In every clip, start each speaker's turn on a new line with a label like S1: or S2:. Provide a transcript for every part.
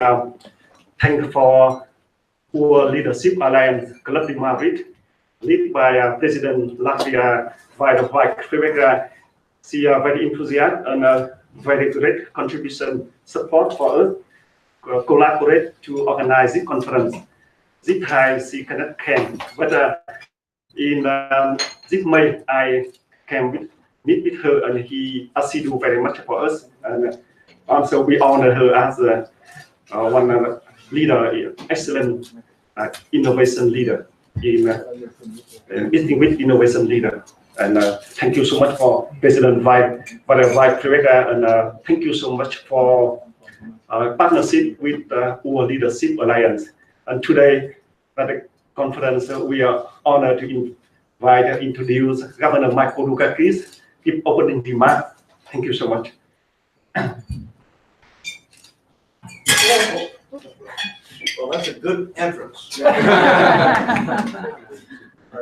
S1: thank for our leadership alliance Club in Madrid, led by President Latvia Vaida. She is very enthusiastic and very great contribution support for us. Collaborate to organize this conference. This time she cannot come, but in this May I can meet with her, and she do very much for us, and also we honor her as one leader, excellent innovation leader in distinguished innovation leader. And thank you so much for President Vice and thank you so much for partnership with our leadership alliance. And today at the conference, we are honored to introduce Governor Michael Dukakis, give opening remarks. Thank you so much.
S2: Well, that's a good entrance. Sorry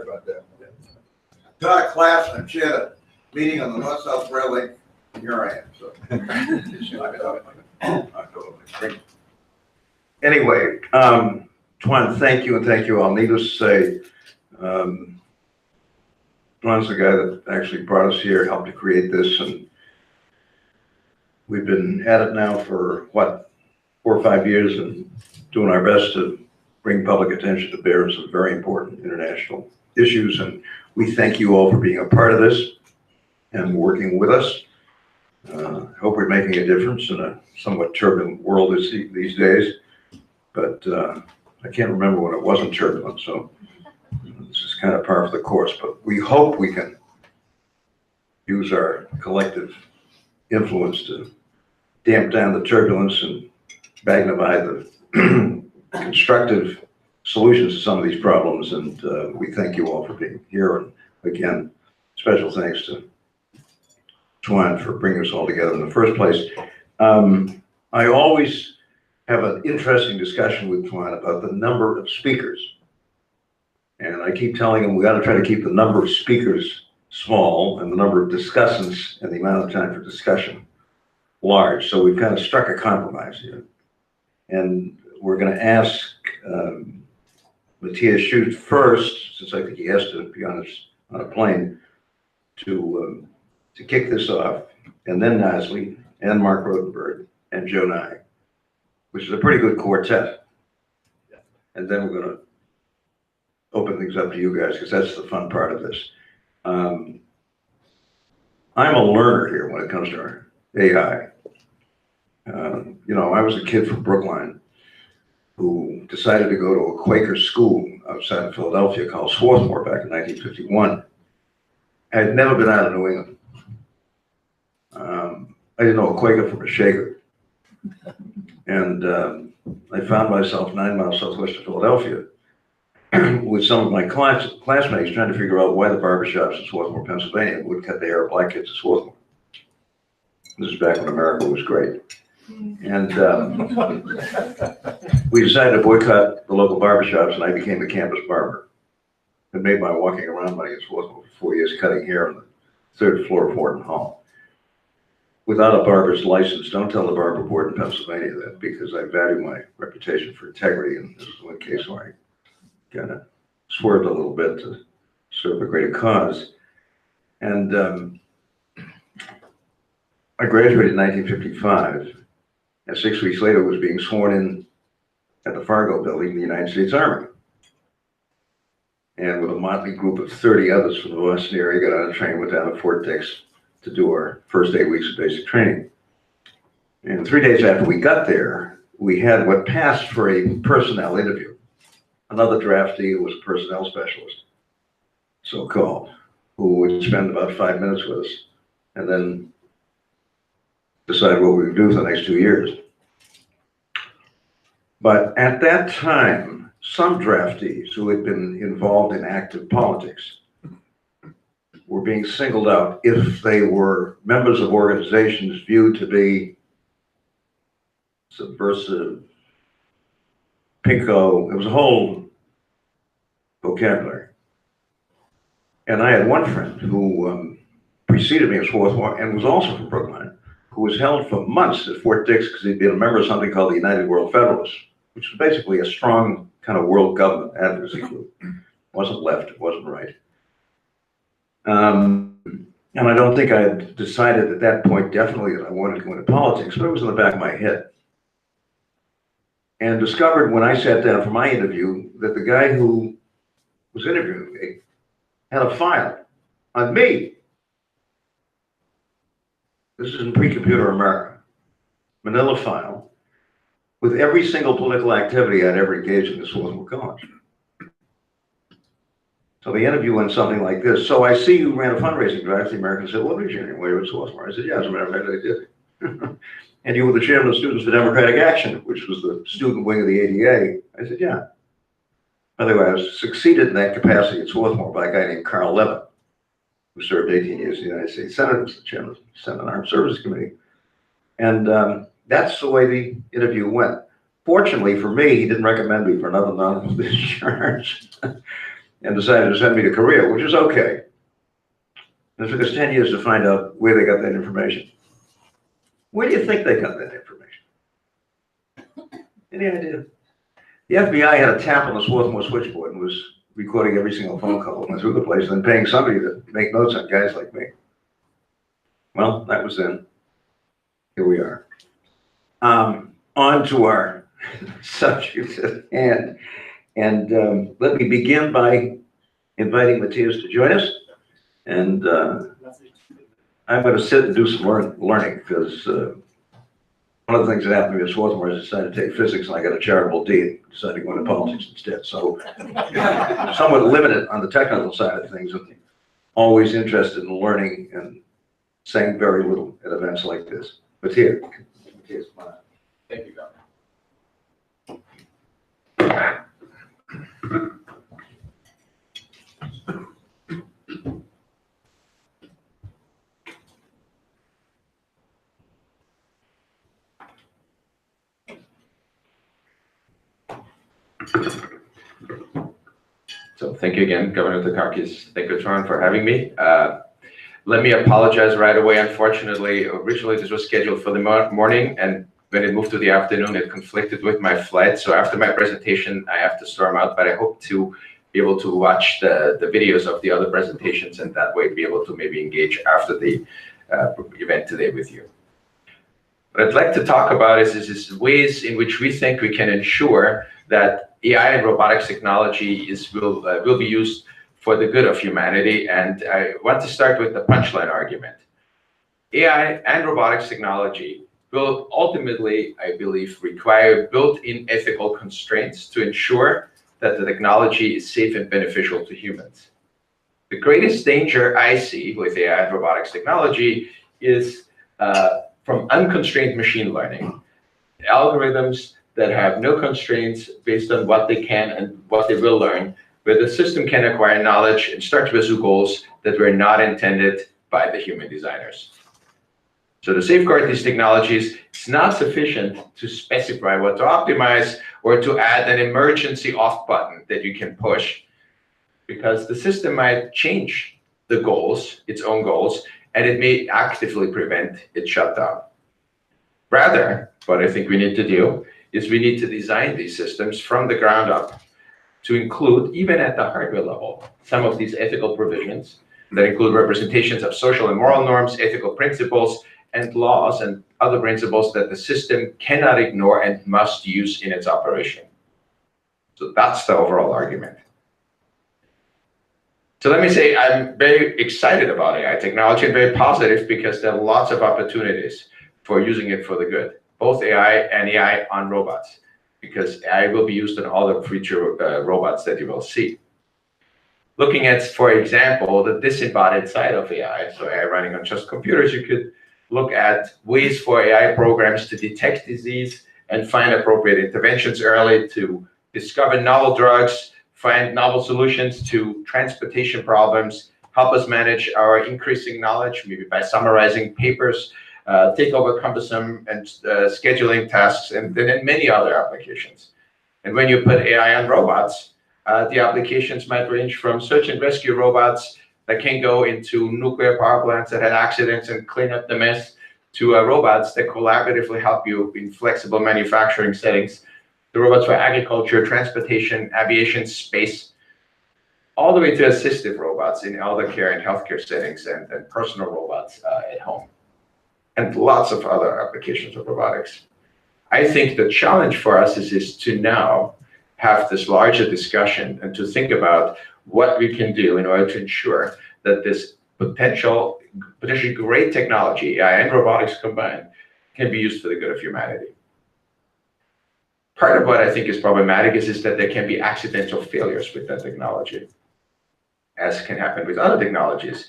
S2: about that. Taught a class and she had a meeting on the North-South Rail Link, and here I am. So. Anyway, Tuan, thank you, and thank you all. Needless to say, Tuan's the guy that actually brought us here, helped to create this, and we've been at it now for, what, 4 or 5 years, and doing our best to bring public attention to bear some very important international issues. And we thank you all for being a part of this and working with us. I hope we're making a difference in a somewhat turbulent world these days, but I can't remember when it wasn't turbulent, so this is kind of par for the course. But we hope we can use our collective influence to damp down the turbulence and magnify the constructive solutions to some of these problems. And we thank you all for being here. And again, special thanks to Tuan for bringing us all together in the first place. I always have an interesting discussion with Tuan about the number of speakers. And I keep telling him we got to try to keep the number of speakers small and the number of discussants and the amount of time for discussion large. So we've kind of struck a compromise here. And we're going to ask Matthias Schütz first, since I think he has to be on a plane, to kick this off, and then Nasli and Mark Rodenberg and Joe Nye, which is a pretty good quartet. And then we're going to open things up to you guys, because that's the fun part of this. I'm a learner here when it comes to our AI. You know, I was a kid from Brookline who decided to go to a Quaker school outside of Philadelphia called Swarthmore back in 1951. I had never been out of New England. I didn't know a Quaker from a Shaker. And I found myself 9 miles southwest of Philadelphia with some of my classmates trying to figure out why the barbershops in Swarthmore, Pennsylvania would cut the hair of black kids at Swarthmore. This is back when America was great. And we decided to boycott the local barbershops, and I became a campus barber. I made my walking around money at Swarthmore for 4 years, cutting hair on the 3rd floor of Wharton Hall. Without a barber's license. Don't tell the barber board in Pennsylvania that, because I value my reputation for integrity, and this is one case where I kind of swerved a little bit to serve a greater cause. And I graduated in 1955, and 6 weeks later was being sworn in at the Fargo building in the United States Army. And with a motley group of 30 others from the Boston area, got on a train, went down to Fort Dix to do our first 8 weeks of basic training. And 3 days after we got there, we had what passed for a personnel interview. Another draftee who was a personnel specialist, so-called, who would spend about 5 minutes with us and then decide what we would do for the next 2 years. But at that time, some draftees who had been involved in active politics were being singled out if they were members of organizations viewed to be subversive, pinko. It was a whole vocabulary. And I had one friend who preceded me at Swarthmore and was also from Brookline, who was held for months at Fort Dix because he'd been a member of something called the United World Federalists, which was basically a strong kind of world government advocacy group. It wasn't left, it wasn't right. And I don't think I had decided at that point definitely that I wanted to go into politics, but it was in the back of my head. And discovered when I sat down for my interview that the guy who was interviewing me had a file on me. This is in pre-computer America. Manila file with every single political activity I'd ever engaged in at Swarthmore College. So the interview went something like this. So I see you ran a fundraising drive for the American Civil Liberties Union while you were at Swarthmore. I said, yeah, as a matter of fact, I did. And you were the chairman of Students for Democratic Action, which was the student wing of the ADA. I said, yeah. By the way, I was succeeded in that capacity at Swarthmore by a guy named Carl Levin, who served 18 years in the United States Senate, was the chairman of the Senate Armed Services Committee. And that's the way the interview went. Fortunately for me, he didn't recommend me for another non-discharge and decided to send me to Korea, which is okay. And it took us 10 years to find out where they got that information. Where do you think they got that information? Any idea? The FBI had a tap on the Swarthmore switchboard and was recording every single phone call that went through the place and then paying somebody to make notes on guys like me. Well, that was then. Here we are. On to our subject at hand. And let me begin by inviting Matthias to join us. And I'm going to sit and do some learning because one of the things that happened to me at Swarthmore is I decided to take physics and I got a charitable deed, decided to go into politics instead. So somewhat limited on the technical side of things, and always interested in learning and saying very little at events like this. Matthias, come on.
S3: Thank you, Governor. So thank you again, Governor Dukakis. Thank you, Tron, for having me. Let me apologize right away. Unfortunately, originally this was scheduled for the morning, and when it moved to the afternoon, it conflicted with my flight. So after my presentation, I have to storm out, but I hope to be able to watch the videos of the other presentations and that way be able to maybe engage after the event today with you. What I'd like to talk about is ways in which we think we can ensure that AI and robotics technology will be used for the good of humanity. And I want to start with the punchline argument. AI and robotics technology will ultimately, I believe, require built-in ethical constraints to ensure that the technology is safe and beneficial to humans. The greatest danger I see with AI and robotics technology is from unconstrained machine learning, algorithms that have no constraints based on what they can and what they will learn, where the system can acquire knowledge and start to pursue goals that were not intended by the human designers. So to safeguard these technologies, it's not sufficient to specify what to optimize or to add an emergency off button that you can push, because the system might change the goals, its own goals, and it may actively prevent its shutdown. Rather, what I think we need to do is we need to design these systems from the ground up to include, even at the hardware level, some of these ethical provisions that include representations of social and moral norms, ethical principles, and laws and other principles that the system cannot ignore and must use in its operation. So that's the overall argument. So let me say I'm very excited about AI technology and very positive because there are lots of opportunities for using it for the good, both AI and AI on robots, because AI will be used in all the future robots that you will see. Looking at, for example, the disembodied side of AI, so AI running on just computers, you could look at ways for AI programs to detect disease and find appropriate interventions early, to discover novel drugs, find novel solutions to transportation problems, help us manage our increasing knowledge, maybe by summarizing papers, take over cumbersome and scheduling tasks, and then many other applications. And when you put AI on robots, the applications might range from search and rescue robots that can go into nuclear power plants that had accidents and clean up the mess, to robots that collaboratively help you in flexible manufacturing settings, to robots for agriculture, transportation, aviation, space, all the way to assistive robots in elder care and healthcare settings, and personal robots at home, and lots of other applications of robotics. I think the challenge for us is to now have this larger discussion and to think about what we can do in order to ensure that this potentially great technology, AI and robotics combined, can be used for the good of humanity. Part of what I think is problematic is that there can be accidental failures with that technology, as can happen with other technologies.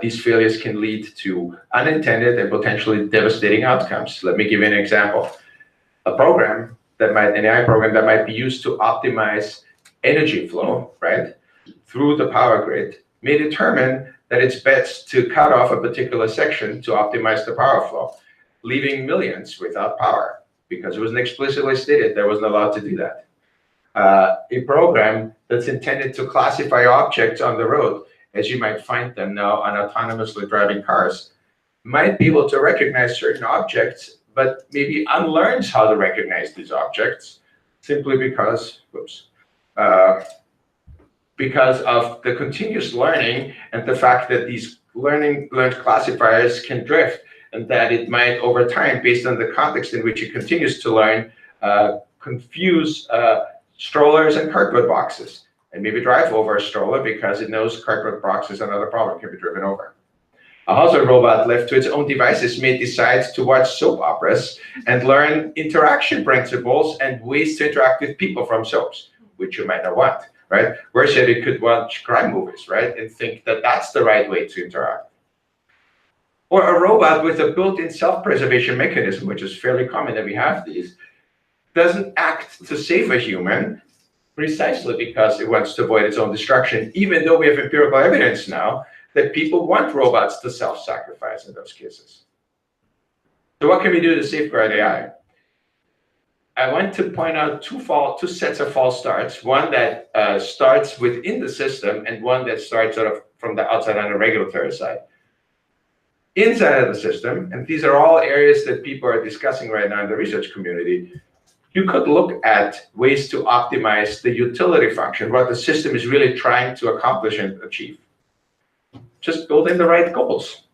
S3: These failures can lead to unintended and potentially devastating outcomes. Let me give you an example. An AI program that might be used to optimize energy flow, right, through the power grid, may determine that it's best to cut off a particular section to optimize the power flow, leaving millions without power, because it wasn't explicitly stated that wasn't allowed to do that. A program that's intended to classify objects on the road, as you might find them now on autonomously driving cars, might be able to recognize certain objects, but maybe unlearns how to recognize these objects simply because of the continuous learning and the fact that these learned classifiers can drift, and that it might, over time, based on the context in which it continues to learn, confuse strollers and cardboard boxes, and maybe drive over a stroller because it knows cardboard boxes and other problem can be driven over. A household robot left to its own devices may decide to watch soap operas and learn interaction principles and ways to interact with people from soaps, which you might not want, right? Whereas it could watch crime movies, right, and think that that's the right way to interact. Or a robot with a built-in self-preservation mechanism, which is fairly common that we have these, doesn't act to save a human precisely because it wants to avoid its own destruction, even though we have empirical evidence now that people want robots to self-sacrifice in those cases. So what can we do to safeguard AI? I want to point out two sets of false starts, one that starts within the system and one that starts sort of from the outside on the regulatory side. Inside of the system, and these are all areas that people are discussing right now in the research community, you could look at ways to optimize the utility function, what the system is really trying to accomplish and achieve. Just building the right goals.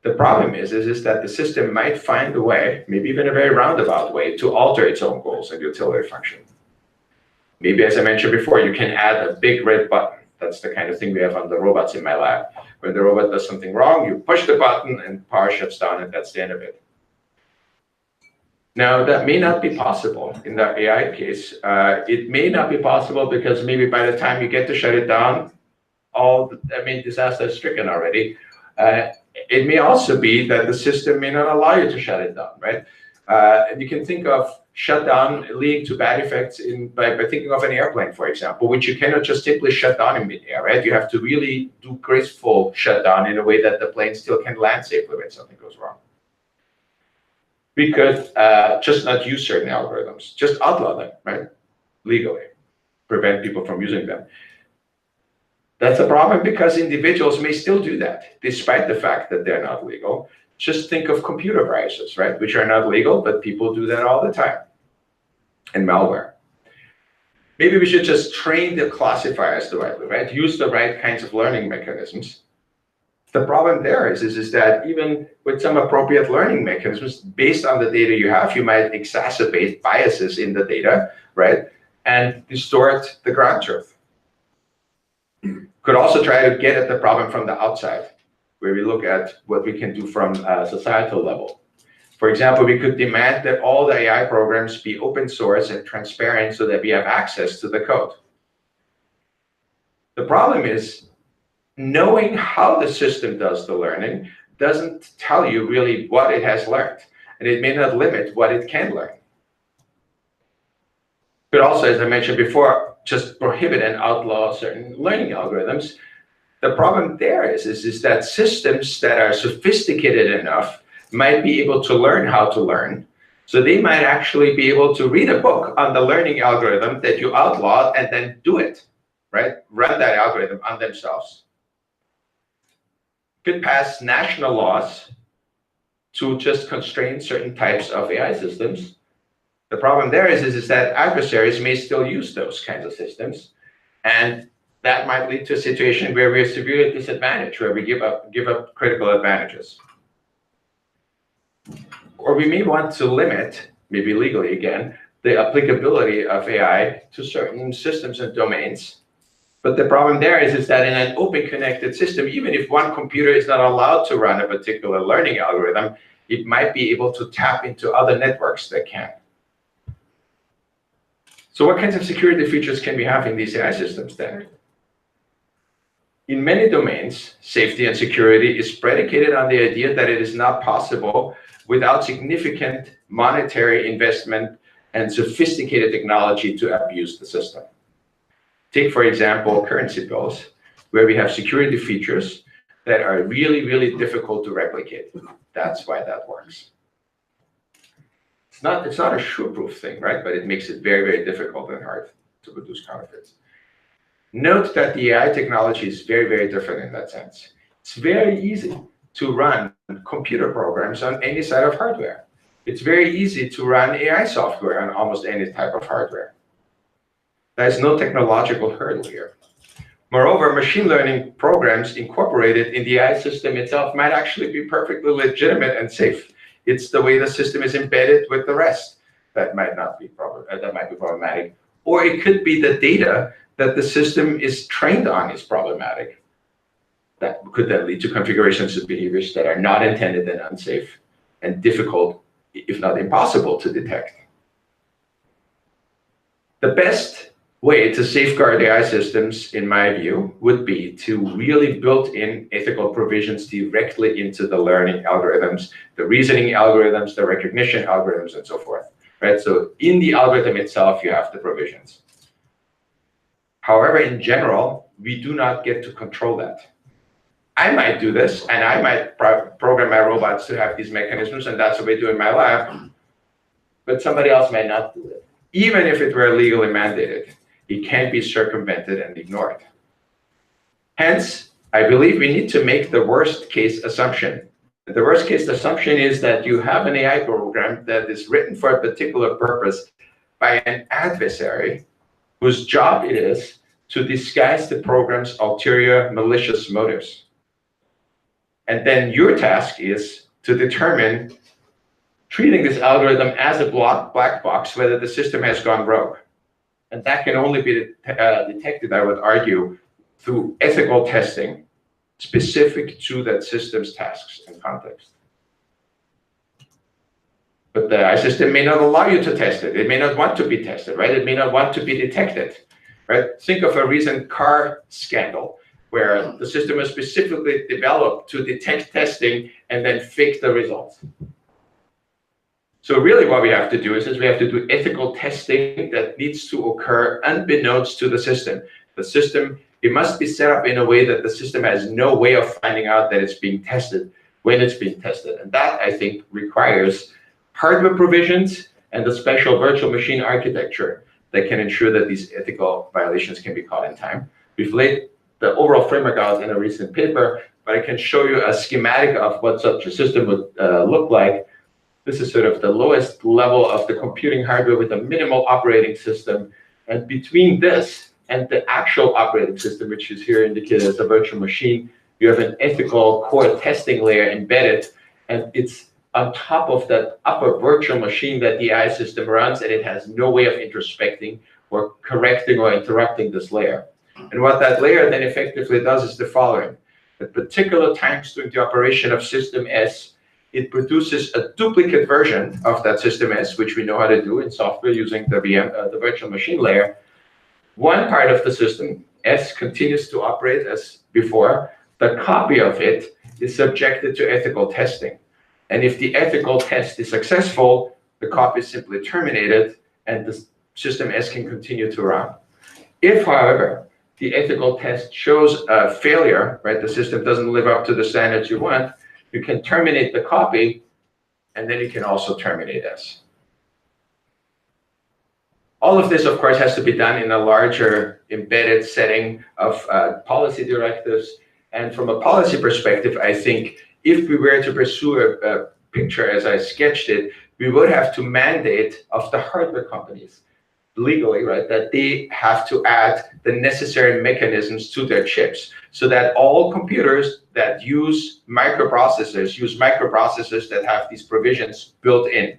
S3: The problem is that the system might find a way, maybe even a very roundabout way, to alter its own goals and utility function. Maybe, as I mentioned before, you can add a big red button. That's the kind of thing we have on the robots in my lab. When the robot does something wrong, you push the button and power shuts down, and that's the end of it. Now, that may not be possible in the AI case. It may not be possible because maybe by the time you get to shut it down, disaster is stricken already. It may also be that the system may not allow you to shut it down, right? And you can think of shutdown leading to bad effects by thinking of an airplane, for example, which you cannot just simply shut down in midair, right? You have to really do graceful shutdown in a way that the plane still can land safely when something goes wrong. We could just not use certain algorithms, just outlaw them, right? Legally, prevent people from using them. That's a problem because individuals may still do that, despite the fact that they're not legal. Just think of computer viruses, right? Which are not legal, but people do that all the time. And malware. Maybe we should just train the classifiers the right way, right? Use the right kinds of learning mechanisms. The problem there is that even with some appropriate learning mechanisms, based on the data you have, you might exacerbate biases in the data, right? And distort the ground truth. Could also try to get at the problem from the outside, where we look at what we can do from a societal level. For example, we could demand that all the AI programs be open source and transparent so that we have access to the code. The problem is, knowing how the system does the learning doesn't tell you really what it has learned, and it may not limit what it can learn. Could also, as I mentioned before, just prohibit and outlaw certain learning algorithms. The problem there is that systems that are sophisticated enough might be able to learn how to learn. So they might actually be able to read a book on the learning algorithm that you outlawed and then do it, right? Run that algorithm on themselves. Could pass national laws to just constrain certain types of AI systems. The problem there is that adversaries may still use those kinds of systems, and that might lead to a situation where we're severely disadvantaged, where we give up critical advantages. Or we may want to limit, maybe legally again, the applicability of AI to certain systems and domains. But the problem there is that in an open connected system, even if one computer is not allowed to run a particular learning algorithm, it might be able to tap into other networks that can. So what kinds of security features can we have in these AI systems then? In many domains, safety and security is predicated on the idea that it is not possible without significant monetary investment and sophisticated technology to abuse the system. Take, for example, currency bills, where we have security features that are really, really difficult to replicate. That's why that works. It's not a sure-proof thing, right? But it makes it very, very difficult and hard to produce counterfeits. Note that the AI technology is very, very different in that sense. It's very easy to run computer programs on any side of hardware. It's very easy to run AI software on almost any type of hardware. There's no technological hurdle here. Moreover, machine learning programs incorporated in the AI system itself might actually be perfectly legitimate and safe. It's the way the system is embedded with the rest that might be problematic. Or it could be the data that the system is trained on is problematic. That could then lead to configurations of behaviors that are not intended and unsafe and difficult, if not impossible, to detect. The best way to safeguard AI systems, in my view, would be to really build in ethical provisions directly into the learning algorithms, the reasoning algorithms, the recognition algorithms, and so forth. Right? So in the algorithm itself, you have the provisions. However, in general, we do not get to control that. I might do this, and I might program my robots to have these mechanisms, and that's what we do in my lab, but somebody else might not do it. Even if it were legally mandated, it can be circumvented and ignored. Hence, I believe we need to make the worst case assumption. The worst case assumption is that you have an AI program that is written for a particular purpose by an adversary whose job it is to disguise the program's ulterior malicious motives. And then your task is to determine, treating this algorithm as a black box, whether the system has gone rogue. And that can only be detected, I would argue, through ethical testing specific to that system's tasks and context. But the AI system may not allow you to test it. It may not want to be tested, right? It may not want to be detected, right? Think of a recent car scandal where the system was specifically developed to detect testing and then fake the results. So really what we have to do is we have to do ethical testing that needs to occur unbeknownst to the system. The system, it must be set up in a way that the system has no way of finding out that it's being tested when it's being tested. And that, I think, requires hardware provisions and a special virtual machine architecture that can ensure that these ethical violations can be caught in time. We've laid the overall framework out in a recent paper, but I can show you a schematic of what such a system would look like. This is sort of the lowest level of the computing hardware with a minimal operating system. And between this and the actual operating system, which is here indicated as a virtual machine, you have an ethical core testing layer embedded, and it's on top of that upper virtual machine that the AI system runs, and it has no way of introspecting or correcting or interrupting this layer. And what that layer then effectively does is the following. At particular times during the operation of system S, it produces a duplicate version of that system S, which we know how to do in software using the virtual machine layer. One part of the system, S, continues to operate as before. The copy of it is subjected to ethical testing. And if the ethical test is successful, the copy is simply terminated and the system S can continue to run. If, however, the ethical test shows a failure, right, the system doesn't live up to the standards you want, you can terminate the copy, and then you can also terminate S. All of this, of course, has to be done in a larger embedded setting of policy directives. And from a policy perspective, I think if we were to pursue a picture as I sketched it, we would have to mandate of the hardware companies legally, right, that they have to add the necessary mechanisms to their chips so that all computers that use microprocessors that have these provisions built in.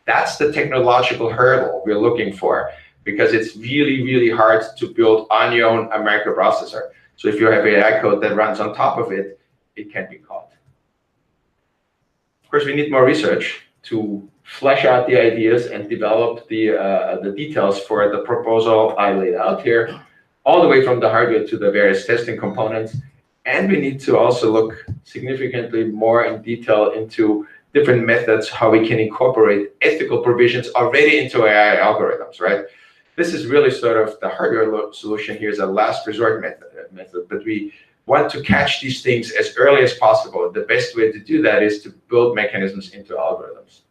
S3: That's the technological hurdle we're looking for, because it's really, really hard to build on your own a microprocessor. So if you have AI code that runs on top of it, it can be caught. Of course, we need more research to flesh out the ideas and develop the details for the proposal I laid out here, all the way from the hardware to the various testing components. And we need to also look significantly more in detail into different methods, how we can incorporate ethical provisions already into AI algorithms, right? This is really sort of the hardware solution here, is a last resort method, but we want to catch these things as early as possible. The best way to do that is to build mechanisms into algorithms.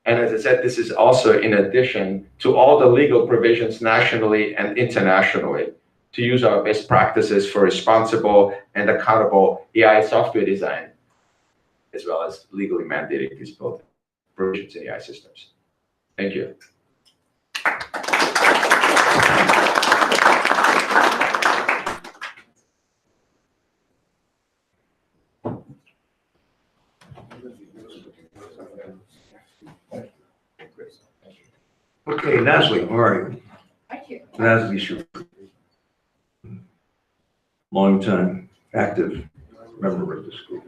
S3: And as I said, this is also in addition to all the legal provisions nationally and internationally to use our best practices for responsible and accountable AI software design, as well as legally mandating these built provisions in AI systems. Thank you.
S2: Okay, Nasli, how are you?
S4: Thank you.
S2: Nasli Shuk. Long time active member of the school.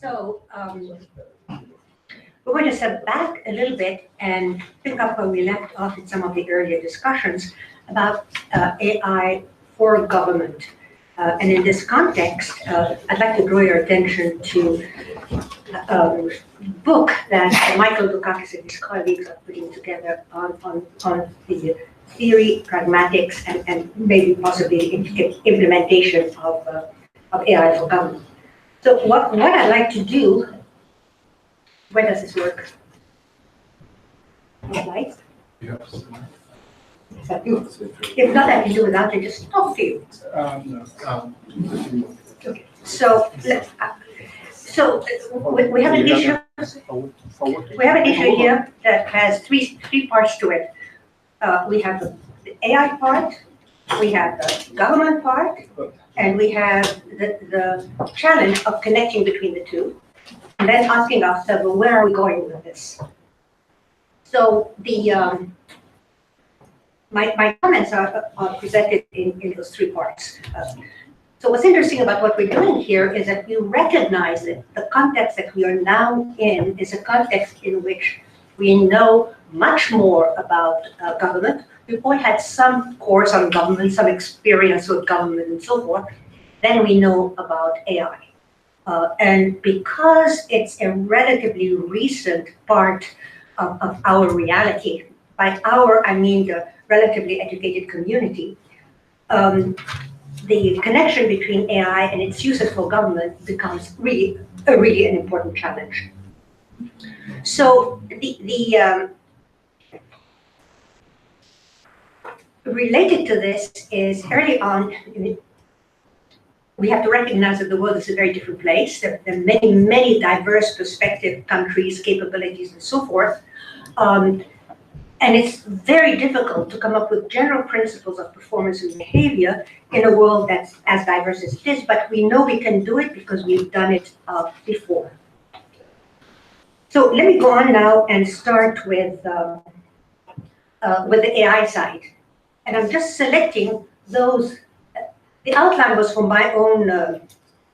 S4: So we're going to step back a little bit and pick up where we left off in some of the earlier discussions about AI for government. And in this context, I'd like to draw your attention to a book that Michael Dukakis and his colleagues are putting together on the theory, pragmatics, and maybe possibly implementation of AI for government. So what I'd like to do, where does this work? Right?
S5: Yes.
S4: If not, I can do without it, just talk to you. Okay. So we have an issue. We have an issue here that has three parts to it. We have the AI part, we have the government part, and we have the challenge of connecting between the two, and then asking ourselves, well, where are we going with this? So my comments are presented in those three parts. So what's interesting about what we're doing here is that we recognize that the context that we are now in is a context in which we know much more about government. We've all had some course on government, some experience with government and so forth. Then we know about AI. And because it's a relatively recent part of our reality, by our, I mean the relatively educated community, the connection between AI and its uses for government becomes really an important challenge. So related to this is early on, we have to recognize that the world is a very different place. There are many diverse perspectives, countries, capabilities, and so forth. And it's very difficult to come up with general principles of performance and behavior in a world that's as diverse as it is, but we know we can do it because we've done it before. So let me go on now and start with the AI side. And I'm just selecting those. The outline was for my own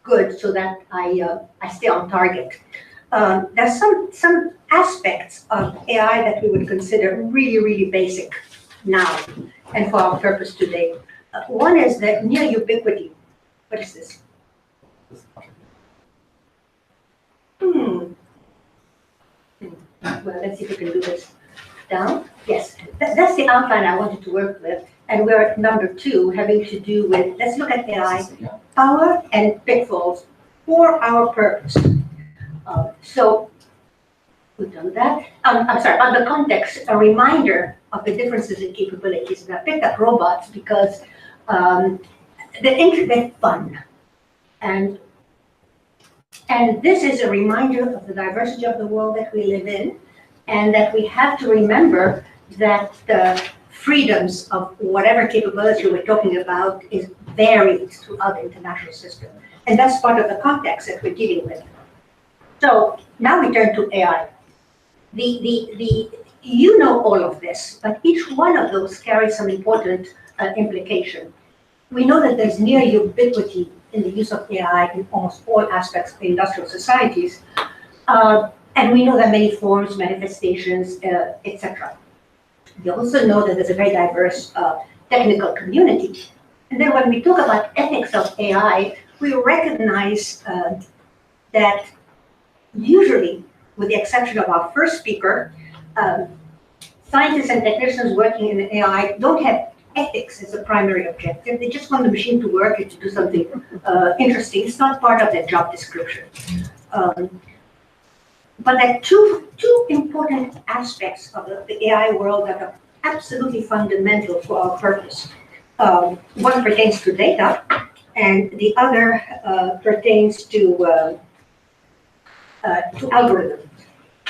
S4: good so that I stay on target. There's some aspects of AI that we would consider really basic now and for our purpose today. One is the near ubiquity. What is this? Well, let's see if we can do this down. Yes, that's the outline I wanted to work with. And we're at number 2, having to do with, let's look at AI, power and pitfalls for our purpose. So we've done that. I'm sorry, on the context, a reminder of the differences in capabilities. And I picked up robots because they're fun. And And this is a reminder of the diversity of the world that we live in, and that we have to remember that the freedoms of whatever capability we're talking about is varied throughout the international system. And that's part of the context that we're dealing with. So now we turn to AI. You know all of this, but each one of those carries some important implication. We know that there's near ubiquity in the use of AI in almost all aspects of industrial societies. And we know that many forms, manifestations, etc. We also know that there's a very diverse technical community. And then when we talk about ethics of AI, we recognize that usually, with the exception of our first speaker, scientists and technicians working in AI don't have ethics as a primary objective. They just want the machine to work and to do something interesting. It's not part of their job description. But there are two important aspects of the AI world that are absolutely fundamental for our purpose. One pertains to data, and the other pertains to algorithms.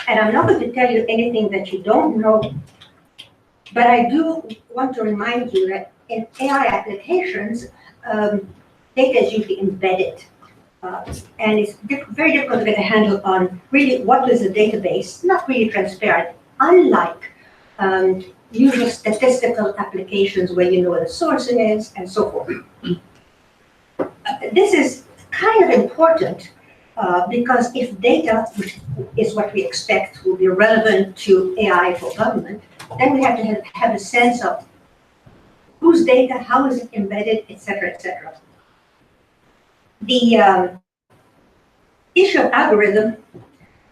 S4: And I'm not going to tell you anything that you don't know, but I do want to remind you that in AI applications, data is usually embedded. And it's very difficult to get a handle on really what is a database, not really transparent, unlike usual statistical applications where you know what the source is and so forth. This is kind of important because if data, which is what we expect will be relevant to AI for government, then we have to have a sense of whose data, how is it embedded, etc., etc. The issue of algorithm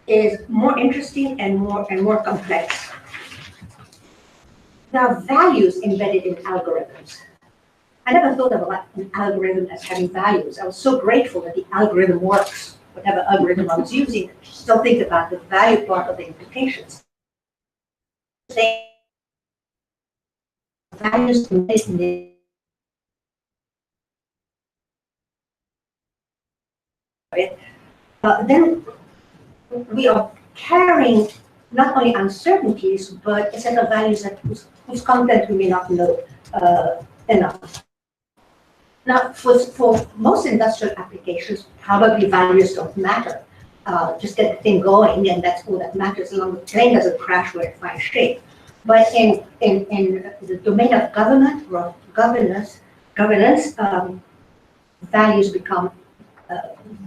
S4: is more interesting and more complex. There are values embedded in algorithms. I never thought of an algorithm as having values. I was so grateful that the algorithm works, whatever algorithm I was using. Still think about the value part of the implications. Values embedded in the then we are carrying not only uncertainties, but a set of values that whose content we may not know enough. Now, for most industrial applications, probably values don't matter. Just get the thing going, and that's all that matters, as long as the plane doesn't crash where it finds shape. But in the domain of government or governance, values become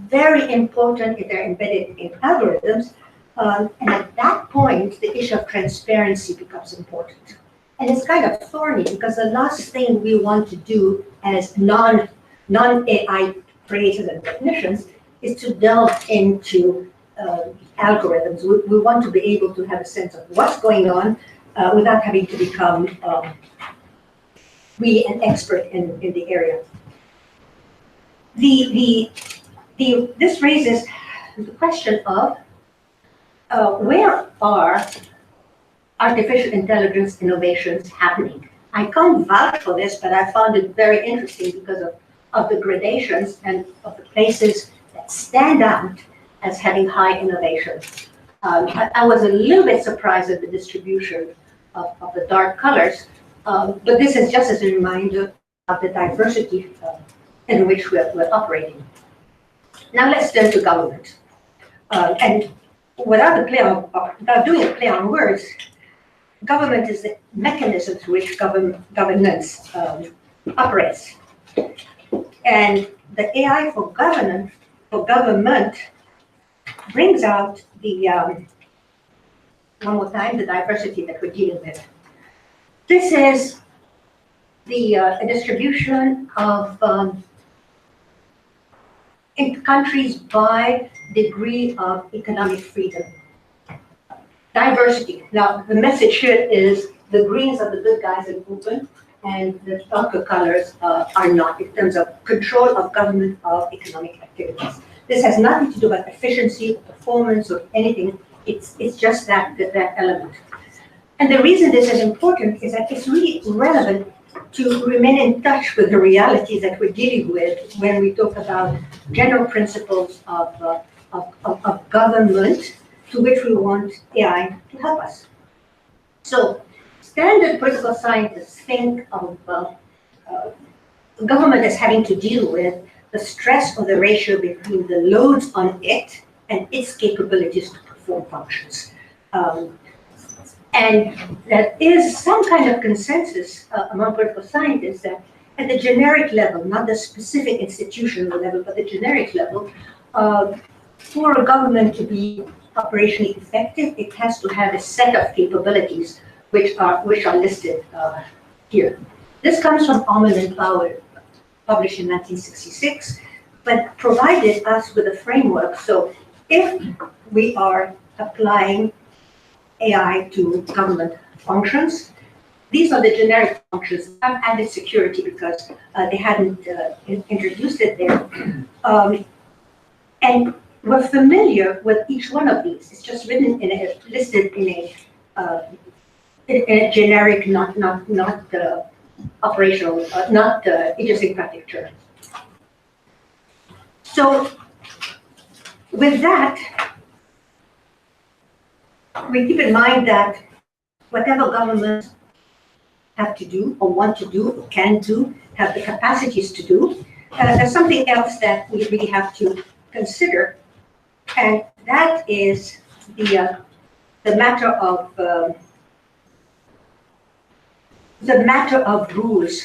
S4: very important if they're embedded in algorithms. And at that point, the issue of transparency becomes important. And it's kind of thorny because the last thing we want to do as non-AI creators and technicians is to delve into algorithms. We want to be able to have a sense of what's going on without having to become really an expert in the area. This raises the question of where are artificial intelligence innovations happening? I can't vouch for this, but I found it very interesting because of the gradations and of the places that stand out as having high innovation. I was a little bit surprised at the distribution of the dark colors, but this is just as a reminder of the diversity in which we're operating. Now let's turn to government. And without doing a play on words, government is the mechanism through which governance operates. And the AI for government brings out the, one more time, the diversity that we're dealing with. This is the distribution of in countries by degree of economic freedom. Diversity. Now, the message here is the greens are the good guys in open, and the darker colors are not, in terms of control of government of economic activities. This has nothing to do with efficiency, or performance, or anything. It's just that element. And the reason this is important is that it's really relevant to remain in touch with the realities that we're dealing with when we talk about general principles of of government to which we want AI to help us. So standard political scientists think of government as having to deal with the stress or the ratio between the loads on it and its capabilities to perform functions. And there is some kind of consensus among political scientists that at the generic level, not the specific institutional level, but the generic level, for a government to be operationally effective, it has to have a set of capabilities which are listed here. This comes from Almond and Power, published in 1966, but provided us with a framework. So if we are applying AI to government functions, these are the generic functions. I've added security because they hadn't introduced it there. And we're familiar with each one of these. It's just written listed in a generic, not operational, not idiosyncratic term. So with that, we keep in mind that whatever governments have to do or want to do or can do, have the capacities to do, there's something else that we really have to consider, and that is the matter of rules.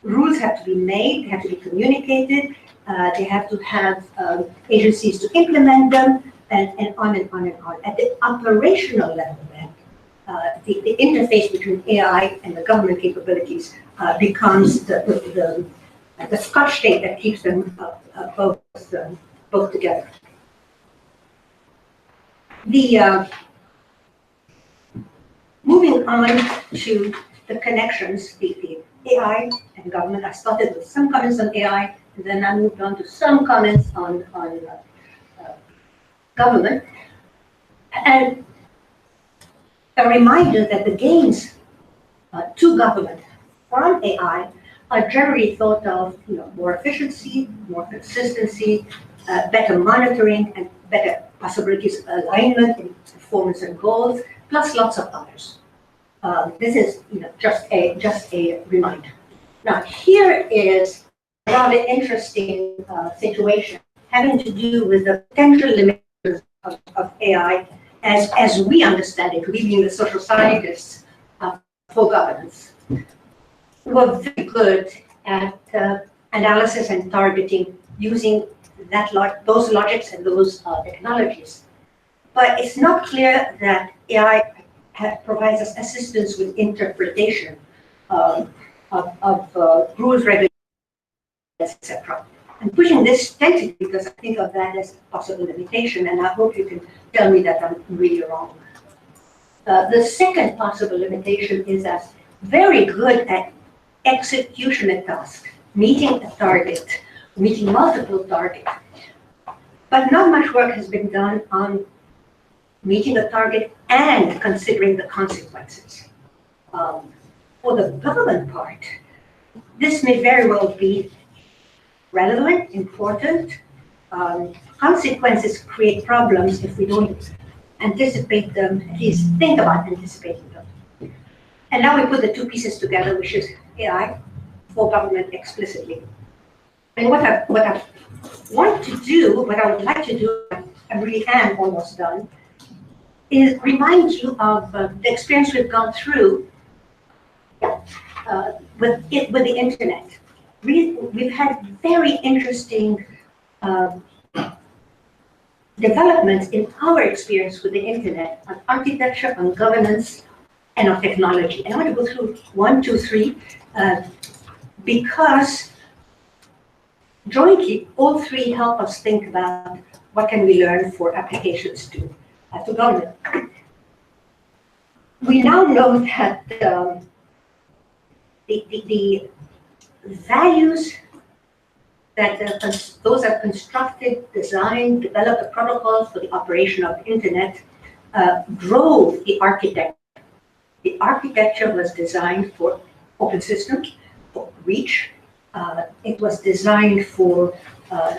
S4: Rules have to be made, they have to be communicated, they have to have agencies to implement them, and on and on and on. At the operational level, then, the interface between AI and the government capabilities becomes the scotch tape that keeps them both together. Moving on to the connections, the AI and government. I started with some comments on AI, and then I moved on to some comments on government. And a reminder that the gains to government from AI are generally thought of, more efficiency, more consistency, better monitoring, and better possibilities of alignment in performance and goals, plus lots of others. This is, just a reminder. Now, here is a rather interesting situation having to do with the potential limitations of AI as we understand it, we being the social scientists for governance. We're very good at analysis and targeting using those logics and those technologies. But it's not clear that AI provides us assistance with interpretation of rules, regulations, etc. I'm pushing this tentatively because I think of that as a possible limitation, and I hope you can tell me that I'm really wrong. The second possible limitation is that very good at execution of task, meeting a target, meeting multiple targets. But not much work has been done on meeting a target and considering the consequences. For the government part, this may very well be relevant, important. Consequences create problems if we don't anticipate them, at least think about anticipating them. And now we put the two pieces together, which is AI for government explicitly. And what I want to do, what I would like to do, I really am almost done, is remind you of the experience we've gone through with the internet. We've had very interesting developments in our experience with the internet on architecture, on governance, and on technology. And I want to go through 1, 2, 3, because jointly, all three help us think about what can we learn for applications to government. We now know that the values that those are constructed, designed, developed the protocols for the operation of the internet drove the architecture. The architecture was designed for open systems, for reach. It was designed for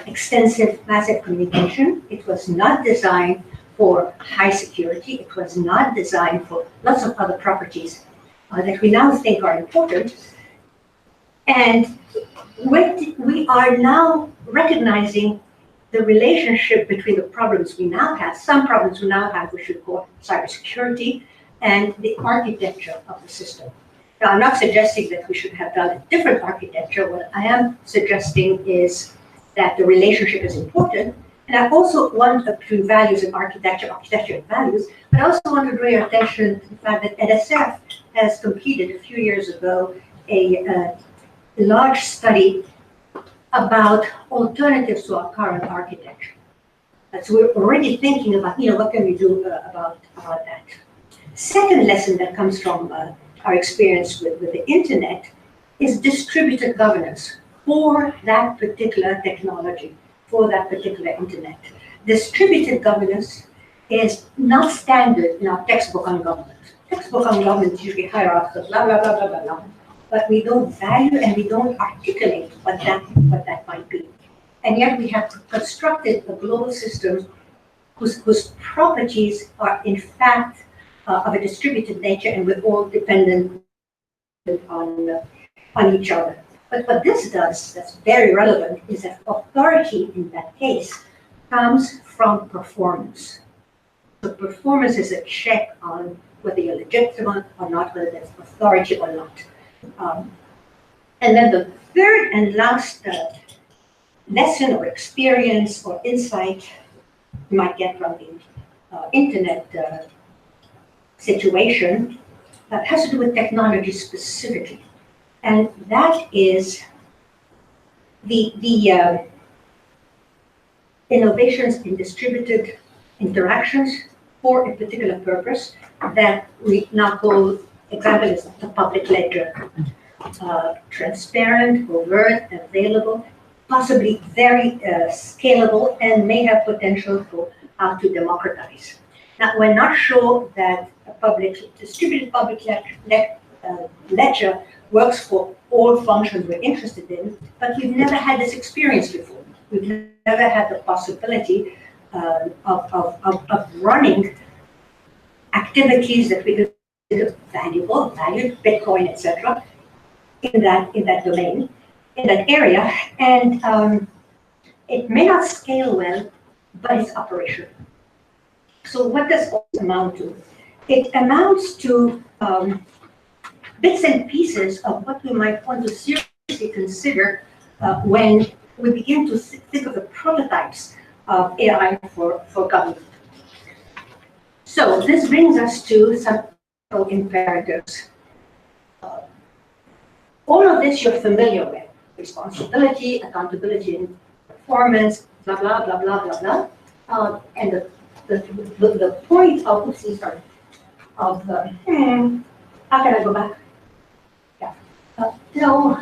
S4: extensive massive communication. It was not designed for high security. It was not designed for lots of other properties that we now think are important. And we are now recognizing the relationship between the problems we now have, some problems we now have, we should call cybersecurity, and the architecture of the system. Now, I'm not suggesting that we should have done a different architecture. What I am suggesting is that the relationship is important. And I also want between values and architecture and values, but I also want to draw your attention to the fact that NSF has completed a few years ago a large study about alternatives to our current architecture. So we're already thinking about, what can we do about that. Second lesson that comes from our experience with the internet is distributed governance for that particular technology, for that particular internet. Distributed governance is not standard in our textbook on government. Textbook on government is usually hierarchical, blah, blah, blah, blah, blah, blah. But we don't value and we don't articulate what that might be. And yet we have constructed a global system whose properties are in fact of a distributed nature, and we're all dependent on each other. But what this does, that's very relevant, is that authority in that case comes from performance. So performance is a check on whether you're legitimate or not, whether there's authority or not. And then the third and last lesson or experience or insight you might get from the internet situation has to do with technology specifically. And that is the innovations in distributed interactions for a particular purpose that we now call, example is the public ledger. Transparent, overt, available, possibly very scalable, and may have potential for how to democratize. Now, we're not sure that a distributed public ledger works for all functions we're interested in, but we've never had this experience before. We've never had the possibility of running activities that we consider valued, Bitcoin, etc., in that domain, in that area, and it may not scale well, but it's operational. So what does all amount to? It amounts to bits and pieces of what we might want to seriously consider when we begin to think of the prototypes of AI for government. So this brings us to some imperatives. All of this you're familiar with: responsibility, accountability, and performance, blah blah blah blah blah blah. And the point of how can I go back? Yeah. No.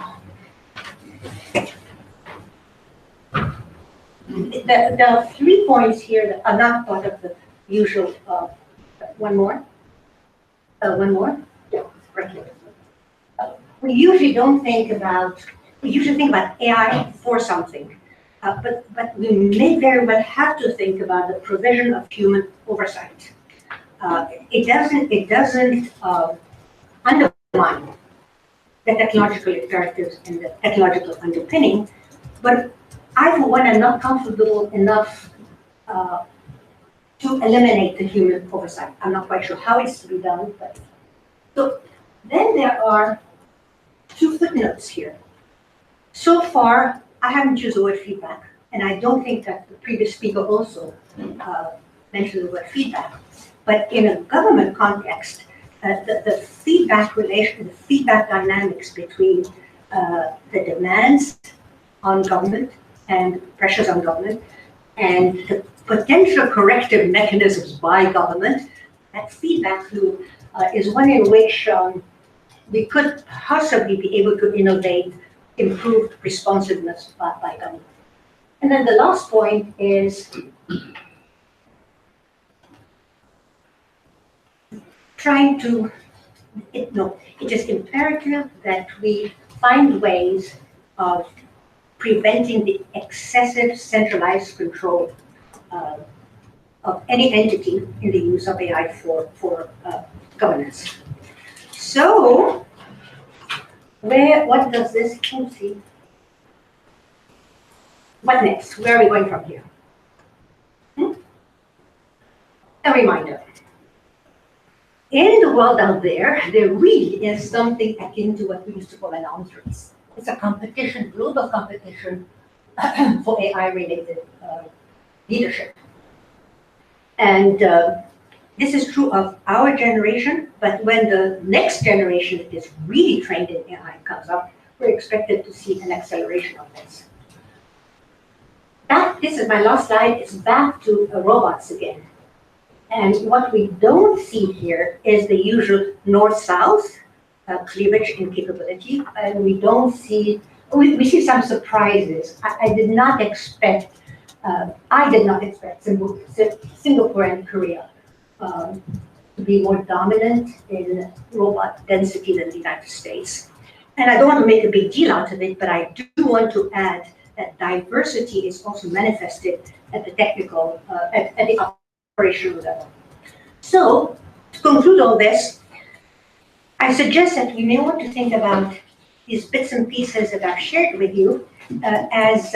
S4: There are 3 points here that are not part of the usual. One more. Yeah, right here. We usually think about AI for something, but we may very well have to think about the provision of human oversight. It doesn't undermine the technological imperatives and the technological underpinning, but I, for one, am not comfortable enough to eliminate the human oversight. I'm not quite sure how it's to be done, but so then there are 2 footnotes here. So far, I haven't used the word feedback, and I don't think that the previous speaker also mentioned the word feedback. But in a government context, the feedback relation, the feedback dynamics between the demands on government and pressures on government and the potential corrective mechanisms by government, that feedback loop is one in which we could possibly be able to innovate improved responsiveness by government. And then the last point is trying to, it is imperative that we find ways of preventing the excessive centralized control of any entity in the use of AI for governance. So, what does this, let's see. What next? Where are we going from here? A reminder. In the world out there, there really is something akin to what we used to call an arms race. It's a competition, global competition for AI-related leadership. And this is true of our generation, but when the next generation is really trained in AI comes up, we're expected to see an acceleration of this. This is my last slide, it's back to robots again. And what we don't see here is the usual north-south cleavage in capability, and we don't see, we see some surprises. I did not expect Singapore and Korea to be more dominant in robot density than the United States. And I don't want to make a big deal out of it, but I do want to add that diversity is also manifested at the technical, at the operational level. So, to conclude all this, I suggest that we may want to think about these bits and pieces that I've shared with you as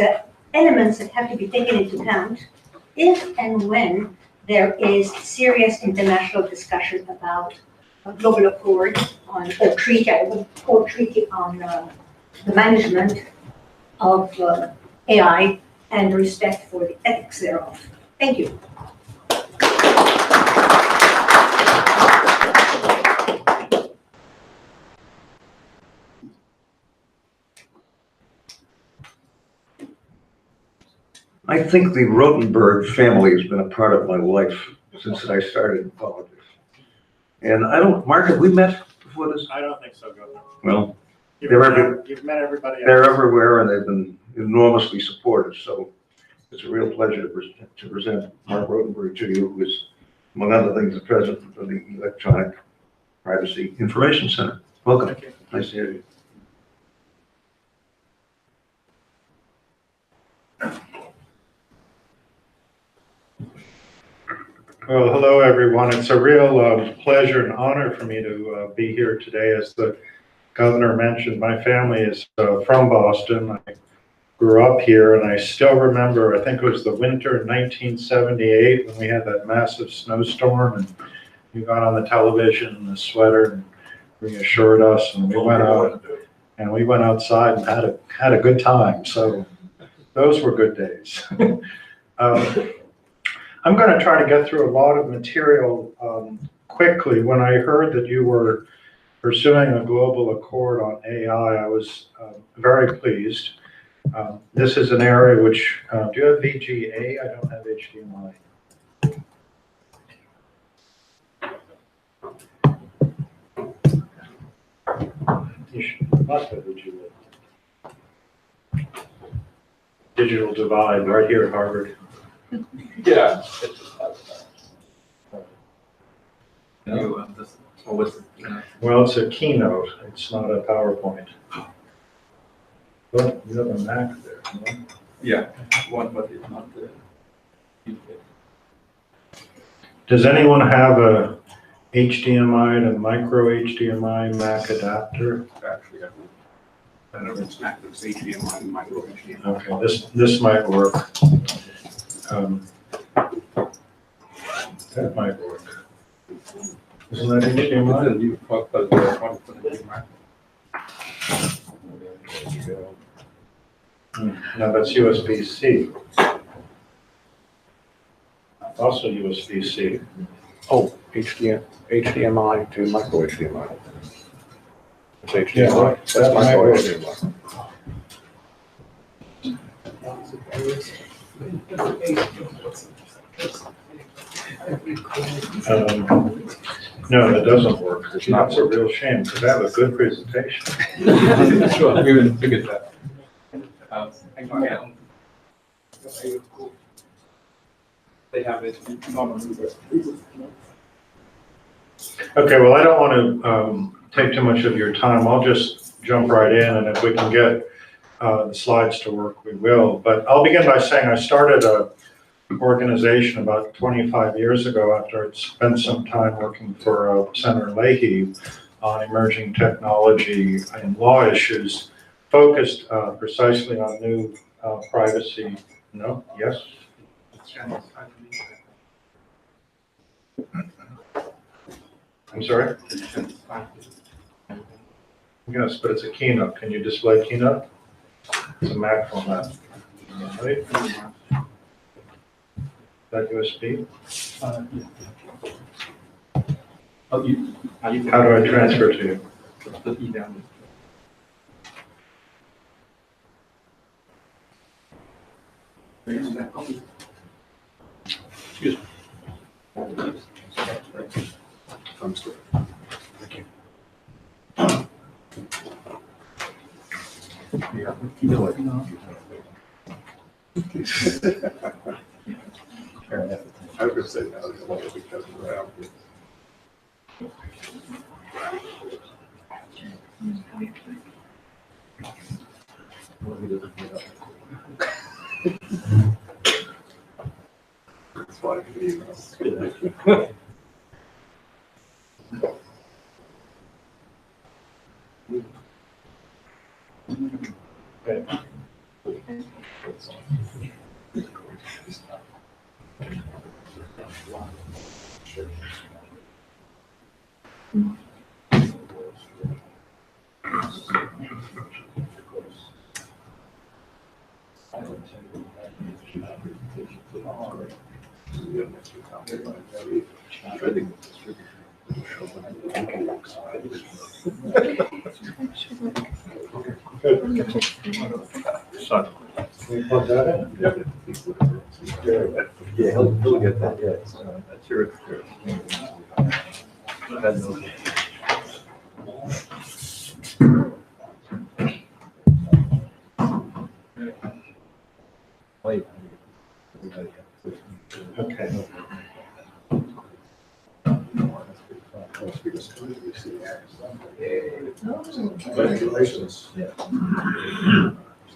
S4: elements that have to be taken into account if and when there is serious international discussion about a global accord on or treaty on the management of AI and respect for the ethics thereof. Thank you.
S2: I think the Rotenberg family has been a part of my life since I started in politics. And Mark, have we met before this?
S5: I don't think so, Governor.
S2: Well,
S5: You've
S2: they're
S5: met everybody else.
S2: they're everywhere and they've been enormously supportive. So it's a real pleasure to present Mark Rotenberg to you, who is, among other things, the president of the Electronic Privacy Information Center. Welcome. Nice to hear you.
S5: Well, hello, everyone. It's a real pleasure and honor for me to be here today. As the governor mentioned, my family is from Boston. I grew up here, and I still remember, I think it was the winter of 1978 when we had that massive snowstorm, and you got on the television in a sweater and reassured us, and we went out and we went outside and had a good time. So those were good days. I'm going to try to get through a lot of material quickly. When I heard that you were pursuing a global accord on AI, I was very pleased. This is an area which, do you have VGA? I don't have HDMI. You must have VGA. Digital divide right here at Harvard.
S6: Yeah.
S5: Well, it's a keynote. It's not a PowerPoint. Well, you have a Mac there. No?
S6: Yeah, one, but it's not the.
S5: Does anyone have a HDMI to micro HDMI Mac adapter?
S6: Actually, I don't know if it's active HDMI and micro HDMI.
S5: Okay, this might work. That might work. Isn't that HDMI? No, that's USB-C. Also USB-C.
S7: Oh, HDMI to micro HDMI. It's HDMI.
S5: That
S7: That's
S5: might
S7: micro
S5: work.
S7: HDMI.
S5: No, that doesn't work. It's not a real shame because I have a good presentation.
S6: Sure, we will figure that. They have it.
S5: Okay, well, I don't want to take too much of your time. I'll just jump right in, and if we can get the slides to work, we will. But I'll begin by saying I started a organization about 25 years ago after I'd spent some time working for Senator Leahy on emerging technology and law issues, focused precisely on new privacy. No? Yes? I'm sorry? Yes, but it's a keynote. Can you display keynote? It's a Mac format. Right? That USB?
S6: Oh,
S5: How do I transfer to you?
S6: email. Excuse me.
S5: Yeah.
S6: You know it.
S8: I was gonna say that because around. That's why
S5: Okay.
S6: Sorry.
S5: Can we plug that in?
S8: Yeah, he'll get that, yeah. That's your.
S5: Okay.
S8: Congratulations. Yeah.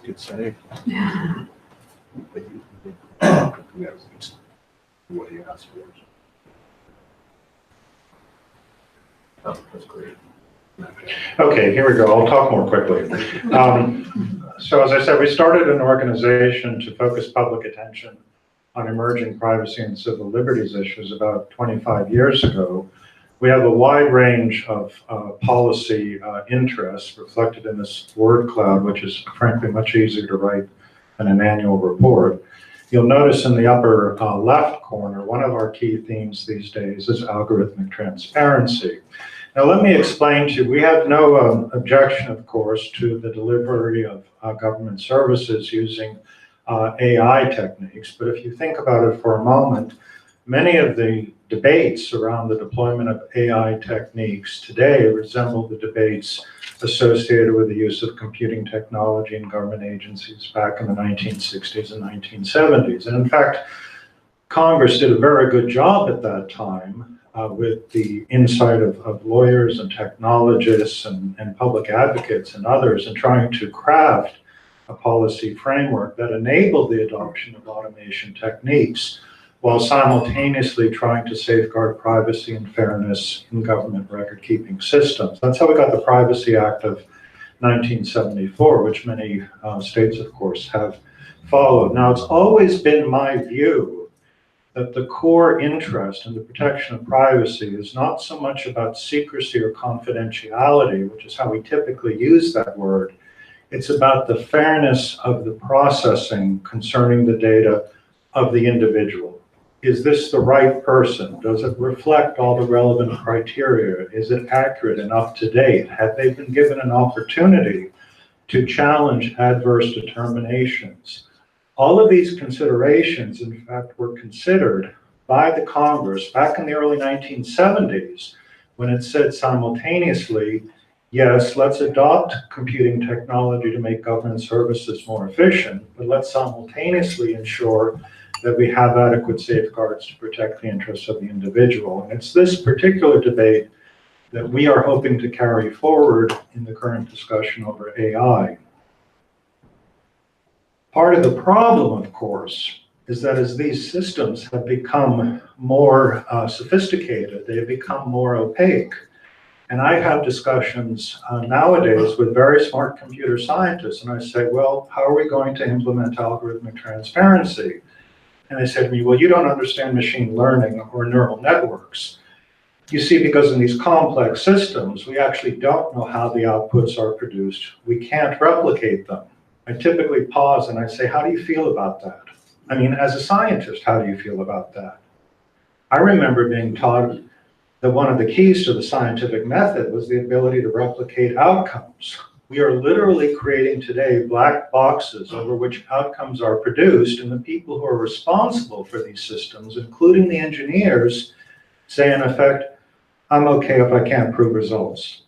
S7: Good save.
S8: What do you ask for? Oh, that's great.
S5: Okay, here we go. I'll talk more quickly. So as I said, we started an organization to focus public attention on emerging privacy and civil liberties issues about 25 years ago. We have a wide range of policy interests reflected in this word cloud, which is frankly much easier to write than an annual report. You'll notice in the upper left corner, one of our key themes these days is algorithmic transparency. Now, let me explain to you, we have no objection, of course, to the delivery of government services using AI techniques. But if you think about it for a moment, many of the debates around the deployment of AI techniques today resemble the debates associated with the use of computing technology in government agencies back in the 1960s and 1970s. And in fact, Congress did a very good job at that time with the insight of lawyers and technologists and public advocates and others in trying to craft a policy framework that enabled the adoption of automation techniques while simultaneously trying to safeguard privacy and fairness in government record-keeping systems. That's how we got the Privacy Act of 1974, which many states, of course, have followed. Now, it's always been my view that the core interest in the protection of privacy is not so much about secrecy or confidentiality, which is how we typically use that word. It's about the fairness of the processing concerning the data of the individual. Is this the right person? Does it reflect all the relevant criteria? Is it accurate and up to date? Have they been given an opportunity to challenge adverse determinations? All of these considerations, in fact, were considered by the Congress back in the early 1970s when it said simultaneously, yes, let's adopt computing technology to make government services more efficient, but let's simultaneously ensure that we have adequate safeguards to protect the interests of the individual. And it's this particular debate that we are hoping to carry forward in the current discussion over AI. Part of the problem, of course, is that as these systems have become more sophisticated, they have become more opaque. And I have discussions nowadays with very smart computer scientists, and I say, well, how are we going to implement algorithmic transparency? And they say to me, well, you don't understand machine learning or neural networks. You see, because in these complex systems, we actually don't know how the outputs are produced. We can't replicate them. I typically pause and I say, how do you feel about that? I mean, as a scientist, how do you feel about that? I remember being taught that one of the keys to the scientific method was the ability to replicate outcomes. We are literally creating today black boxes over which outcomes are produced, and the people who are responsible for these systems, including the engineers, say in effect, I'm okay if I can't prove results.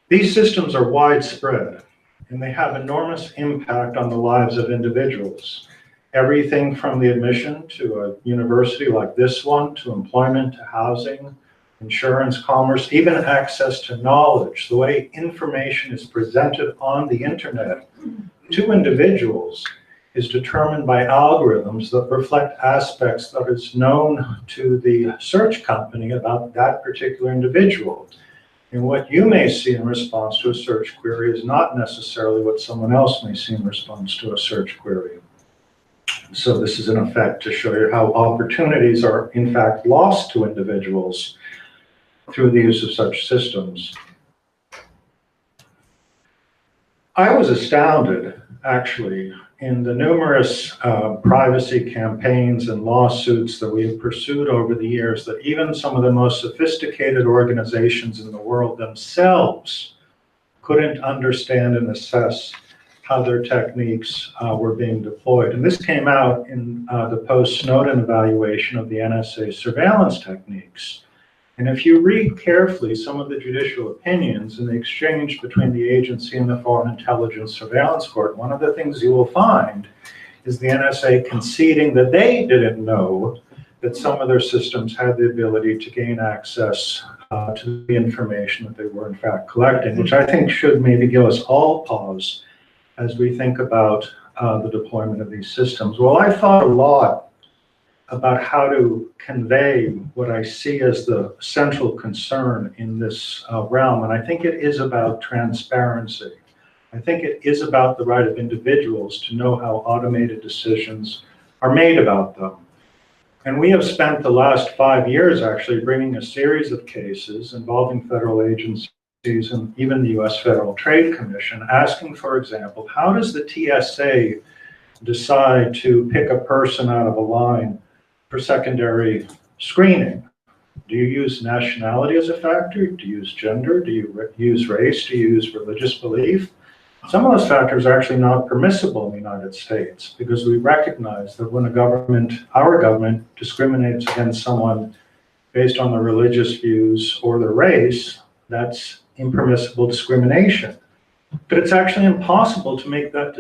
S5: These systems are widespread, and they have enormous impact on the lives of individuals. Everything from the admission to a university like this one, to employment, to housing, insurance, commerce, even access to knowledge. The way information is presented on the internet to individuals is determined by algorithms that reflect aspects that is known to the search company about that particular individual. And what you may see in response to a search query is not necessarily what someone else may see in response to a search query. So this is in effect to show you how opportunities are in fact lost to individuals through the use of such systems. I was astounded, actually, in the numerous privacy campaigns and lawsuits that we have pursued over the years, that even some of the most sophisticated organizations in the world themselves couldn't understand and assess how their techniques were being deployed. And this came out in the post-Snowden evaluation of the NSA surveillance techniques. And if you read carefully some of the judicial opinions in the exchange between the agency and the Foreign Intelligence Surveillance Court, one of the things you will find is the NSA conceding that they didn't know that some of their systems had the ability to gain access to the information that they were in fact collecting, which I think should maybe give us all pause as we think about the deployment of these systems. Well, I thought a lot about how to convey what I see as the central concern in this realm. And I think it is about transparency. I think it is about the right of individuals to know how automated decisions are made about them. And we have spent the last 5 years actually bringing a series of cases involving federal agencies and even the US Federal Trade Commission, asking, for example, how does the TSA decide to pick a person out of a line for secondary screening? Do you use nationality as a factor? Do you use gender? Do you use race? Do you use religious belief? Some of those factors are actually not permissible in the United States, because we recognize that when our government discriminates against someone based on their religious views or their race, that's impermissible discrimination. But it's actually impossible to make that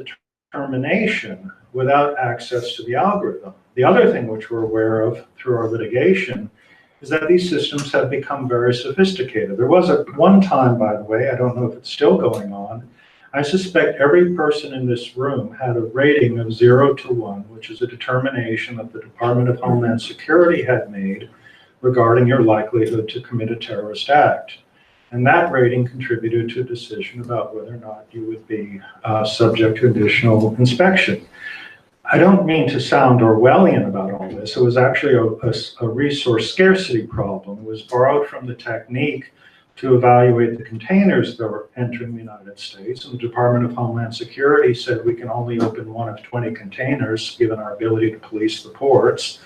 S5: determination without access to the algorithm. The other thing which we're aware of through our litigation is that these systems have become very sophisticated. There was one time, by the way, I don't know if it's still going on, I suspect every person in this room had a rating of 0 to 1, which is a determination that the Department of Homeland Security had made regarding your likelihood to commit a terrorist act. And that rating contributed to a decision about whether or not you would be subject to additional inspection. I don't mean to sound Orwellian about all this. It was actually a resource scarcity problem. It was borrowed from the technique to evaluate the containers that were entering the United States. And the Department of Homeland Security said we can only open 1 of 20 containers given our ability to police the ports.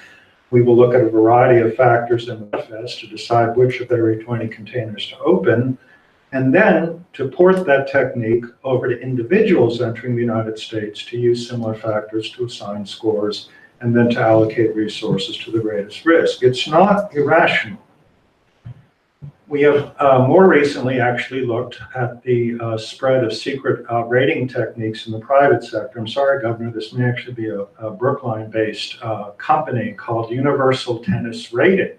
S5: We will look at a variety of factors in the manifest to decide which of every 20 containers to open, and then to port that technique over to individuals entering the United States to use similar factors to assign scores, and then to allocate resources to the greatest risk. It's not irrational. We have more recently actually looked at the spread of secret rating techniques in the private sector. I'm sorry, Governor, this may actually be a Brookline-based company called Universal Tennis Rating,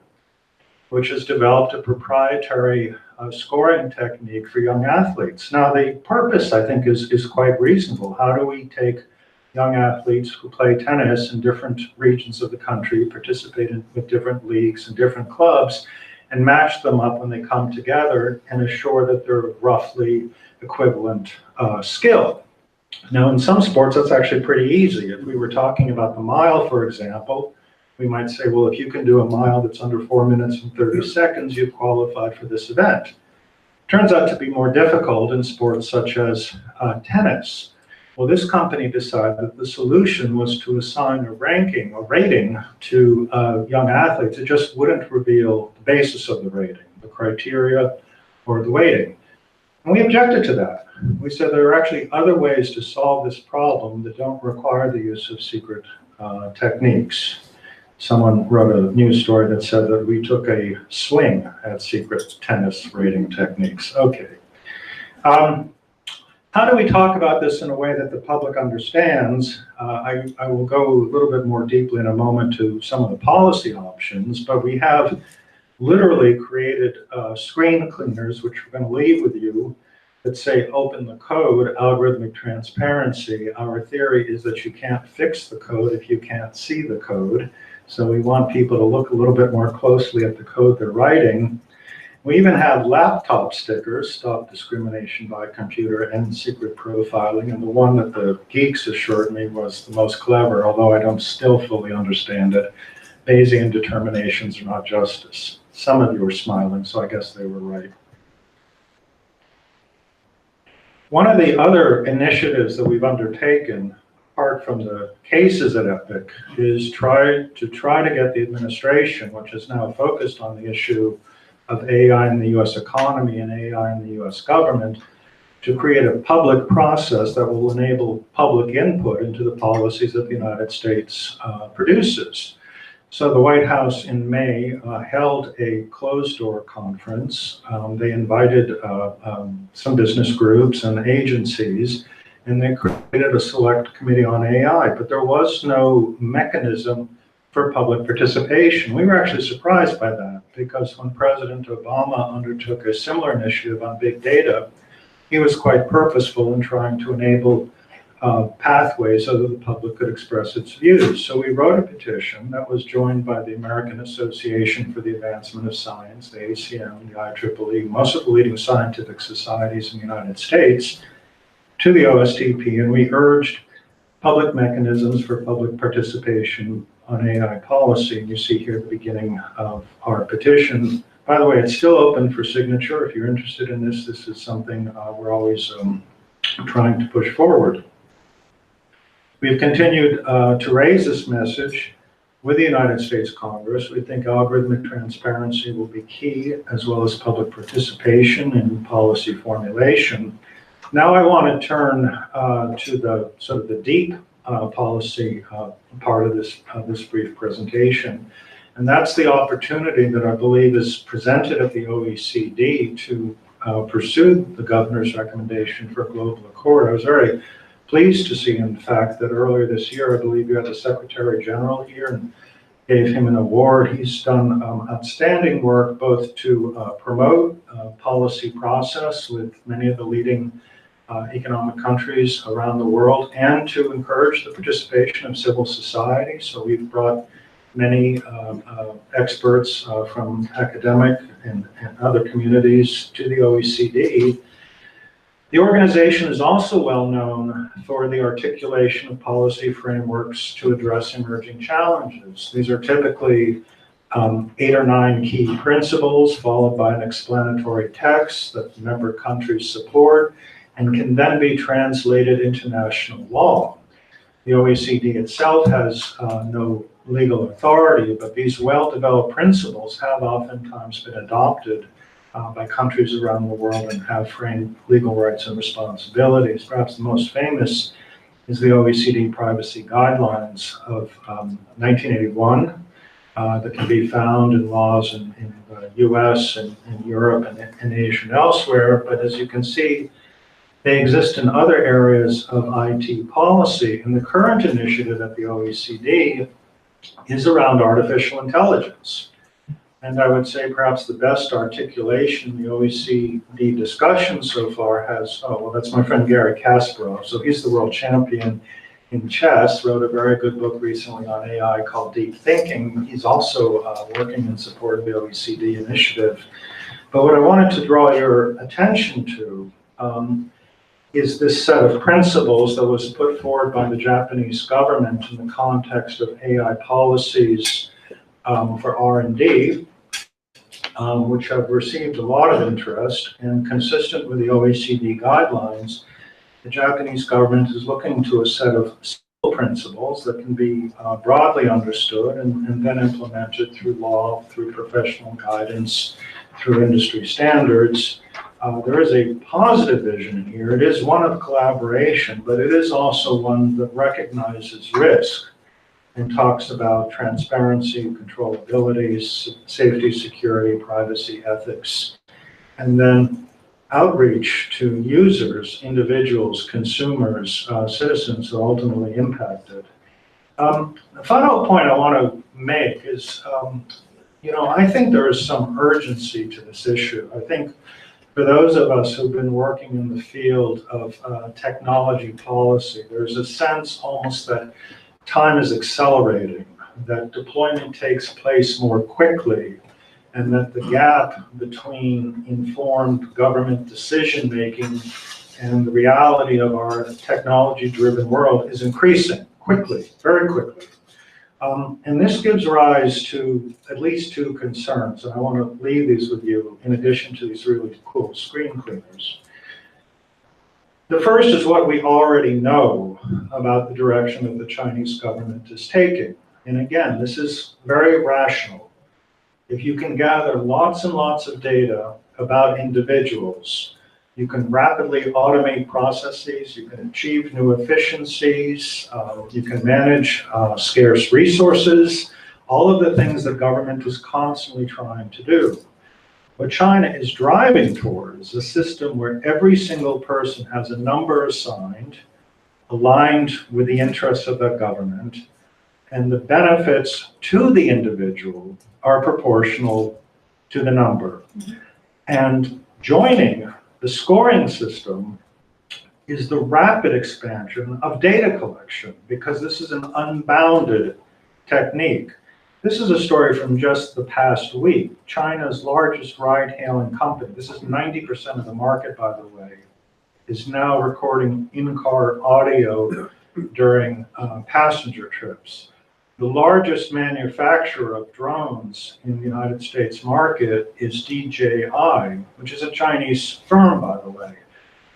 S5: which has developed a proprietary scoring technique for young athletes. Now, the purpose, I think, is quite reasonable. How do we take young athletes who play tennis in different regions of the country, participate with different leagues and different clubs, and match them up when they come together and assure that they're roughly equivalent skill? Now, in some sports, that's actually pretty easy. If we were talking about the mile, for example, we might say, well, if you can do a mile that's under 4 minutes and 30 seconds, you've qualified for this event. Turns out to be more difficult in sports such as tennis. Well, this company decided that the solution was to assign a rating to young athletes. It just wouldn't reveal the basis of the rating, the criteria, or the weighting. And we objected to that. We said there are actually other ways to solve this problem that don't require the use of secret techniques. Someone wrote a news story that said that we took a swing at secret tennis rating techniques. Okay. How do we talk about this in a way that the public understands? I will go a little bit more deeply in a moment to some of the policy options, but we have literally created screen cleaners, which we're going to leave with you, that say open the code, algorithmic transparency. Our theory is that you can't fix the code if you can't see the code. So we want people to look a little bit more closely at the code they're writing. We even have laptop stickers, Stop Discrimination by Computer and Secret Profiling. And the one that the geeks assured me was the most clever, although I don't still fully understand it. Bayesian determinations are not justice. Some of you are smiling, so I guess they were right. One of the other initiatives that we've undertaken, apart from the cases at Epic, is try to get the administration, which is now focused on the issue of AI in the US economy and AI in the US government, to create a public process that will enable public input into the policies that the United States produces. So the White House in May held a closed-door conference. They invited some business groups and agencies, and they created a select committee on AI, but there was no mechanism for public participation. We were actually surprised by that, because when President Obama undertook a similar initiative on big data, he was quite purposeful in trying to enable pathways so that the public could express its views. So we wrote a petition that was joined by the American Association for the Advancement of Science, the ACM, the IEEE, most of the leading scientific societies in the United States, to the OSTP, and we urged public mechanisms for public participation on AI policy. And you see here the beginning of our petition. By the way, it's still open for signature. If you're interested in this, this is something we're always trying to push forward. We've continued to raise this message with the United States Congress. We think algorithmic transparency will be key, as well as public participation in policy formulation. Now I want to turn to the sort of the deep policy part of this brief presentation. And that's the opportunity that I believe is presented at the OECD to pursue the governor's recommendation for a global accord. I was very pleased to see, in fact, that earlier this year, I believe you had the Secretary General here and gave him an award. He's done outstanding work both to promote policy process with many of the leading economic countries around the world, and to encourage the participation of civil society. So we've brought many experts from academic and other communities to the OECD. The organization is also well known for the articulation of policy frameworks to address emerging challenges. These are typically 8 or 9 key principles, followed by an explanatory text that member countries support and can then be translated into national law. The OECD itself has no legal authority, but these well-developed principles have oftentimes been adopted by countries around the world and have framed legal rights and responsibilities. Perhaps the most famous is the OECD Privacy Guidelines of 1981 that can be found in laws in the US and in Europe and Asia and elsewhere. But as you can see, they exist in other areas of IT policy. And the current initiative at the OECD is around artificial intelligence. And I would say perhaps the best articulation the OECD discussion so far has, oh, well, that's my friend Gary Kasparov. So he's the world champion in chess, wrote a very good book recently on AI called Deep Thinking. He's also working in support of the OECD initiative. But what I wanted to draw your attention to is this set of principles that was put forward by the Japanese government in the context of AI policies for R&D, which have received a lot of interest, and consistent with the OECD guidelines, the Japanese government is looking to a set of simple principles that can be broadly understood and then implemented through law, through professional guidance, through industry standards. There is a positive vision in here. It is one of collaboration, but it is also one that recognizes risk and talks about transparency, controllability, safety, security, privacy, ethics, and then outreach to users, individuals, consumers, citizens who are ultimately impacted. The final point I want to make is, I think there is some urgency to this issue. I think for those of us who've been working in the field of technology policy, there's a sense almost that time is accelerating, that deployment takes place more quickly, and that the gap between informed government decision-making and the reality of our technology-driven world is increasing quickly, very quickly. And this gives rise to at least two concerns, and I want to leave these with you in addition to these really cool screen cleaners. The first is what we already know about the direction that the Chinese government is taking. And again, this is very rational. If you can gather lots and lots of data about individuals, you can rapidly automate processes, you can achieve new efficiencies, you can manage scarce resources, all of the things that government was constantly trying to do. What China is driving towards is a system where every single person has a number assigned, aligned with the interests of that government, and the benefits to the individual are proportional to the number. And joining the scoring system is the rapid expansion of data collection, because this is an unbounded technique. This is a story from just the past week. China's largest ride-hailing company, this is 90% of the market, by the way, is now recording in-car audio during passenger trips. The largest manufacturer of drones in the United States market is DJI, which is a Chinese firm, by the way.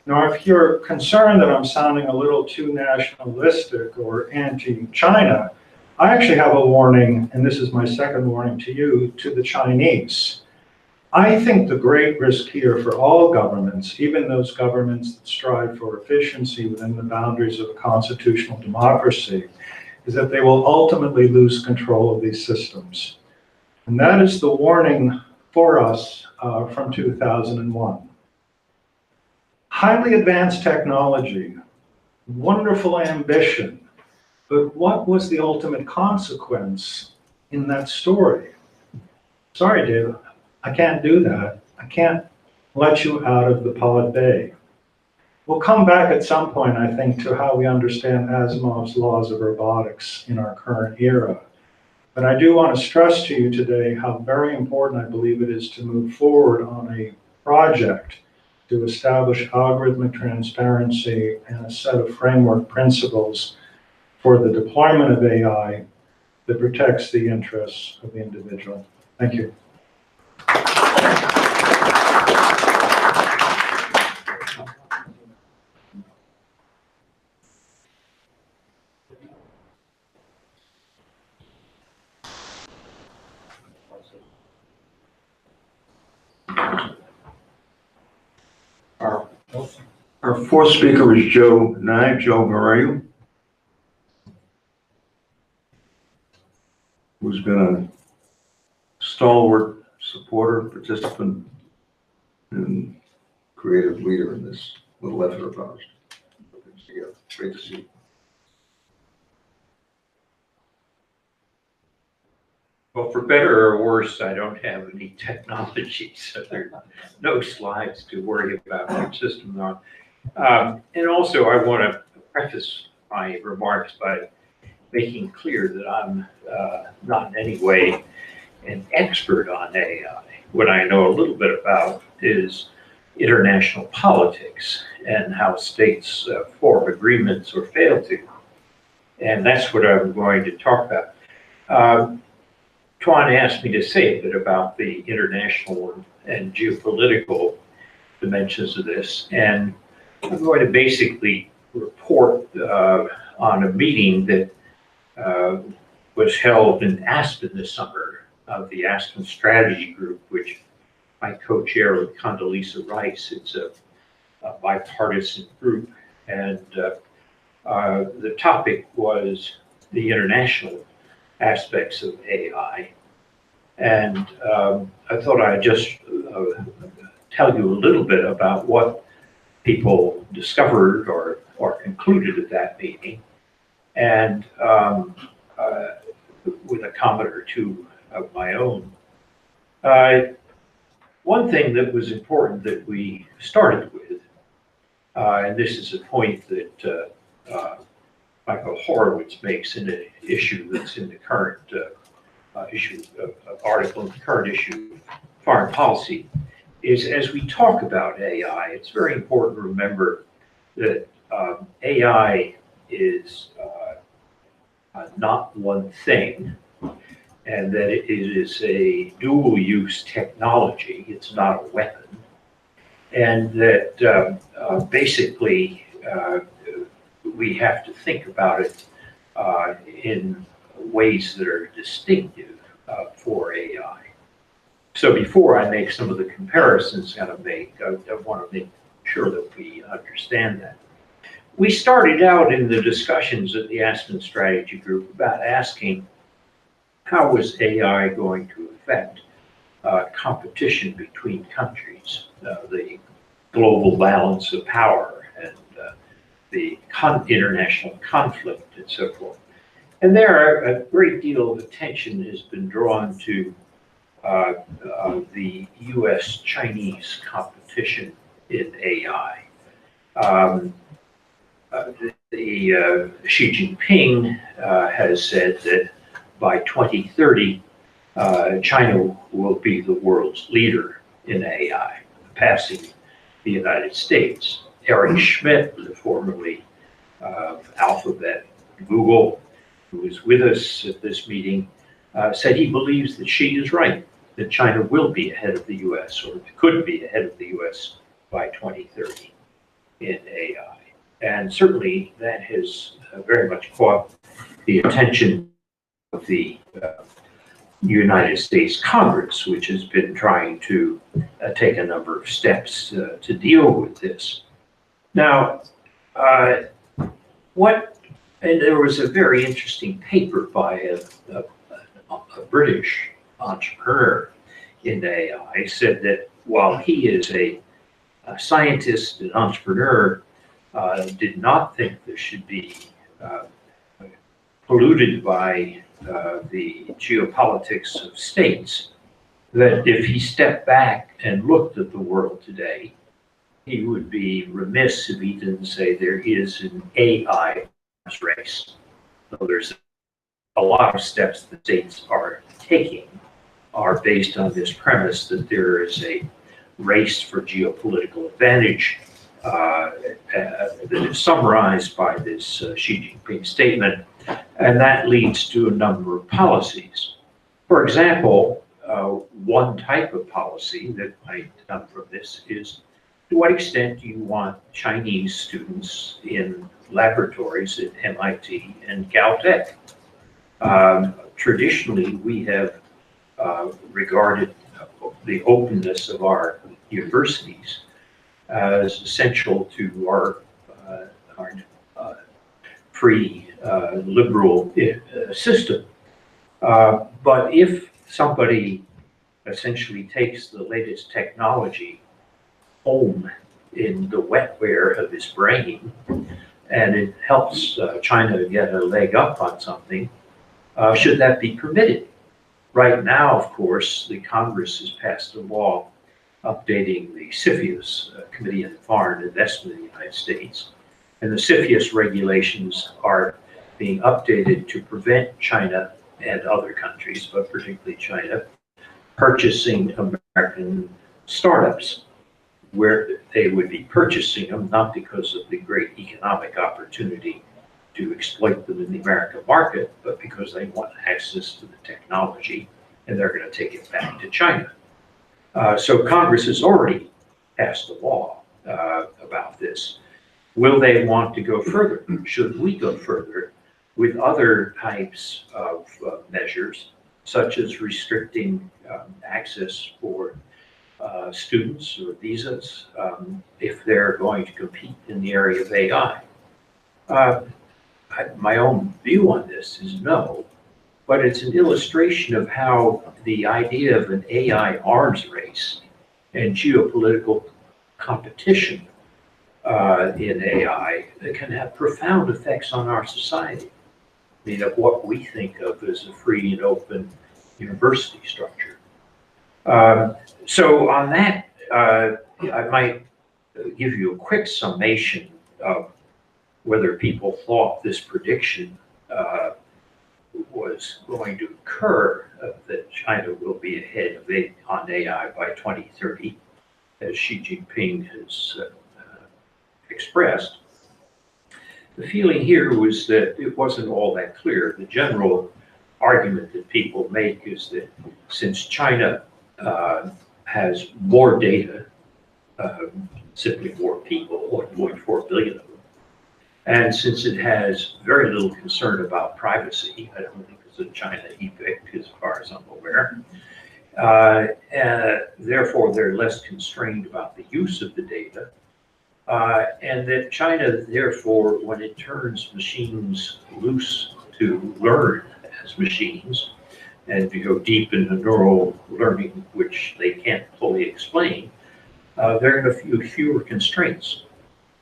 S5: Now, if you're concerned that I'm sounding a little too nationalistic or anti-China, I actually have a warning, and this is my second warning to you, to the Chinese. I think the great risk here for all governments, even those governments that strive for efficiency within the boundaries of a constitutional democracy, is that they will ultimately lose control of these systems. And that is the warning for us from 2001. Highly advanced technology, wonderful ambition, but what was the ultimate consequence in that story? Sorry, David, I can't do that. I can't let you out of the pod bay. We'll come back at some point, I think, to how we understand Asimov's laws of robotics in our current era. But I do want to stress to you today how very important I believe it is to move forward on a project to establish algorithmic transparency and a set of framework principles for the deployment of AI that protects the interests of the individual. Thank you.
S2: Our fourth speaker is Joe Nye, Joe Moreau, who's been a stalwart supporter, participant, and creative leader in this little effort of ours. Great to see you.
S9: Well, for better or worse, I don't have any technology, so there are no slides to worry about what system on. And also, I want to preface my remarks by making clear that I'm not in any way an expert on AI. What I know a little bit about is international politics and how states form agreements or fail to. And that's what I'm going to talk about. Tuan asked me to say a bit about the international and geopolitical dimensions of this. And I'm going to basically report on a meeting that was held in Aspen this summer of the Aspen Strategy Group, which I co-chair with Condoleezza Rice. It's a bipartisan group. And the topic was the international aspects of AI. And I thought I'd just tell you a little bit about what people discovered or concluded at that meeting, and with a comment or two of my own. One thing that was important that we started with, and this is a point that Michael Horowitz makes in an issue that's in the current article in the current issue, Foreign Policy, is as we talk about AI, it's very important to remember that AI is not one thing, and that it is a dual-use technology. It's not a weapon, and that basically we have to think about it in ways that are distinctive for AI. So before I make some of the comparisons I want to make sure that we understand that. We started out in the discussions at the Aspen Strategy Group about asking how was AI going to affect competition between countries, the global balance of power, and the international conflict, and so forth. And there, a great deal of attention has been drawn to the US-Chinese competition in AI. Xi Jinping has said that by 2030, China will be the world's leader in AI, passing the United States. Eric Schmidt, formerly of Alphabet, Google, who was with us at this meeting, said he believes that Xi is right, that China will be ahead of the US, or could be ahead of the US by 2030 in AI. And certainly that has very much caught the attention of the United States Congress, which has been trying to take a number of steps to deal with this. Now, and there was a very interesting paper by a British entrepreneur in AI, said that while he is a scientist and entrepreneur, did not think this should be polluted by the geopolitics of states, that if he stepped back and looked at the world today, he would be remiss if he didn't say there is an AI race. So there's a lot of steps the states are taking are based on this premise that there is a race for geopolitical advantage that is summarized by this Xi Jinping statement, and that leads to a number of policies. For example, one type of policy that might come from this is, to what extent do you want Chinese students in laboratories at MIT and Caltech? Traditionally, we have regarded the openness of our universities as essential to our free liberal system. But if somebody essentially takes the latest technology home in the wetware of his brain, and it helps China get a leg up on something, should that be permitted? Right now, of course, the Congress has passed a law updating the CFIUS, Committee on Foreign Investment in the United States. And the CFIUS regulations are being updated to prevent China and other countries, but particularly China, purchasing American startups, where they would be purchasing them not because of the great economic opportunity to exploit them in the American market, but because they want access to the technology and they're going to take it back to China. So Congress has already passed a law about this. Will they want to go further? Should we go further with other types of measures, such as restricting access for students or visas if they're going to compete in the area of AI? My own view on this is no, but it's an illustration of how the idea of an AI arms race and geopolitical competition in AI can have profound effects on our society. I mean, of what we think of as a free and open university structure. So on that, I might give you a quick summation of whether people thought this prediction was going to occur, that China will be ahead of on AI by 2030, as Xi Jinping has expressed. The feeling here was that it wasn't all that clear. The general argument that people make is that since China has more data, simply more people, 1.4 billion of them, and since it has very little concern about privacy, I don't think it's a China edict as far as I'm aware, therefore they're less constrained about the use of the data, and that China, therefore, when it turns machines loose to learn as machines, and to go deep into neural learning, which they can't fully explain, there are fewer constraints.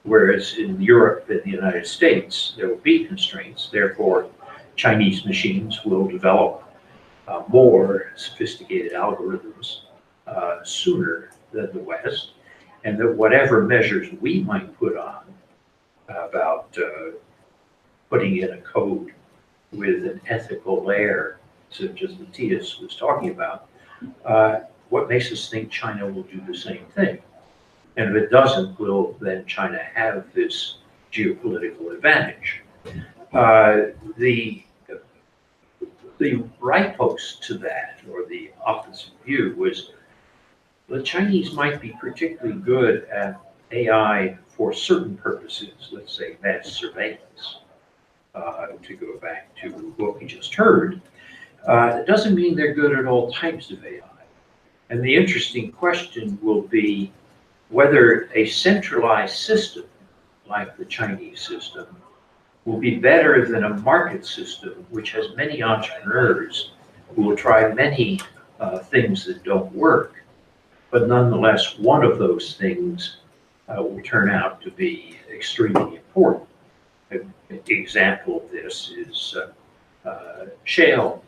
S9: Whereas in Europe and the United States, there will be constraints. Therefore, Chinese machines will develop more sophisticated algorithms sooner than the West. And that whatever measures we might put on about putting in a code with an ethical layer, such as Matthias was talking about, what makes us think China will do the same thing? And if it doesn't, will then China have this geopolitical advantage? The right post to that, or the opposite view, was the Chinese might be particularly good at AI for certain purposes, let's say mass surveillance, to go back to what we just heard. It doesn't mean they're good at all types of AI. And the interesting question will be whether a centralized system like the Chinese system will be better than a market system which has many entrepreneurs who will try many things that don't work, but nonetheless one of those things will turn out to be extremely important. An example of this is shale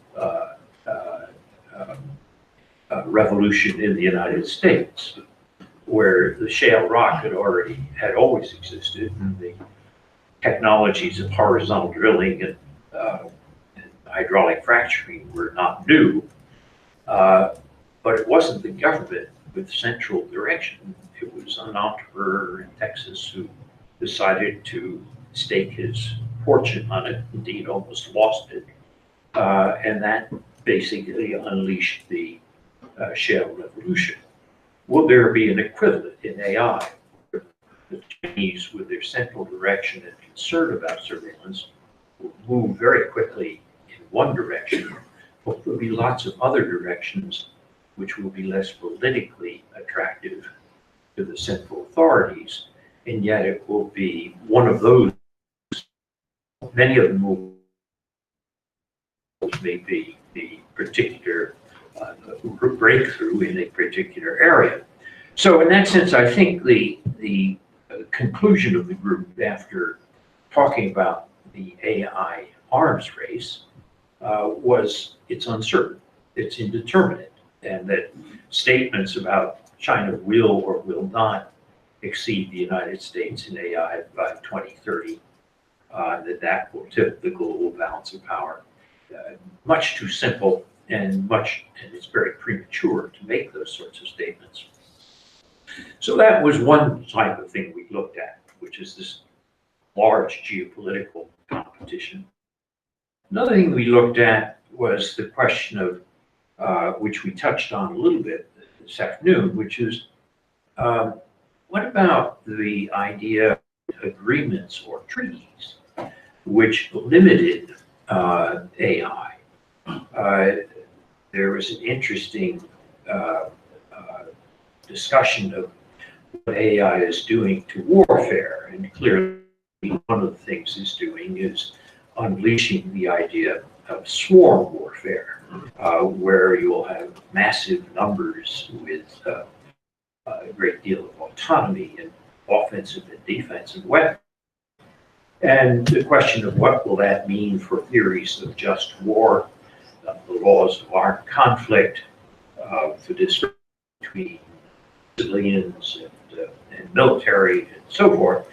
S9: revolution in the United States, where the shale rock had always existed, and the technologies of horizontal drilling and hydraulic fracturing were not new, but it wasn't the government with central direction. It was an entrepreneur in Texas who decided to stake his fortune on it, indeed almost lost it, and that basically unleashed the shale revolution. Will there be an equivalent in AI? The Chinese, with their central direction and concern about surveillance, will move very quickly in one direction, but there'll be lots of other directions which will be less politically attractive to the central authorities, and yet it will be one of those. Many of them will may be the particular breakthrough in a particular area. So in that sense, I think the conclusion of the group after talking about the AI arms race was it's uncertain. it's indeterminate, and that statements about China will or will not exceed the United States in AI by 2030, that will tip the global balance of power. Much too simple and it's very premature to make those sorts of statements. So that was one type of thing we looked at, which is this large geopolitical competition. Another thing we looked at was the question of, which we touched on a little bit this afternoon, which is what about the idea of agreements or treaties which limited AI? There was an interesting discussion of what AI is doing to warfare, and clearly one of the things it's doing is unleashing the idea of swarm warfare, where you'll have massive numbers with a great deal of autonomy and offensive and defensive weapons. And the question of what will that mean for theories of just war, the laws of armed conflict, the distinction between civilians and military and so forth.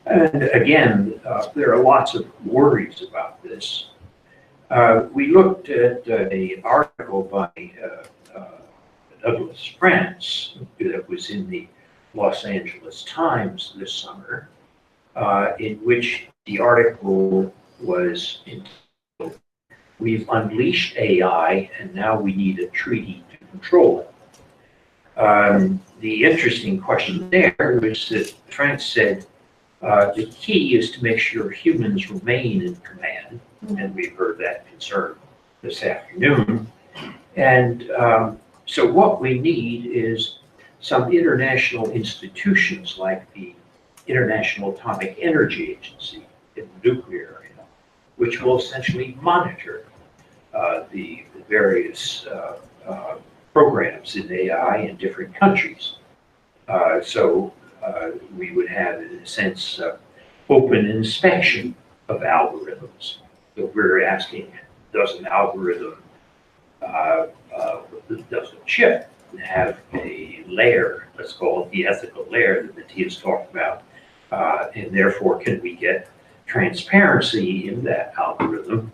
S9: And again, there are lots of worries about this. We looked at an article by Douglas France that was in the Los Angeles Times this summer, in which the article was entitled, "We've unleashed AI and now we need a treaty to control it." The interesting question there was that France said the key is to make sure humans remain in command, and we've heard that concern this afternoon. And so what we need is some international institutions like the International Atomic Energy Agency in the nuclear area, which will essentially monitor the various programs in AI in different countries. So we would have, in a sense, open inspection of algorithms. So we're asking, does an algorithm, does a chip have a layer, let's call it the ethical layer that Matthias talked about, and therefore can we get transparency in that algorithm?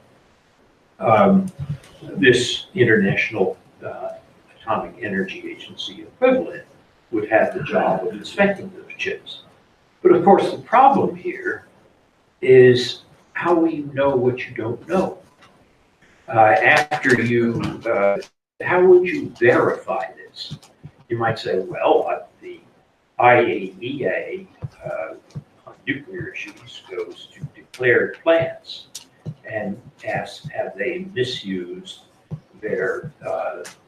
S9: This International Atomic Energy Agency equivalent would have the job of inspecting those chips. But of course, the problem here is how will you know what you don't know? After you, how would you verify this? You might say, well, the IAEA on nuclear issues goes to declared plants and asks, have they misused their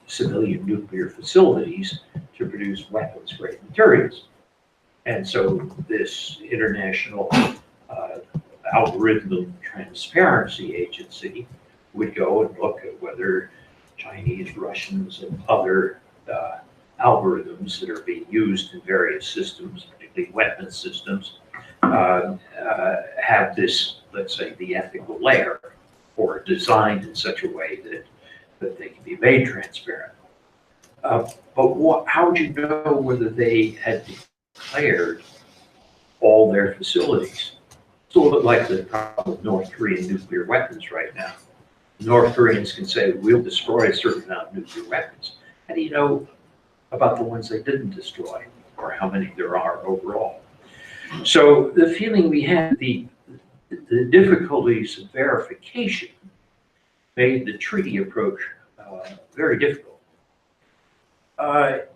S9: civilian nuclear facilities to produce weapons-grade materials? And so this international algorithm transparency agency would go and look at whether Chinese, Russians, and other algorithms that are being used in various systems, particularly weapons systems, have this, let's say, the ethical layer, or designed in such a way that they can be made transparent. But how would you know whether they had declared all their facilities? It's a little bit like the problem of North Korean nuclear weapons right now. North Koreans can say, we'll destroy a certain amount of nuclear weapons. How do you know about the ones they didn't destroy, or how many there are overall? So the feeling we had, the difficulties of verification made the treaty approach very difficult. I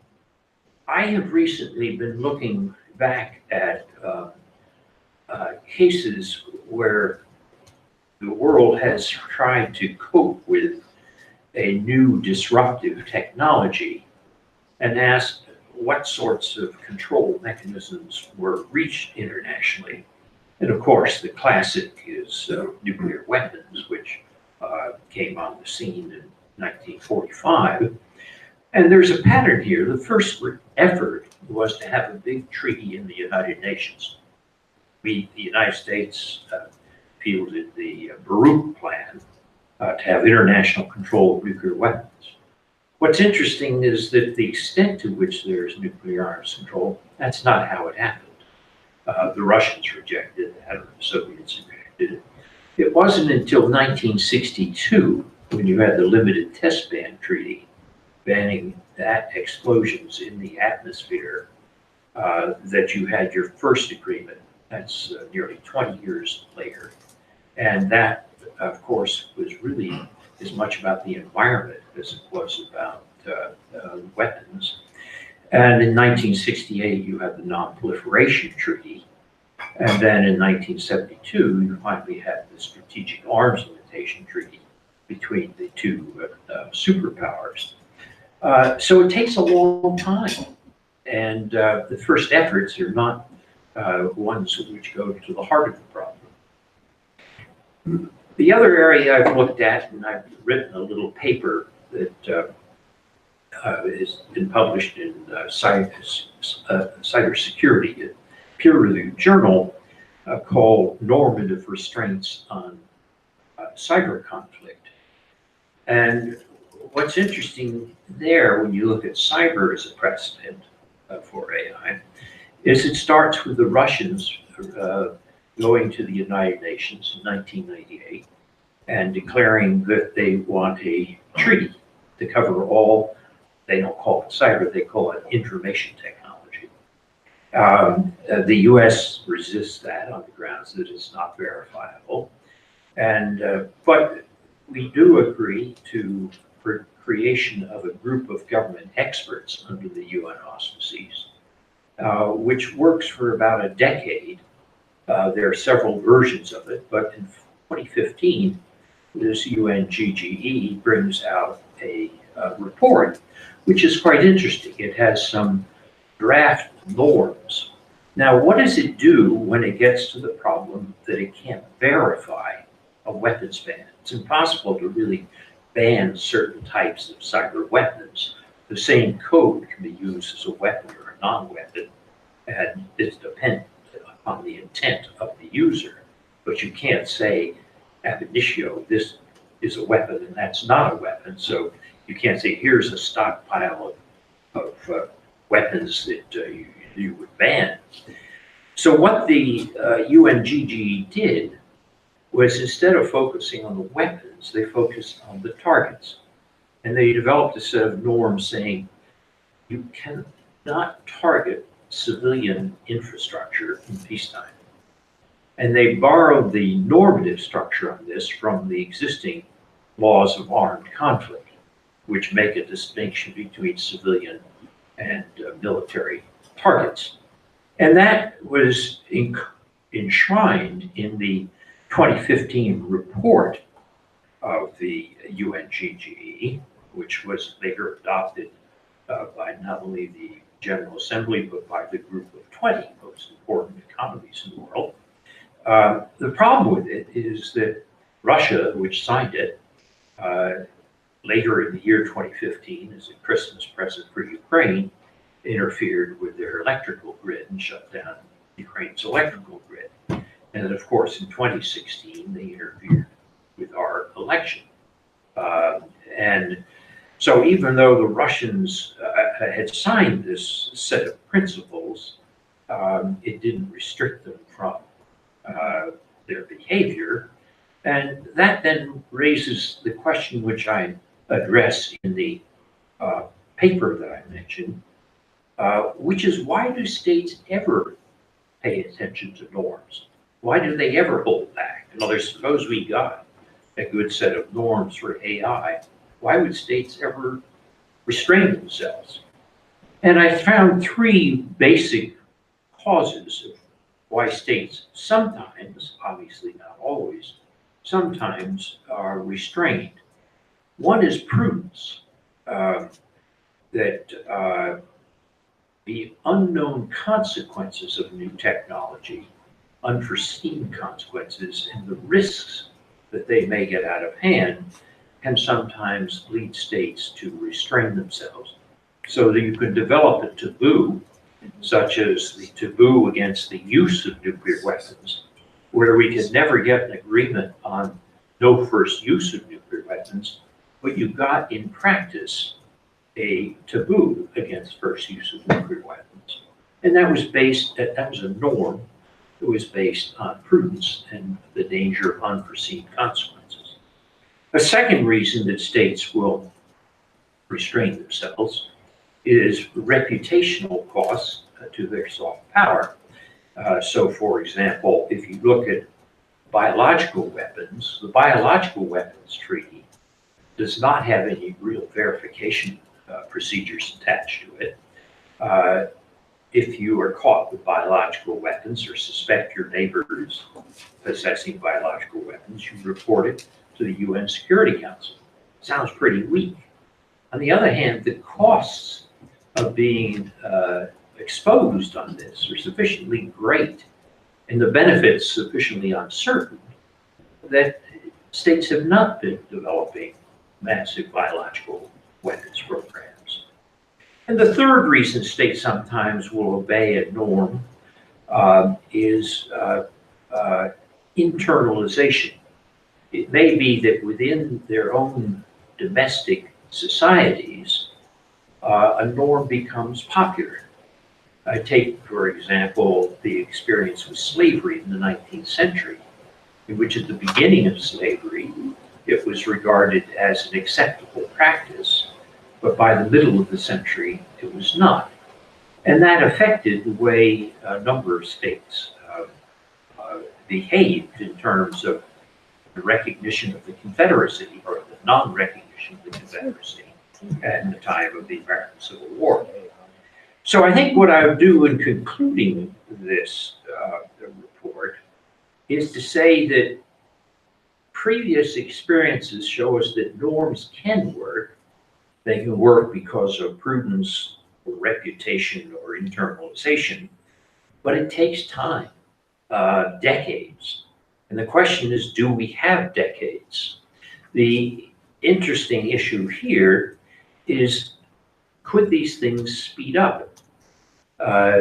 S9: have recently been looking back at cases where the world has tried to cope with a new disruptive technology and asked what sorts of control mechanisms were reached internationally. And of course, the classic is nuclear weapons, which came on the scene in 1945. And there's a pattern here. The first effort was to have a big treaty in the United Nations. The United States fielded the Baruch Plan, to have international control of nuclear weapons. What's interesting is that the extent to which there's nuclear arms control, that's not how it happened. The Russians rejected that, or the Soviets rejected it. It wasn't until 1962, when you had the Limited Test Ban Treaty, banning that explosions in the atmosphere, that you had your first agreement. That's nearly 20 years later. And that, of course, was really as much about the environment as it was about weapons. And in 1968, you had the Non-Proliferation Treaty. And then in 1972, you finally had the Strategic Arms Limitation Treaty between the two superpowers. So it takes a long time. And the first efforts are not ones which go to the heart of the problem. The other area I've looked at, and I've written a little paper that has been published in Cybersecurity, a peer-reviewed journal called Normative Restraints on Cyber Conflict. And what's interesting there, when you look at cyber as a precedent for AI, is it starts with the Russians going to the United Nations in 1998 and declaring that they want a treaty to cover all, they don't call it cyber, they call it information technology. The US resists that on the grounds that it's not verifiable. And, but we do agree to creation of a group of government experts under the UN auspices, which works for about a decade. There are several versions of it, but in 2015, this UNGGE brings out a report, which is quite interesting. It has some draft norms. Now, what does it do when it gets to the problem that it can't verify a weapons ban? It's impossible to really ban certain types of cyber weapons. The same code can be used as a weapon or a non-weapon, and it's dependent on the intent of the user. But you can't say ab initio, this is a weapon and that's not a weapon. So you can't say, here's a stockpile of weapons that you would ban. So what the UNGG did was, instead of focusing on the weapons, they focused on the targets. And they developed a set of norms saying you cannot target civilian infrastructure in peacetime. And they borrowed the normative structure on this from the existing laws of armed conflict, which make a distinction between civilian and military targets. And that was enshrined in the 2015 report of the UNGGE, which was later adopted by not only the General Assembly, but by the group of 20 most important economies in the world. The problem with it is that Russia, which signed it later in the year 2015 as a Christmas present for Ukraine, interfered with their electrical grid and shut down Ukraine's electrical grid. And then, of course, in 2016, they interfered with our election. And so even though the Russians had signed this set of principles, it didn't restrict them from their behavior. And that then raises the question which I address in the paper that I mentioned, which is, why do states ever pay attention to norms? Why do they ever hold back? In other words, suppose we got a good set of norms for AI, why would states ever restrain themselves? And I found three basic causes of why states sometimes, obviously not always, sometimes are restrained. One is prudence, that the unknown consequences of new technology, unforeseen consequences, and the risks that they may get out of hand can sometimes lead states to restrain themselves. So that you can develop a taboo, such as the taboo against the use of nuclear weapons, where we could never get an agreement on no first use of nuclear weapons, but you got in practice a taboo against first use of nuclear weapons. And that was a norm that was based on prudence and the danger of unforeseen consequences. A second reason that states will restrain themselves is reputational costs to their soft power. So for example, if you look at biological weapons, the Biological Weapons Treaty does not have any real verification procedures attached to it. If you are caught with biological weapons or suspect your neighbor is possessing biological weapons, you report it to the UN Security Council. Sounds pretty weak. On the other hand, the costs of being exposed on this are sufficiently great and the benefits sufficiently uncertain that states have not been developing massive biological weapons programs. And the third reason states sometimes will obey a norm is internalization. It may be that within their own domestic societies, a norm becomes popular. I take, for example, the experience with slavery in the 19th century, in which at the beginning of slavery, it was regarded as an acceptable practice, but by the middle of the century, it was not. And that affected the way a number of states behaved in terms of the recognition of the Confederacy or the non-recognition of the Confederacy at the time of the American Civil War. So I think what I would do in concluding this report is to say that previous experiences show us that norms can work. They can work because of prudence or reputation or internalization, but it takes time, decades. And the question is, do we have decades? The interesting issue here is, could these things speed up?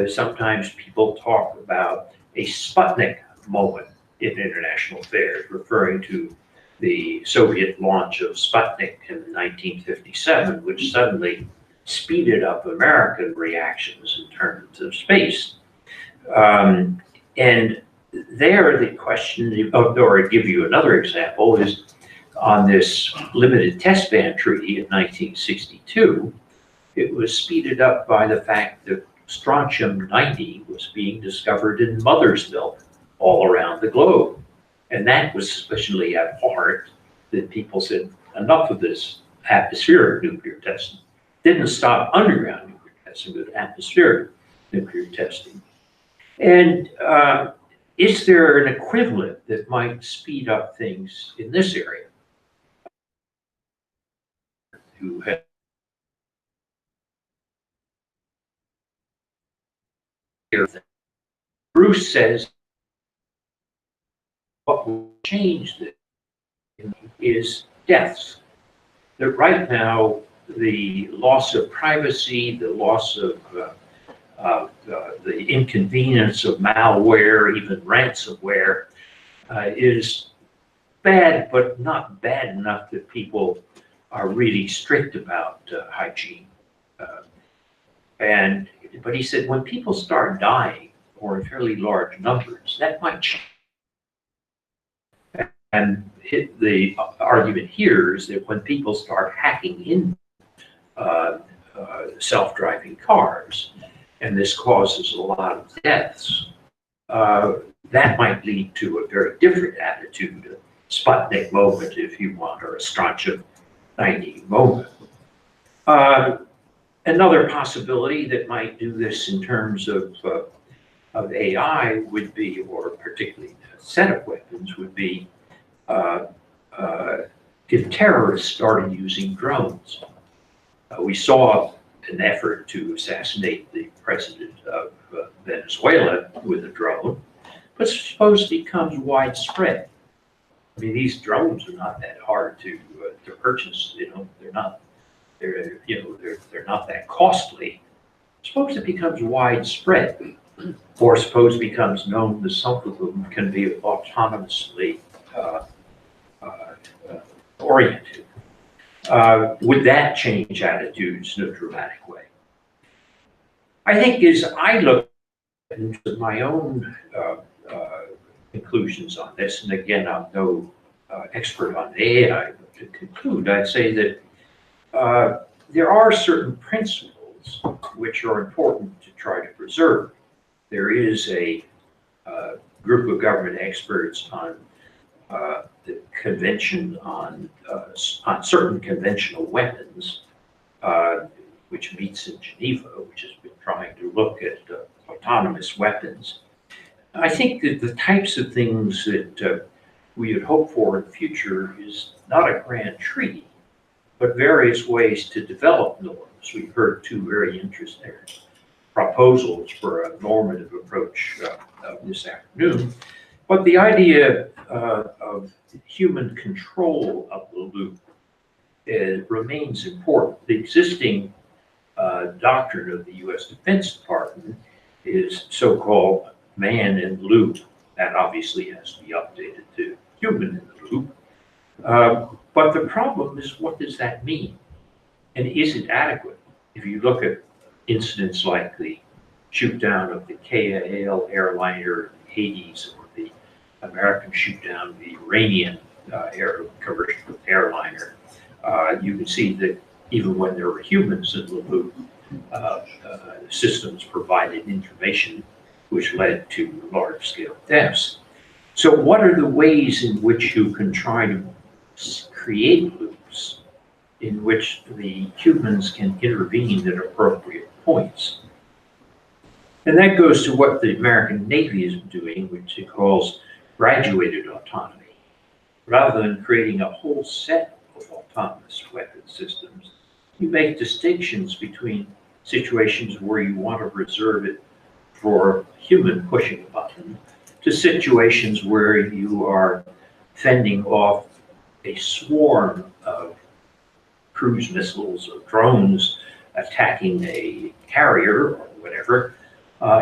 S9: Sometimes people talk about a Sputnik moment in international affairs, referring to the Soviet launch of Sputnik in 1957, which suddenly speeded up American reactions in terms of space. And there, the question, or I'll give you another example, is on this limited test ban treaty in 1962, it was speeded up by the fact that strontium-90 was being discovered in mother's milk all around the globe. And that was sufficiently abhorrent that people said, enough of this atmospheric nuclear testing. Didn't stop underground nuclear testing, but atmospheric nuclear testing. And is there an equivalent that might speed up things in this area? Who had Bruce says what will change this is deaths. That right now, the loss of privacy, the loss of the inconvenience of malware, even ransomware, is bad, but not bad enough that people are really strict about hygiene. But he said, when people start dying, or in fairly large numbers, that might change. And the argument here is that when people start hacking in self-driving cars, and this causes a lot of deaths, that might lead to a very different attitude, a Sputnik moment, if you want, or a strontium-90 moment. Another possibility that might do this in terms of AI would be, or particularly a set of weapons, would be if terrorists started using drones. We saw an effort to assassinate the president of Venezuela with a drone, but suppose it becomes widespread. I mean, these drones are not that hard to purchase. You know, they're not that costly. Suppose it becomes widespread, or suppose it becomes known that some of them can be autonomously oriented. Would that change attitudes in a dramatic way? I think as I look into my own conclusions on this, and again, I'm no expert on AI, but to conclude, I'd say that there are certain principles which are important to try to preserve. There is a group of government experts on the convention on certain conventional weapons, which meets in Geneva, which has been trying to look at autonomous weapons. I think that the types of things that we would hope for in the future is not a grand treaty, but various ways to develop norms. We've heard two very interesting proposals for a normative approach this afternoon. But the idea of human control of the loop remains important. The existing doctrine of the U.S. Defense Department is so-called man in the loop. That obviously has to be updated to human in the loop. But the problem is, what does that mean? And is it adequate? If you look at incidents like the shoot down of the KAL airliner in Hades, or the American shoot down of the Iranian commercial airliner, you can see that even when there were humans in the loop, systems provided information which led to large-scale deaths. So what are the ways in which you can try to create loops in which the humans can intervene at appropriate points? And that goes to what the American Navy is doing, which it calls graduated autonomy. Rather than creating a whole set of autonomous weapon systems, you make distinctions between situations where you want to reserve it for human pushing a button to situations where you are fending off a swarm of cruise missiles or drones attacking a carrier or whatever,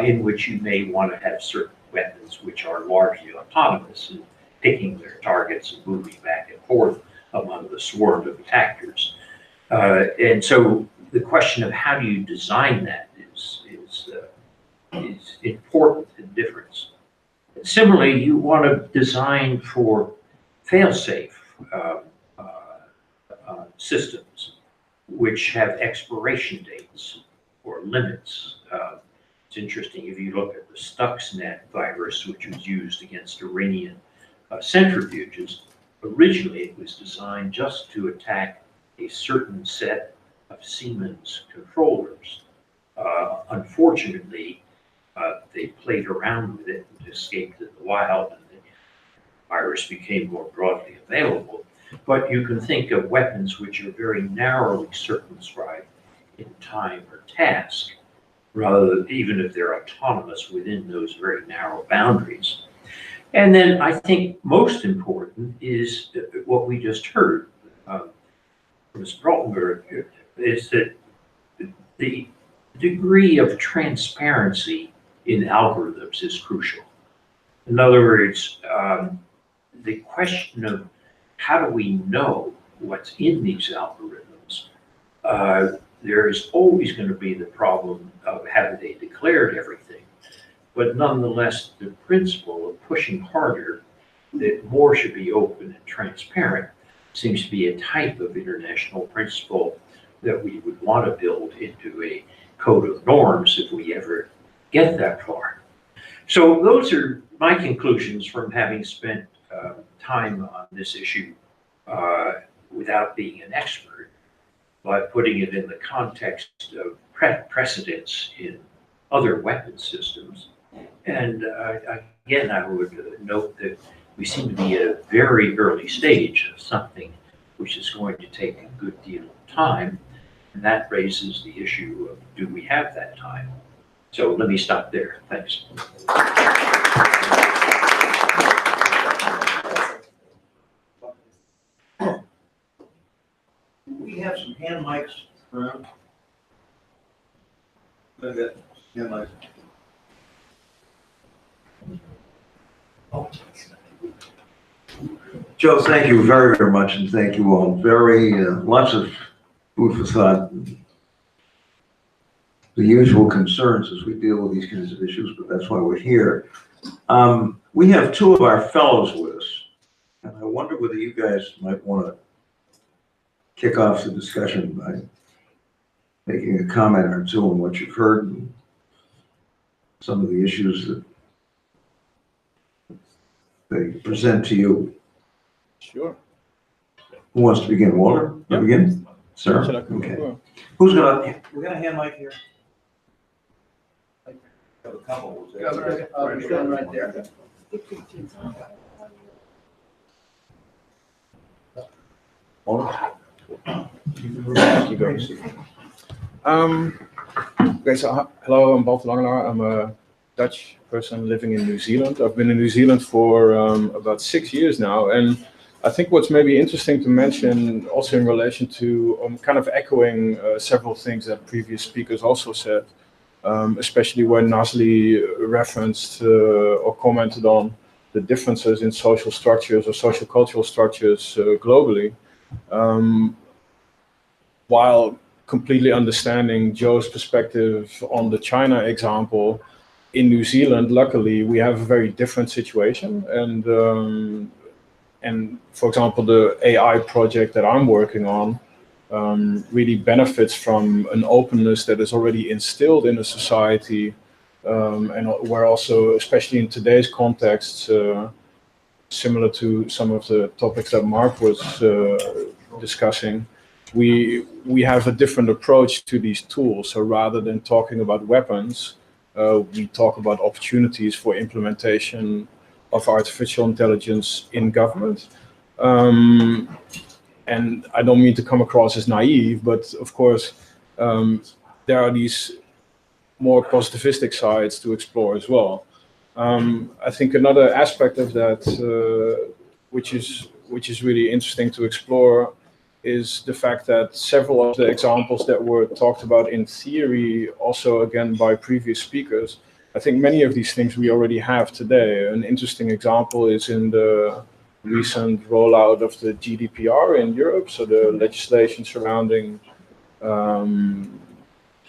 S9: in which you may want to have certain weapons which are largely autonomous and picking their targets and moving back and forth among the swarm of attackers. And so the question of how do you design that is important in difference. Similarly, you want to design for fail-safe systems which have expiration dates or limits. It's interesting, if you look at the Stuxnet virus, which was used against Iranian centrifuges, originally it was designed just to attack a certain set of Siemens controllers. Unfortunately, they played around with it and escaped in the wild, and the virus became more broadly available. But you can think of weapons which are very narrowly circumscribed in time or task, rather than, even if they're autonomous within those very narrow boundaries. And then I think most important is what we just heard from Mr. Altenberg, is that the degree of transparency in algorithms is crucial. In other words, the question of how do we know what's in these algorithms, there is always going to be the problem of have they declared everything. But nonetheless, the principle of pushing harder that more should be open and transparent seems to be a type of international principle that we would want to build into a code of norms if we ever get that far. So those are my conclusions from having spent time on this issue without being an expert, but putting it in the context of precedents in other weapon systems. And again, I would note that we seem to be at a very early stage of something which is going to take a good deal of time. And that raises the issue of, do we have that time? So let me stop there. Thanks.
S2: We have some hand mics around. Hand mics. Oh. Joe, thank you very, very much, and thank you all. Lots of food for thought. The usual concerns as we deal with these kinds of issues, but that's why we're here. We have two of our fellows with us, and I wonder whether you guys might want to kick off the discussion by making a comment or two on what you've heard and some of the issues that they present to you.
S7: Sure.
S2: Who wants to begin? Walter?
S7: Yeah.
S2: Begin? Sir?
S7: Shall I come
S2: Okay.
S7: over?
S2: Who's gonna, we got a hand mic here? Got a couple.
S8: Right there.
S7: You go. Okay, so hello, I'm Walter Langelaar. I'm a Dutch person living in New Zealand. I've been in New Zealand for about 6 years now, and I think what's maybe interesting to mention, also in relation to kind of echoing several things that previous speakers also said, especially when Nasli referenced or commented on the differences in social structures or social cultural structures globally. While completely understanding Joe's perspective on the China example, in New Zealand, luckily, we have a very different situation. And for example, the AI project that I'm working on really benefits from an openness that is already instilled in a society, and where also, especially in today's context, similar to some of the topics that Mark was discussing, we have a different approach to these tools. So rather than talking about weapons, we talk about opportunities for implementation of artificial intelligence in government. And I don't mean to come across as naive, but of course, there are these more positivistic sides to explore as well. I think another aspect of that, which is really interesting to explore, is the fact that several of the examples that were talked about in theory, also again by previous speakers, I think many of these things we already have today. An interesting example is in the recent rollout of the GDPR in Europe, so the legislation surrounding,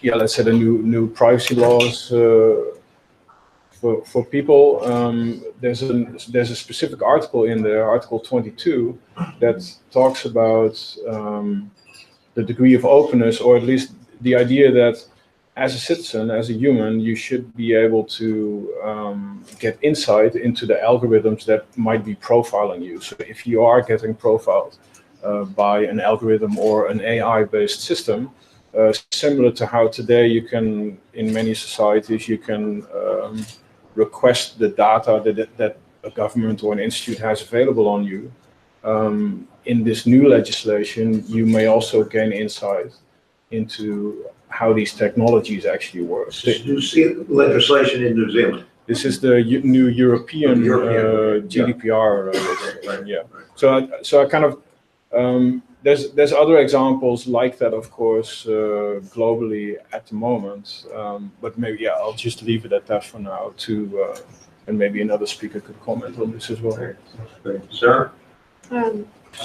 S7: let's say the new privacy laws for people. There's a specific article in there, Article 22, that talks about the degree of openness, or at least the idea that as a citizen, as a human, you should be able to get insight into the algorithms that might be profiling you. So if you are getting profiled by an algorithm or an AI-based system, similar to how today you can, in many societies, you can request the data that a government or an institute has available on you. In this new legislation, you may also gain insight into how these technologies actually work.
S2: You see legislation in New Zealand.
S7: This is the new European GDPR.
S2: Right.
S7: Yeah. So I kind of there's other examples like that, of course, globally at the moment. But maybe I'll just leave it at that for now. And maybe another speaker could comment on this as well.
S2: Sir?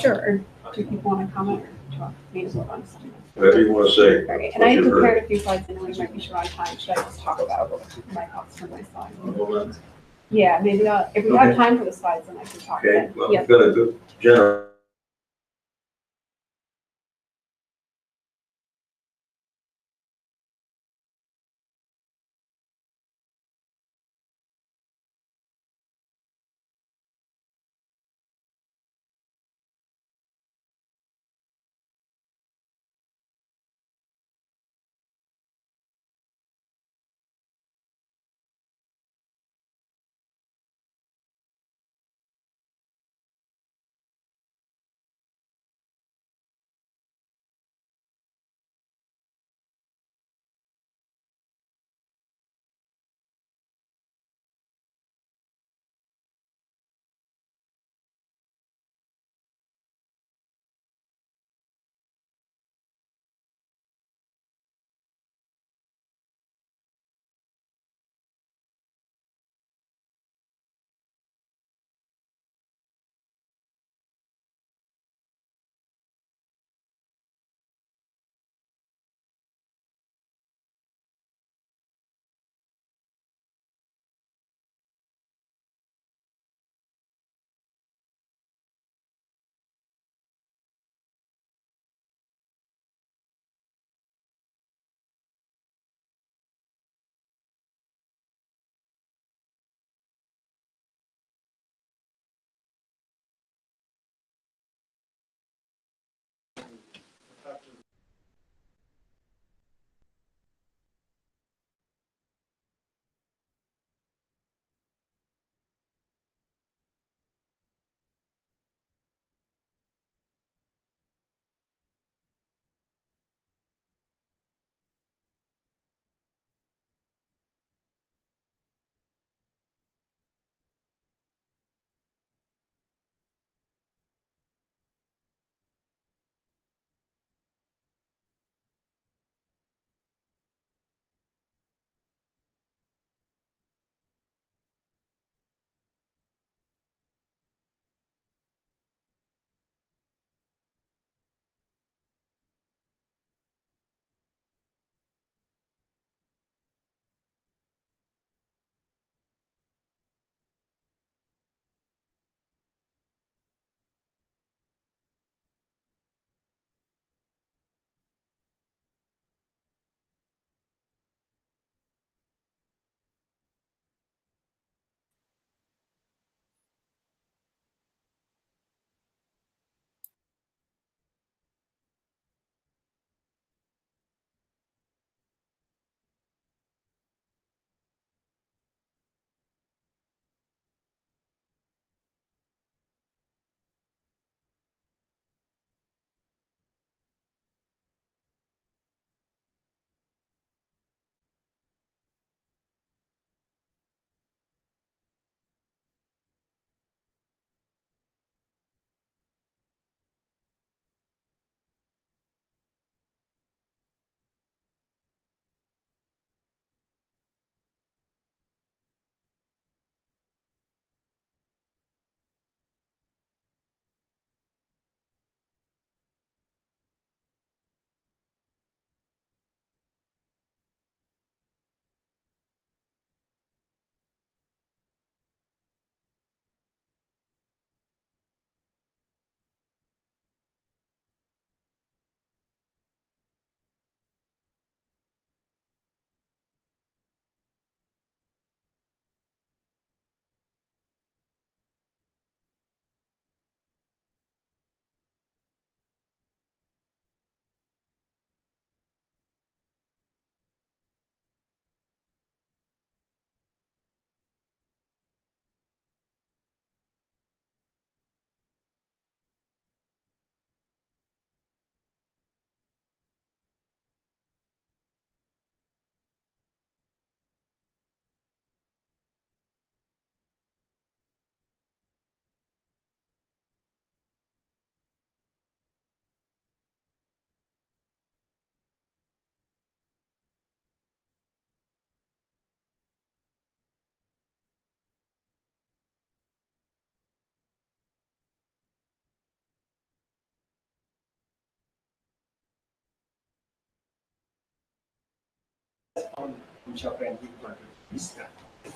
S10: Sure. Do people want to comment or talk? Me as well on something?
S2: Whatever you want to say.
S10: Great. And I had prepared a few slides. I know we might be short on time. Should I just talk about my thoughts from my slides? Yeah, maybe if we have time for the slides, then I can talk.
S2: Okay, well,
S10: Yeah.
S2: we've got a good general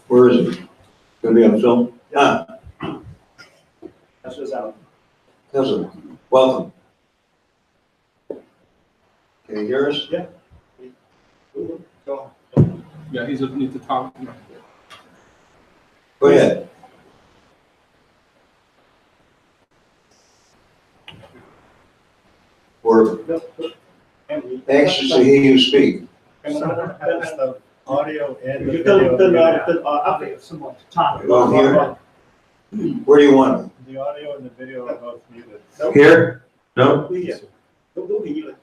S2: Where is it? Gonna be on film? Ah, cousin, welcome. Can you hear us?
S1: Yeah.
S6: Yeah, he's need to talk.
S2: Go ahead. We're anxious to hear you speak.
S5: The audio and the
S1: You
S5: video.
S1: turn up someone to talk.
S2: Go here. Where do you want
S5: The audio and the video are both muted.
S2: it? Here? No?
S1: Đúng hình như là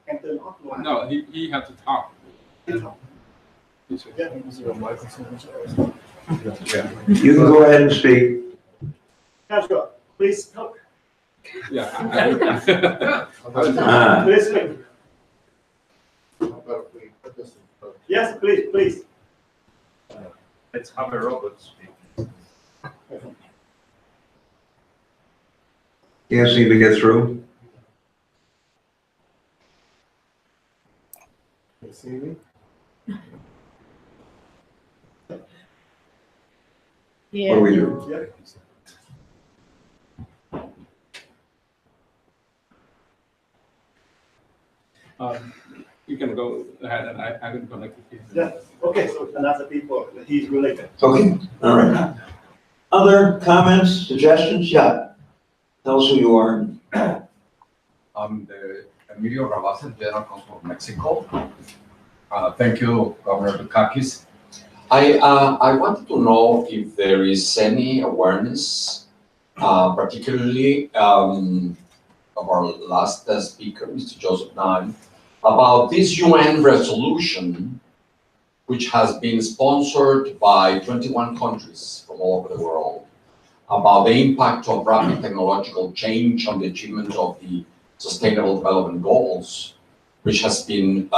S1: em turn off luôn.
S6: No, he had to talk.
S2: You can go ahead and speak.
S1: Joshua, please talk.
S6: Yeah.
S2: Ah,
S1: Please speak. Yes, please.
S5: Let's have a robot speak.
S2: can't seem to get through.
S8: You see me?
S2: What do we do?
S6: You can go ahead and I can connect with you.
S1: Yeah. Okay, so another people, he's related.
S2: Okay, all right. Other comments, suggestions? Yeah. Tell us who you are.
S11: I'm the Emilio Rabasa, General Consul of Mexico. Thank you, Governor Dukakis. I wanted to know if there is any awareness, particularly of our last speaker, Mr. Joseph Nye, about this UN resolution, which has been sponsored by 21 countries from all over the world, about the impact of rapid technological change on the achievement of the Sustainable Development Goals, which has been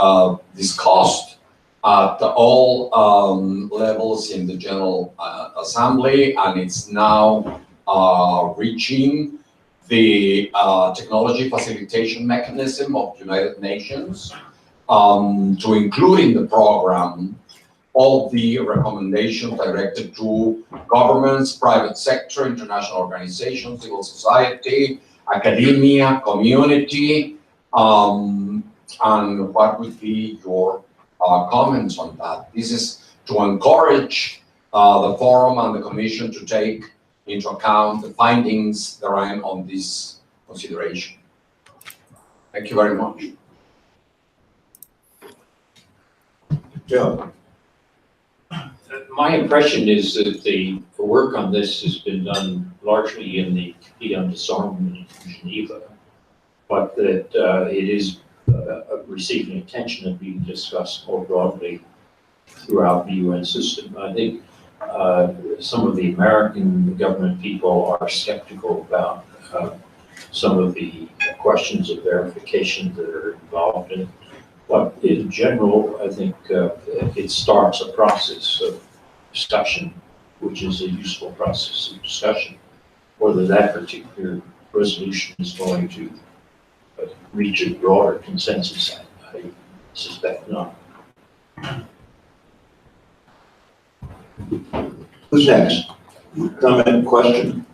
S11: discussed at all levels in the General Assembly, and it's now reaching the technology facilitation mechanism of the United Nations to include in the program all the recommendations directed to governments, private sector, international organizations, civil society, academia, community, and what would be your comments on that? This is to encourage the forum and the commission to take into account the findings therein on this consideration. Thank you very much.
S2: Joe.
S12: My impression is that the work on this has been done largely in the Committee on Disarmament in Geneva, but that it is receiving attention and being discussed more broadly throughout the UN system. I think some of the American government people are skeptical about some of the questions of verification that are involved in it. But in general, I think it starts a process of discussion, which is a useful process of discussion. Whether that particular resolution is going to reach a broader consensus, I suspect not.
S2: Who's next? Comment, question?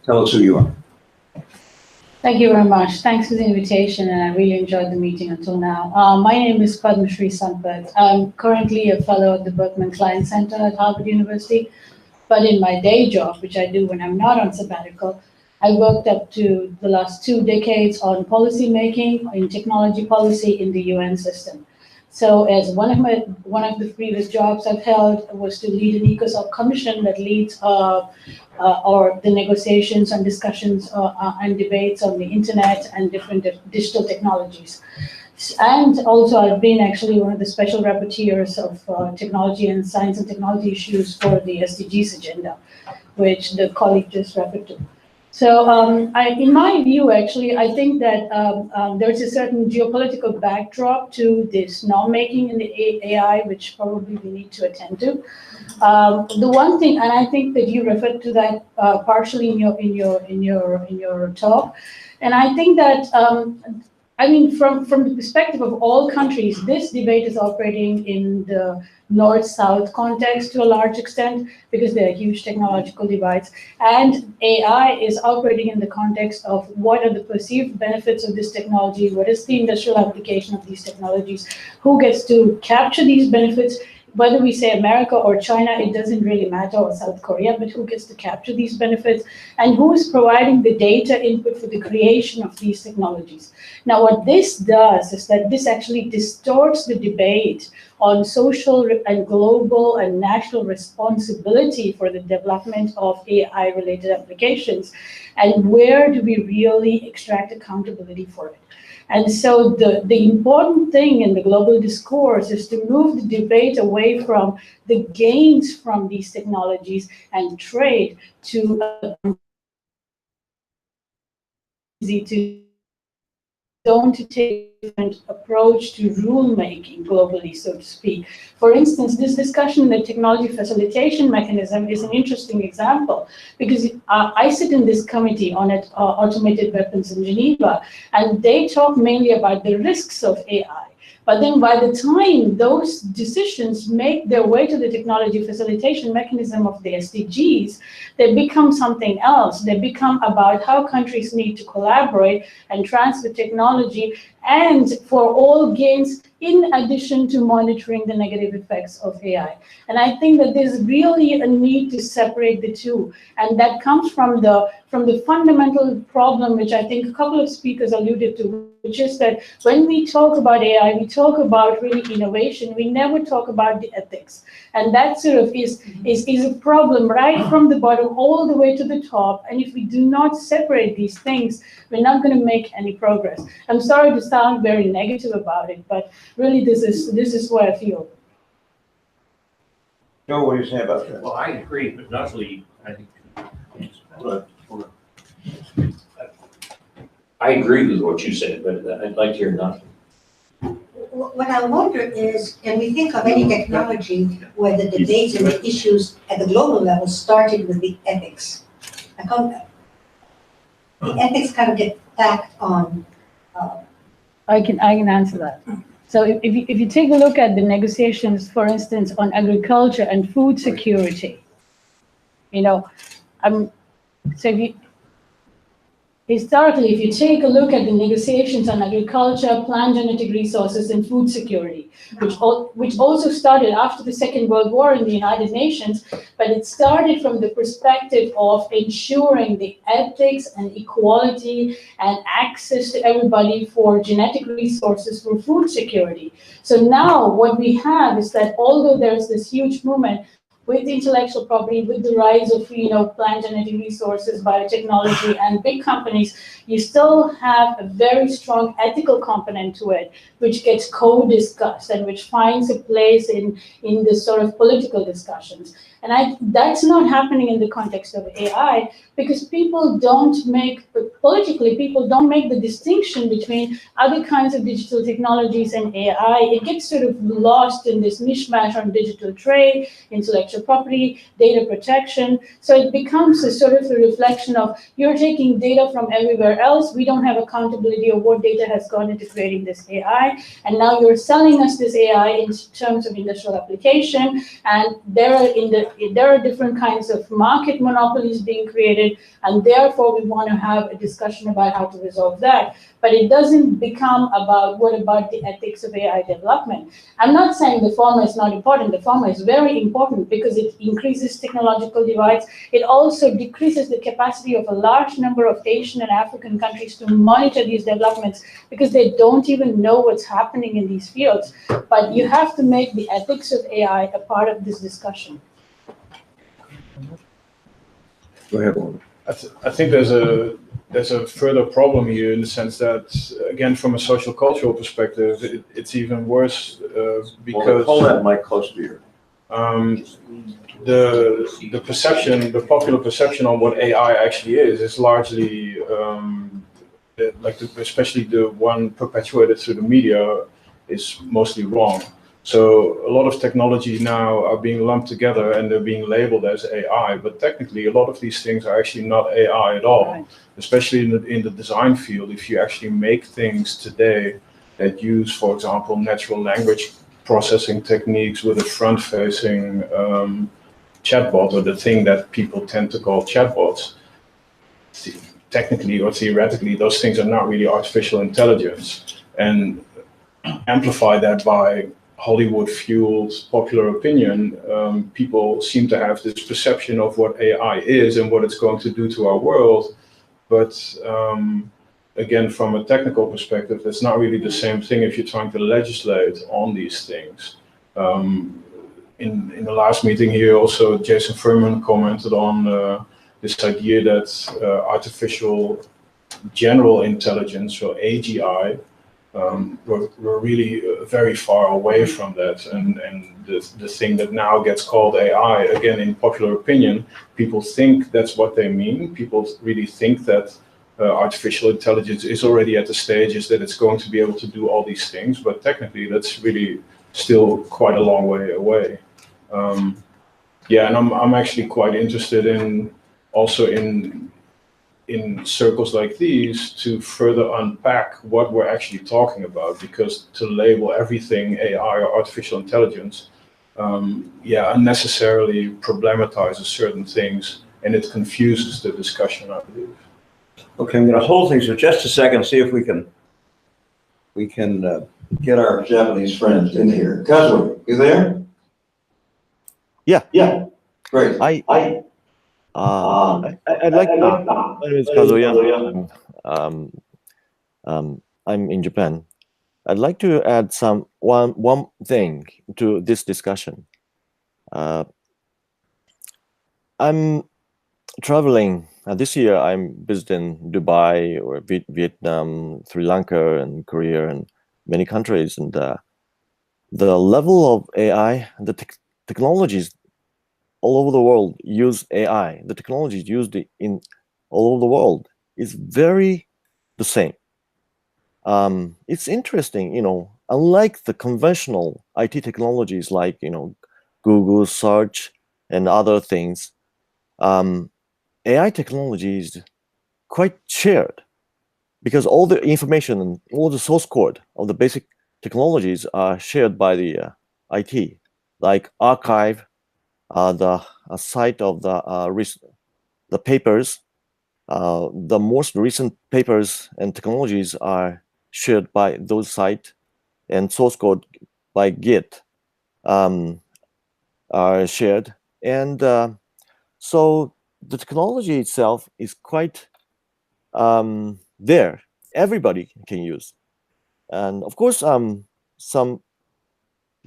S2: Tell us who you are.
S13: Thank you very much. Thanks for the invitation, and I really enjoyed the meeting until now. My name is Padma Shri Sampath. I'm currently a fellow at the Berkman Klein Center at Harvard University, but in my day job, which I do when I'm not on sabbatical, I worked up to the last 2 decades on policy making in technology policy in the UN system. So as one of the previous jobs I've held was to lead an ECOSOC commission that leads or the negotiations and discussions and debates on the internet and different digital technologies. And also I've been actually one of the special rapporteurs of technology and science and technology issues for the SDGs agenda, which the colleague just referred to. So in my view, actually, I think that there's a certain geopolitical backdrop to this norm-making in the AI, which probably we need to attend to. The one thing, and I think that you referred to that partially in your talk, and I think that I mean, from the perspective of all countries, this debate is operating in the north-south context to a large extent because there are huge technological divides. And AI is operating in the context of what are the perceived benefits of this technology, what is the industrial application of these technologies, who gets to capture these benefits. Whether we say America or China, it doesn't really matter, or South Korea, but who gets to capture these benefits and who is providing the data input for the creation of these technologies. Now, what this does is that this actually distorts the debate on social and global and national responsibility for the development of AI-related applications, and where do we really extract accountability for it. And so the important thing in the global discourse is to move the debate away from the gains from these technologies and trade to to take a different approach to rulemaking globally, so to speak. For instance, this discussion in the technology facilitation mechanism is an interesting example because I sit in this committee on automated weapons in Geneva, and they talk mainly about the risks of AI. But then by the time those decisions make their way to the technology facilitation mechanism of the SDGs, they become something else. They become about how countries need to collaborate and transfer technology, and for all gains in addition to monitoring the negative effects of AI. And I think that there's really a need to separate the two. And that comes from the fundamental problem, which I think a couple of speakers alluded to, which is that when we talk about AI, we talk about really innovation. We never talk about the ethics. And that sort of is a problem right from the bottom all the way to the top. And if we do not separate these things, we're not going to make any progress. I'm sorry to sound very negative about it, but really this is what I feel.
S2: Joe, what do you say about that?
S12: Well, I agree, but Natalie, I agree with what you said, but I'd like to hear Natalie.
S4: What I wonder is, can we think of any technology where the debates and the issues at the global level started with the ethics? The ethics kind of get tacked on.
S13: I can answer that. So if you take a look at the negotiations, for instance, on agriculture and food security, historically, if you take a look at the negotiations on agriculture, plant genetic resources, and food security, which also started after the Second World War in the United Nations, but it started from the perspective of ensuring the ethics and equality and access to everybody for genetic resources for food security. So now what we have is that although there's this huge movement with intellectual property, with the rise of plant genetic resources, biotechnology, and big companies, you still have a very strong ethical component to it, which gets co-discussed and which finds a place in this sort of political discussions. And that's not happening in the context of AI because people don't make the distinction between other kinds of digital technologies and AI. It gets sort of lost in this mishmash on digital trade, intellectual property, data protection. So it becomes a sort of a reflection of you're taking data from everywhere else. We don't have accountability of what data has gone into creating this AI. And now you're selling us this AI in terms of industrial application. And there are different kinds of market monopolies being created, and therefore we want to have a discussion about how to resolve that. But it doesn't become about what about the ethics of AI development. I'm not saying the former is not important. The former is very important because it increases technological divides. It also decreases the capacity of a large number of Asian and African countries to monitor these developments because they don't even know what's happening in these fields. But you have to make the ethics of AI a part of this discussion.
S2: Go ahead.
S7: I think there's a further problem here in the sense that, again, from a social cultural perspective, it's even worse because
S2: Hold that mic close to you.
S7: The perception, the popular perception on what AI actually is largely especially the one perpetuated through the media is mostly wrong. So a lot of technologies now are being lumped together and they're being labeled as AI, but technically a lot of these things are actually not AI at all. Right. especially in the design field, if you actually make things today that use, for example, natural language processing techniques with a front-facing chatbot, or the thing that people tend to call chatbots, technically or theoretically, those things are not really artificial intelligence. And amplify that by Hollywood-fueled popular opinion, people seem to have this perception of what AI is and what it's going to do to our world. But again, from a technical perspective, it's not really the same thing if you're trying to legislate on these things. In the last meeting here, also Jason Furman commented on this idea that artificial general intelligence, or AGI, we're really very far away from that, and the thing that now gets called AI, again, in popular opinion, people think that's what they mean. People really think that artificial intelligence is already at the stages that it's going to be able to do all these things, but technically that's really still quite a long way away. Yeah, and I'm actually quite interested in also in circles like these to further unpack what we're actually talking about, because to label everything AI or artificial intelligence, unnecessarily problematizes certain things, and it confuses the discussion, I believe.
S2: Okay, I'm going to hold things for just a second, see if we can get our Japanese friends in here. Kazuo, you there?
S14: Yeah.
S2: Yeah. Great.
S14: I'd like to. My name is Kazuya. I'm in Japan. I'd like to add one thing to this discussion. I'm traveling this year. I'm visiting Dubai or Vietnam, Sri Lanka, and Korea, and many countries. And the level of AI, the technologies all over the world use AI. The technologies used in all over the world is very the same. It's interesting, unlike the conventional IT technologies like, Google search and other things, AI technology is quite shared, because all the information and all the source code of the basic technologies are shared by the IT, like archive, the site of the papers. The most recent papers and technologies are shared by those sites, and source code by Git are shared. And so the technology itself is quite there. Everybody can use. And of course, as a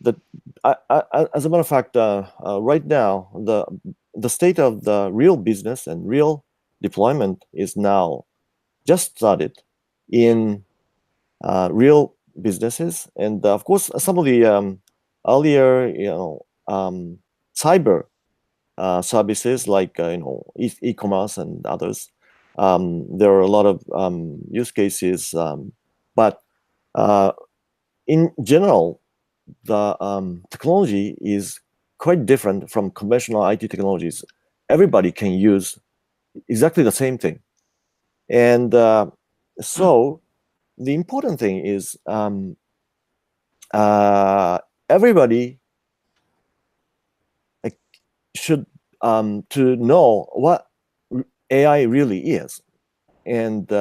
S14: matter of fact, right now, the state of the real business and real deployment is now just started in real businesses. And of course, some of the earlier, cyber services like e-commerce and others. There are a lot of use cases, but in general, the technology is quite different from conventional IT technologies. Everybody can use exactly the same thing. And so the important thing is everybody should to know what AI really is. And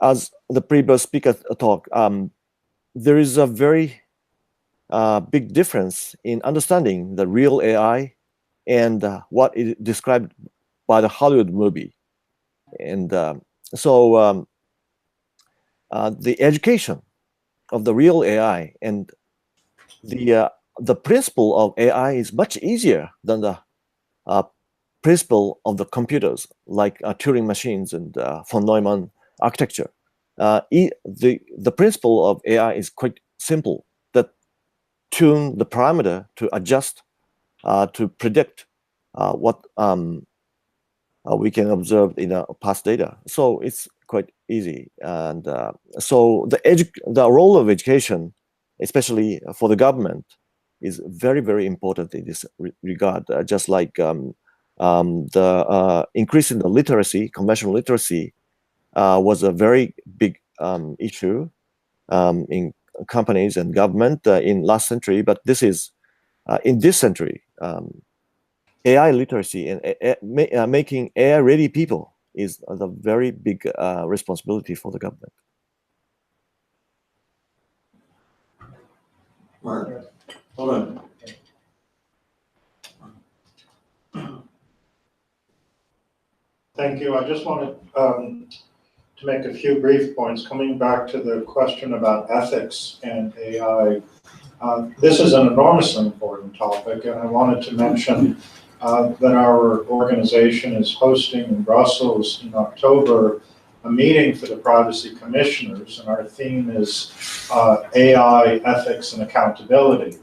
S14: as the previous speaker talked, there is a very big difference in understanding the real AI and what is described by the Hollywood movie. And so the education of the real AI and the principle of AI is much easier than the principle of the computers, like Turing machines and von Neumann architecture. The principle of AI is quite simple, that tune the parameter to adjust, to predict what we can observe in past data. So it's quite easy. And so the role of education, especially for the government, is very, very important in this regard. Just like the increase in the literacy, conventional literacy, was a very big issue in companies and government in last century. But this is in this century, AI literacy and making AI-ready people is the very big responsibility for the government.
S15: Mark, hold on.
S5: Thank you. I just wanted to make a few brief points. Coming back to the question about ethics and AI, this is an enormously important topic, and I wanted to mention that our organization is hosting in Brussels in October a meeting for the privacy commissioners, and our theme is AI, ethics, and accountability.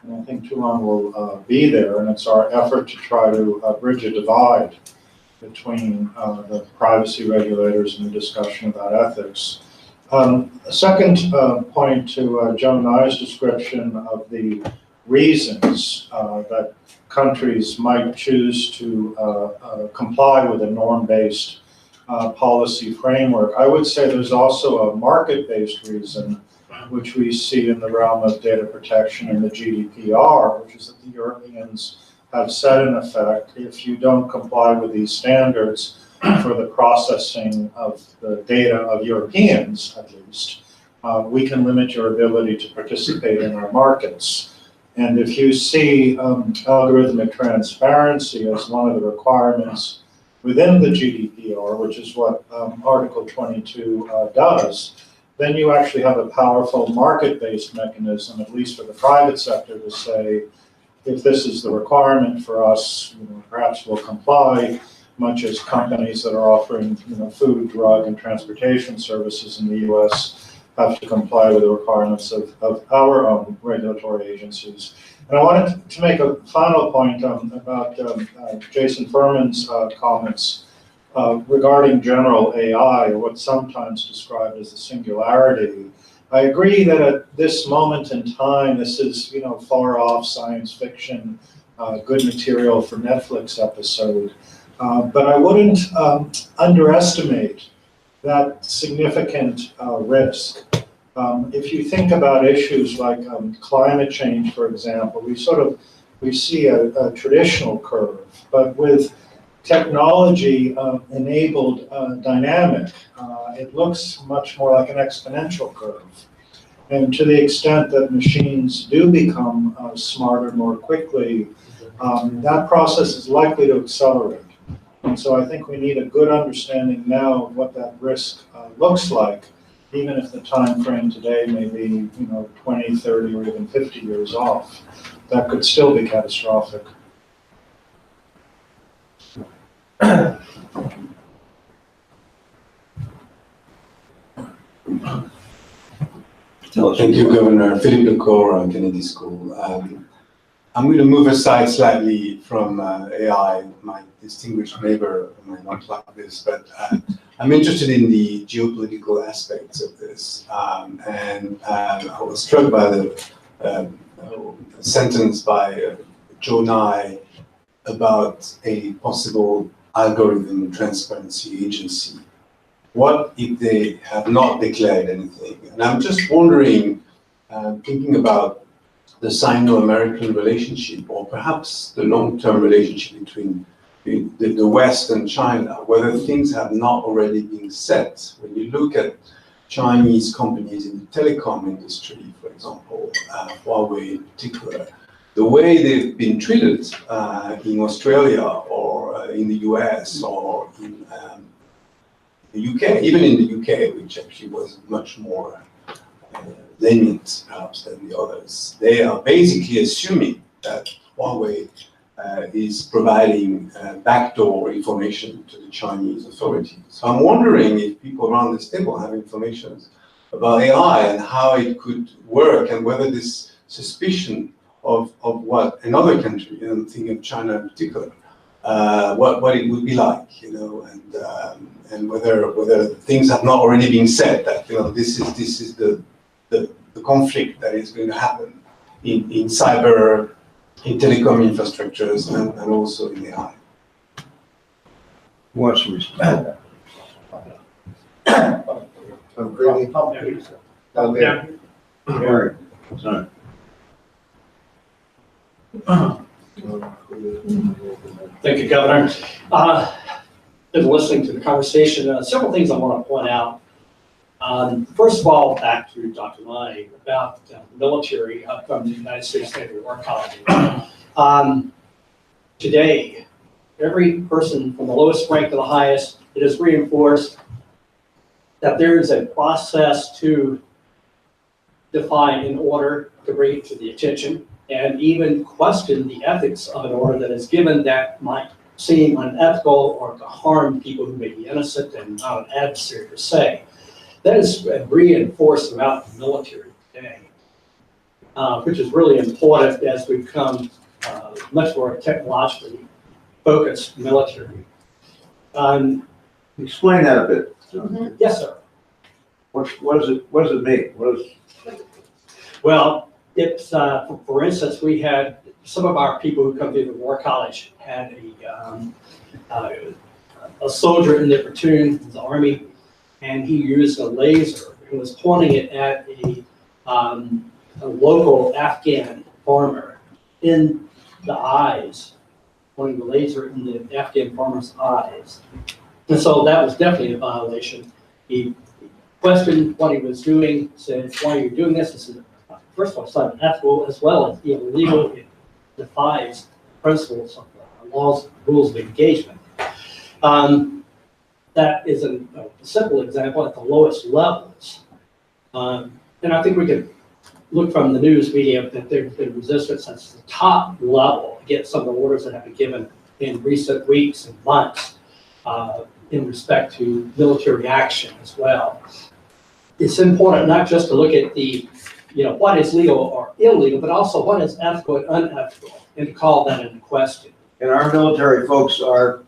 S5: And I think Tuan will be there, and it's our effort to try to bridge a divide between the privacy regulators and the discussion about ethics. A second point to Joe Nye's description of the reasons that countries might choose to comply with a norm-based policy framework. I would say there's also a market-based reason, which we see in the realm of data protection and the GDPR, which is that the Europeans have said, in effect, if you don't comply with these standards for the processing of the data of Europeans, at least, we can limit your ability to participate in our markets. And if you see algorithmic transparency as one of the requirements within the GDPR, which is what Article 22 does, then you actually have a powerful market-based mechanism, at least for the private sector, to say, if this is the requirement for us, perhaps we'll comply, much as companies that are offering food, drug, and transportation services in the US have to comply with the requirements of our own regulatory agencies. And I wanted to make a final point about Jason Furman's comments regarding general AI, or what's sometimes described as the singularity. I agree that at this moment in time, this is far off science fiction, good material for Netflix episode. But I wouldn't underestimate that significant risk. If you think about issues like climate change, for example, we see a traditional curve, but with technology enabled dynamic, it looks much more like an exponential curve. And to the extent that machines do become smarter more quickly, that process is likely to accelerate. And so I think we need a good understanding now of what that risk looks like, even if the time frame today may be 20, 30, or even 50 years off. That could still be catastrophic.
S15: Thank you, Governor. Philippe Lecor, Kennedy School. I'm going to move aside slightly from AI. My distinguished neighbor might not like this, but I'm interested in the geopolitical aspects of this. And I was struck by the sentence by Joe Nye about a possible algorithm transparency agency. What if they have not declared anything? And I'm just wondering, thinking about the Sino-American relationship, or perhaps the long-term relationship between the West and China, whether things have not already been set. When you look at Chinese companies in the telecom industry, for example, Huawei in particular, the way they've been treated in Australia or in the US or in the UK, even in the UK, which actually was much more lenient perhaps than the others, they are basically assuming that Huawei is providing backdoor information to the Chinese authorities. So I'm wondering if people around this table have information about AI and how it could work, and whether this suspicion of what another country, I'm thinking of China in particular, what it would be like, and whether things have not already been said, that this is the conflict that is going to happen in cyber, in telecom infrastructures, and also in AI.
S2: Who wants to respond? I'm greedy. Down there. All right. Sorry.
S16: Thank you, Governor. Been listening to the conversation. Several things I want to point out. First of all, back to Dr. Nye about the military from the United States Naval War College. Today, every person from the lowest rank to the highest, it is reinforced that there is a process to define an order to bring it to the attention and even question the ethics of an order that is given that might seem unethical or to harm people who may be innocent and not an adversary per se. That is reinforced throughout the military today, which is really important as we become much more technologically focused military.
S2: Explain that a bit. John.
S16: Yes, sir.
S2: What does it mean?
S16: Well, it's for instance, we had some of our people who come through the War College had a soldier in their platoon, the Army, and he used a laser and was pointing it at a local Afghan farmer in the eyes, pointing the laser in the Afghan farmer's eyes. And so that was definitely a violation. He questioned what he was doing, said, "Why are you doing this?" He said, first of all, it's not ethical as well as illegal. It defies principles of laws, rules of engagement. That is a simple example at the lowest levels. And I think we could look from the news media that there's been resistance at the top level against some of the orders that have been given in recent weeks and months in respect to military action as well. It's important not just to look at the, what is legal or illegal, but also what is ethical and unethical, and to call that into question.
S2: And our military folks are.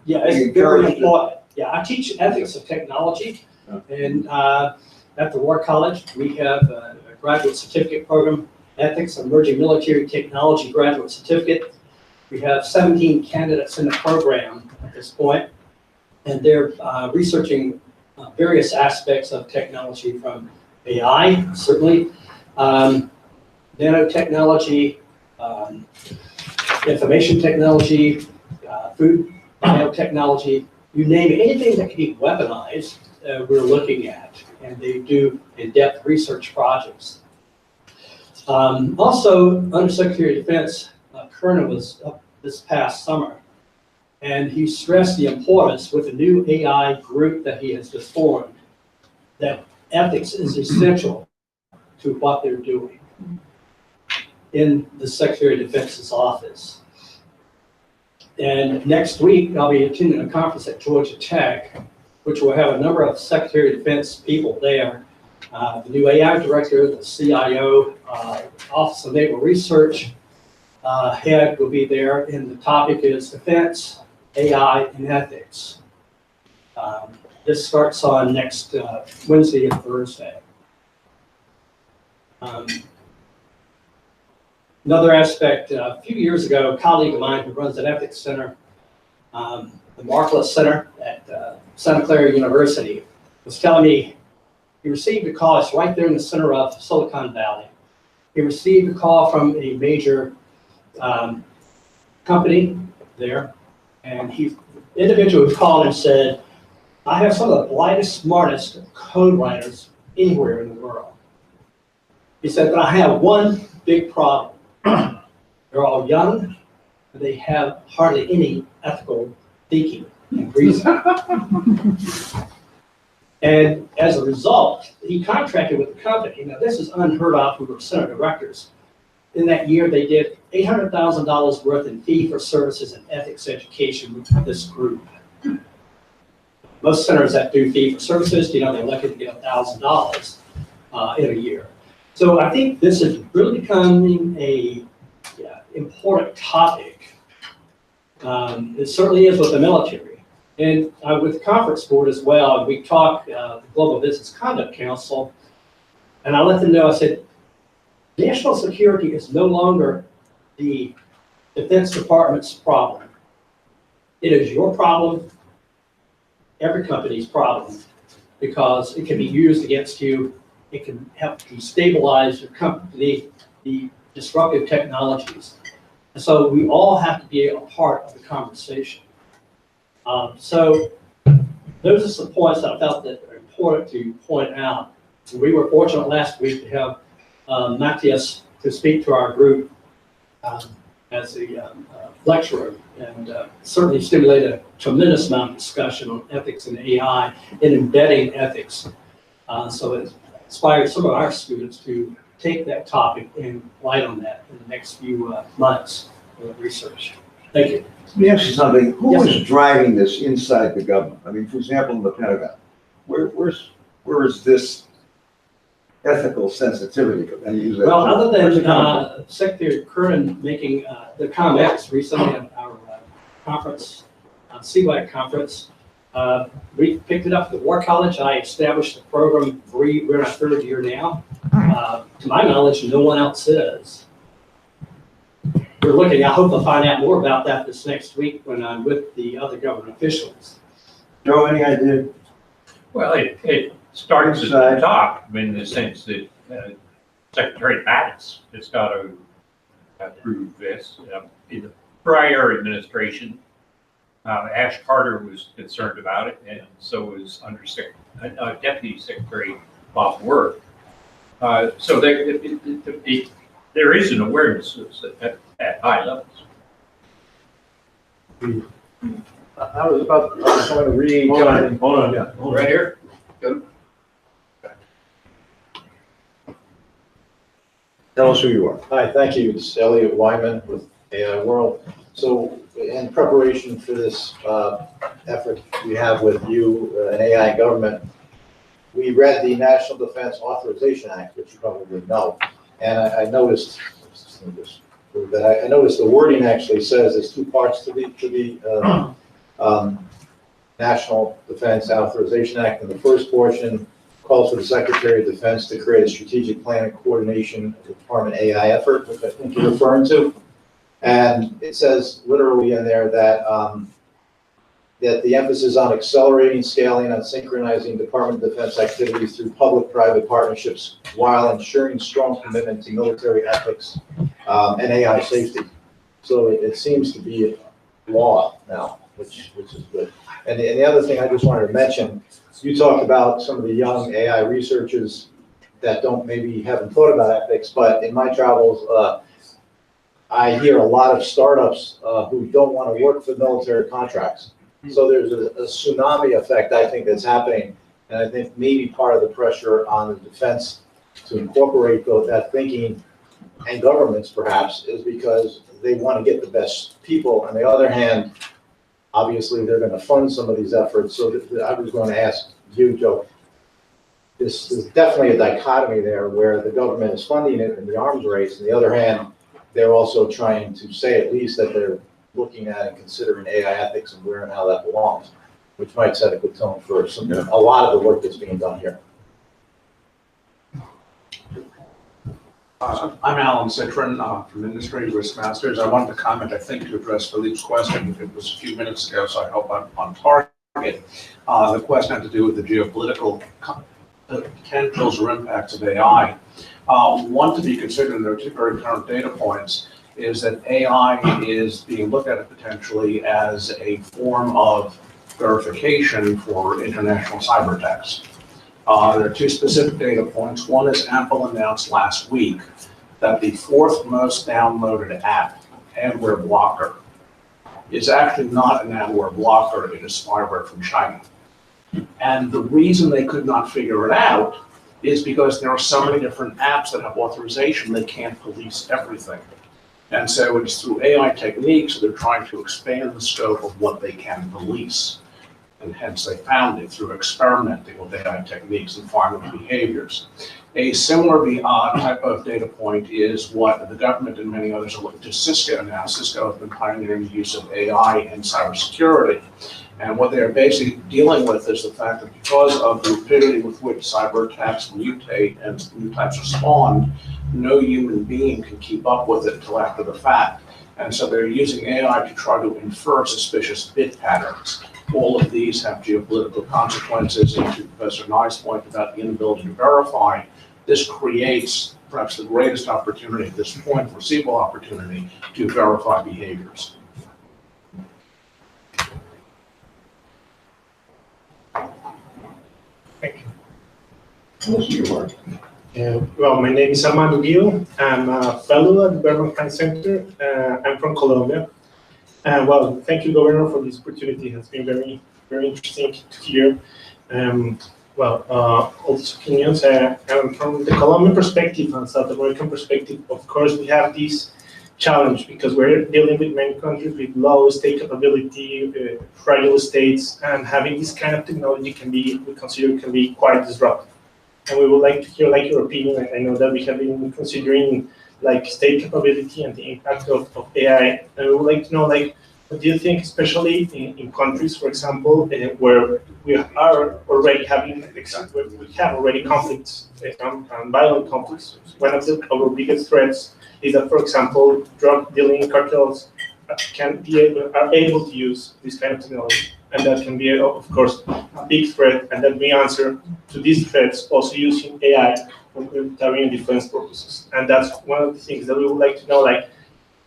S16: Yeah, it's very important. Yeah, I teach ethics of technology, and at the War College, we have a graduate certificate program, Ethics of Emerging Military Technology Graduate Certificate. We have 17 candidates in the program at this point, and they're researching various aspects of technology from AI, certainly, nanotechnology, information technology, food biotechnology, you name it, anything that can be weaponized, we're looking at, and they do in-depth research projects. Also, Undersecretary of Defense Kerner was up this past summer, and he stressed the importance with a new AI group that he has just formed, that ethics is essential to what they're doing in the Secretary of Defense's office. And next week, I'll be attending a conference at Georgia Tech, which will have a number of Secretary of Defense people there. The new AI director, the CIO, Office of Naval Research head will be there, and the topic is defense, AI, and ethics. This starts on next Wednesday and Thursday. Another aspect, a few years ago, a colleague of mine who runs an ethics center, the Marklet Center at Santa Clara University, was telling me he received a call. It's right there in the center of Silicon Valley. He received a call from a major company there, and the individual who called and said, "I have some of the brightest, smartest code writers anywhere in the world." He said, "But I have one big problem. They're all young, and they have hardly any ethical thinking and reasoning." And as a result, he contracted with the company. Now, this is unheard of for center directors. In that year, they did $800,000 worth in fee for services and ethics education with this group. Most centers that do fee for services, they're lucky to get $1,000 in a year. So I think this is really becoming a important topic. It certainly is with the military. And with the conference board as well, we talked, the Global Business Conduct Council, and I let them know, I said, national security is no longer the Defense Department's problem. It is your problem every company's problem because it can be used against you. It can help destabilize your company, the disruptive technologies. And so we all have to be a part of the conversation. So those are some points that I felt that are important to point out. We were fortunate last week to have Matthias to speak to our group as a lecturer, and certainly stimulated a tremendous amount of discussion on ethics and AI and embedding ethics. So it inspired some of our students to take that topic and light on that in the next few months of research. Thank you.
S17: Let me ask you something. Who
S16: Yes,
S17: is driving this inside the government? I mean, for example, in the Pentagon, where is this ethical sensitivity? And use that
S16: Well,
S17: term.
S16: other
S17: Where's it
S16: than
S17: coming from?
S16: Secretary Kernan making the ComEx recently at our conference, CWAC conference, we picked it up at the War College. I established the program. We're in our third year now. To my knowledge, no one else is. We're looking, I hope to find out more about that this next week when I'm with the other government officials.
S17: Joe, any idea?
S9: Well, it starts at the top in the sense that Secretary Mattis has got to approve this. In the prior administration, Ash Carter was concerned about it, and so was Deputy Secretary Bob Worth. So there is an awareness at high levels.
S7: I was going to read.
S9: Hold on.
S7: Yeah.
S9: Right here. Good.
S17: Tell us who you are.
S18: Hi, thank you. It's Elliot Wyman with AI World. So in preparation for this effort we have with you and AI government, we read the National Defense Authorization Act, which you probably know. And I noticed that I noticed the wording actually says there's two parts to the National Defense Authorization Act. And the first portion calls for the Secretary of Defense to create a strategic plan and coordination of the Department AI effort, which I think you're referring to. And it says literally in there that that the emphasis on accelerating, scaling, and synchronizing Department of Defense activities through public-private partnerships while ensuring strong commitment to military ethics and AI safety. So it seems to be law now, which is good. And the other thing I just wanted to mention, you talked about some of the young AI researchers that haven't thought about ethics, but in my travels, I hear a lot of startups who don't want to work for military contracts. So there's a tsunami effect, I think, that's happening. And I think maybe part of the pressure on the defense to incorporate that thinking, and governments perhaps, is because they want to get the best people. On the other hand, obviously, they're going to fund some of these efforts. So I was going to ask you, Joe, this is definitely a dichotomy there where the government is funding it in the arms race. On the other hand, they're also trying to say at least that they're looking at and considering AI ethics and where and how that belongs, which might set a good tone for a lot of the work that's being done here.
S6: I'm Alan Citron from Industry Risk Masters. I wanted to comment, I think, to address Philippe's question. It was a few minutes ago, so I hope I'm on target. The question had to do with the geopolitical potentials or impacts of AI. One to be considered, and there are two very current data points, is that AI is being looked at potentially as a form of verification for international cyber attacks. There are two specific data points. One is Apple announced last week that the fourth most downloaded app, Adware Blocker, is actually not an adware blocker, it is spyware from China. And the reason they could not figure it out is because there are so many different apps that have authorization, they can't police everything. And so it's through AI techniques, they're trying to expand the scope of what they can police. And hence they found it through experimenting with AI techniques and finding behaviors. A similar type of data point is what the government and many others are looking to Cisco now. Cisco has been pioneering the use of AI in cybersecurity. And what they're basically dealing with is the fact that because of the rapidity with which cyber attacks mutate and new types respond, no human being can keep up with it until after the fact. And so they're using AI to try to infer suspicious bit patterns. All of these have geopolitical consequences, and to Professor Nye's point about the inability to verify, this creates perhaps the greatest opportunity at this point, foreseeable opportunity, to verify behaviors.
S19: Thank you. Well, my name is Armando Gil. I'm a fellow at the Berman Klein Center. I'm from Colombia. Well, thank you, Governor, for this opportunity. It has been very, very interesting to hear. All these opinions. From the Colombian perspective and South American perspective, of course, we have this challenge because we're dealing with many countries with low state capability, fragile states, and having this kind of technology we consider can be quite disruptive. And we would like to hear your opinion. I know that we have been considering state capability and the impact of AI. And we would like to know what do you think, especially in countries, for example, where we are already we have already conflicts and violent conflicts. One of our biggest threats is that, for example, drug dealing cartels are able to use this kind of technology, and that can be, of course, a big threat. And then we answer to these threats also using AI for military and defense purposes. And that's one of the things that we would like to know,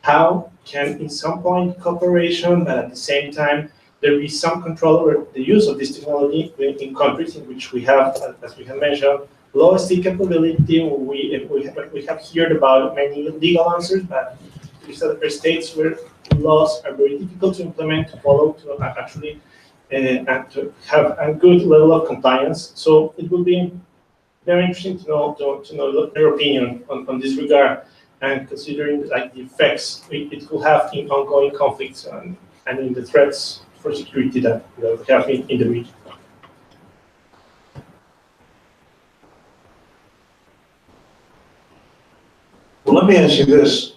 S19: how can, in some point, cooperation, but at the same time, there be some control over the use of this technology in countries in which we have, as we have mentioned, low state capability. We have heard about many legal answers, but these other states where laws are very difficult to implement, to follow, to actually, and to have a good level of compliance. So it will be very interesting to know their opinion on this regard, and considering the effects it will have in ongoing conflicts and in the threats for security that we have in the region.
S17: Well, let me ask you this.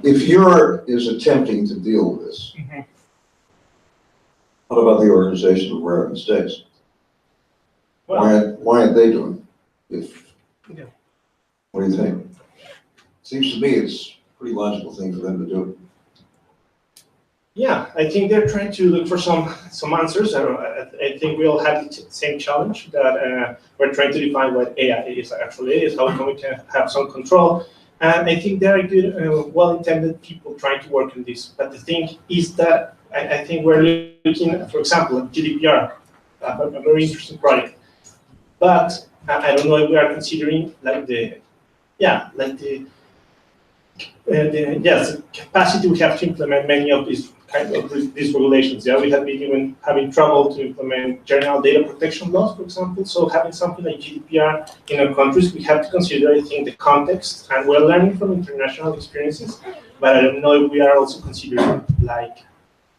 S17: If Europe is attempting to deal with this, what about the Organization of American States? Why aren't they doing it? What do you think? Seems to me it's a pretty logical thing for them to do.
S19: Yeah, I think they're trying to look for some answers. I think we all have the same challenge that we're trying to define what AI actually is, how can we have some control. And I think there are good, well-intended people trying to work on this. But the thing is that I think we're looking at, for example, at GDPR, a very interesting project. But I don't know if we are considering the capacity we have to implement many of these these regulations. Yeah, we have been even having trouble to implement general data protection laws, for example. So having something like GDPR in our countries, we have to consider, I think, the context, and we're learning from international experiences. But I don't know if we are also considering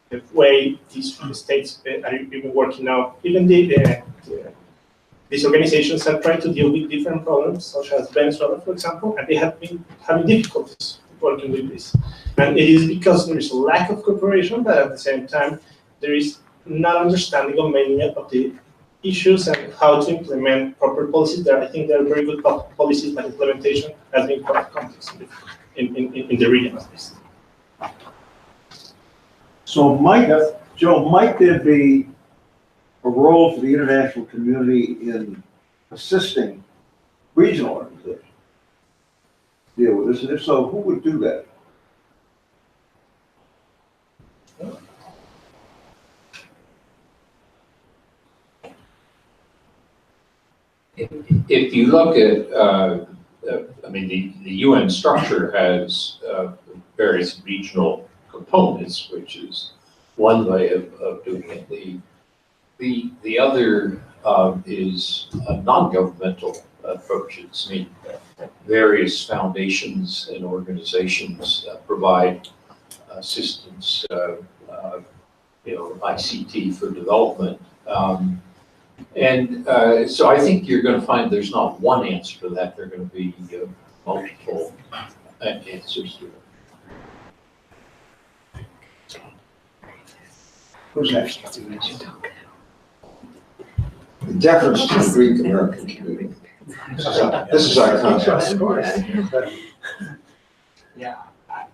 S19: the way these states are even working now. Even these organizations have tried to deal with different problems, such as Venezuela, for example, and they have been having difficulties working with this. And it is because there is a lack of cooperation, but at the same time, there is not understanding of many of the issues and how to implement proper policies. I think there are very good policies, but implementation has been quite complex in the region, at least.
S17: So Joe, might there be a role for the international community in assisting regional organizations deal with this? And if so, who would do that?
S12: If you look at, the UN structure has various regional components, which is one way of doing it. The other is a non-governmental approaches. Various foundations and organizations provide assistance, ICT for development. So I think you're going to find there's not one answer to that. There are going to be multiple answers to it.
S17: Who's next? The deference to the Greek American community. This is our concept.
S12: Yeah,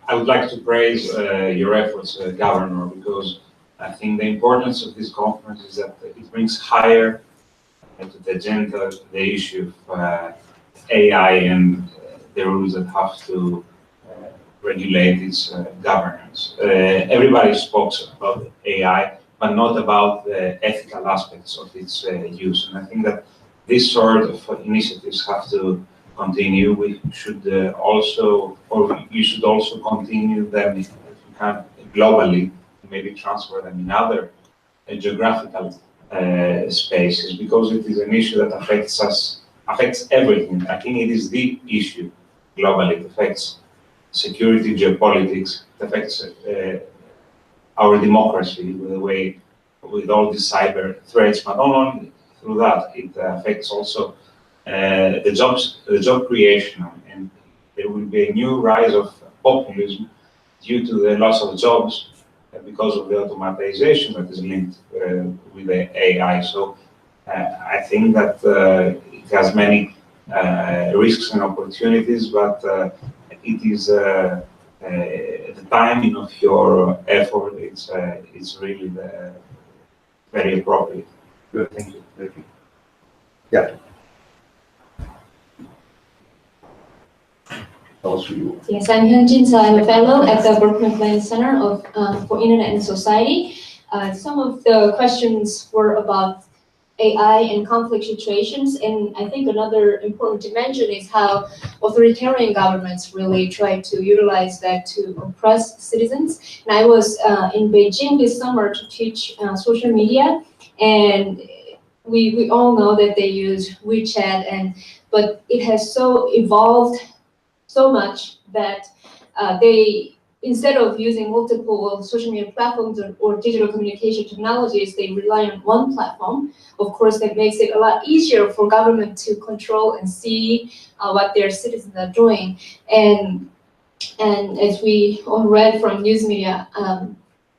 S12: I would like to praise your efforts, Governor, because I think the importance of this conference is that it brings higher to the agenda the issue of AI and the rules that have to regulate its governance. Everybody spoke about AI, but not about the ethical aspects of its use. And I think that this sort of initiatives have to continue. We should also, or you should also continue them if you can globally, maybe transfer them in other geographical spaces, because it is an issue that affects us, affects everything. I think it is the issue globally. It affects security, geopolitics, it affects our democracy with the way, with all these cyber threats, but not only through that, it affects also the job creation, and there will be a new rise of populism due to the loss of jobs because of the automatization that is linked with the AI. So I think that it has many risks and opportunities, but it is the timing of your effort. It's really very appropriate.
S17: Good. Thank you. Thank you. Yeah. Tell us who you are.
S20: Yes, I'm Hyun Jin. So I'm a fellow at the Berkman Klein Center for Internet and Society. Some of the questions were about AI and conflict situations, and I think another important dimension is how authoritarian governments really try to utilize that to oppress citizens. And I was in Beijing this summer to teach social media, and we all know that they use WeChat, but it has so evolved so much that they, instead of using multiple social media platforms or digital communication technologies, they rely on one platform. Of course, that makes it a lot easier for government to control and see what their citizens are doing. And as we all read from news media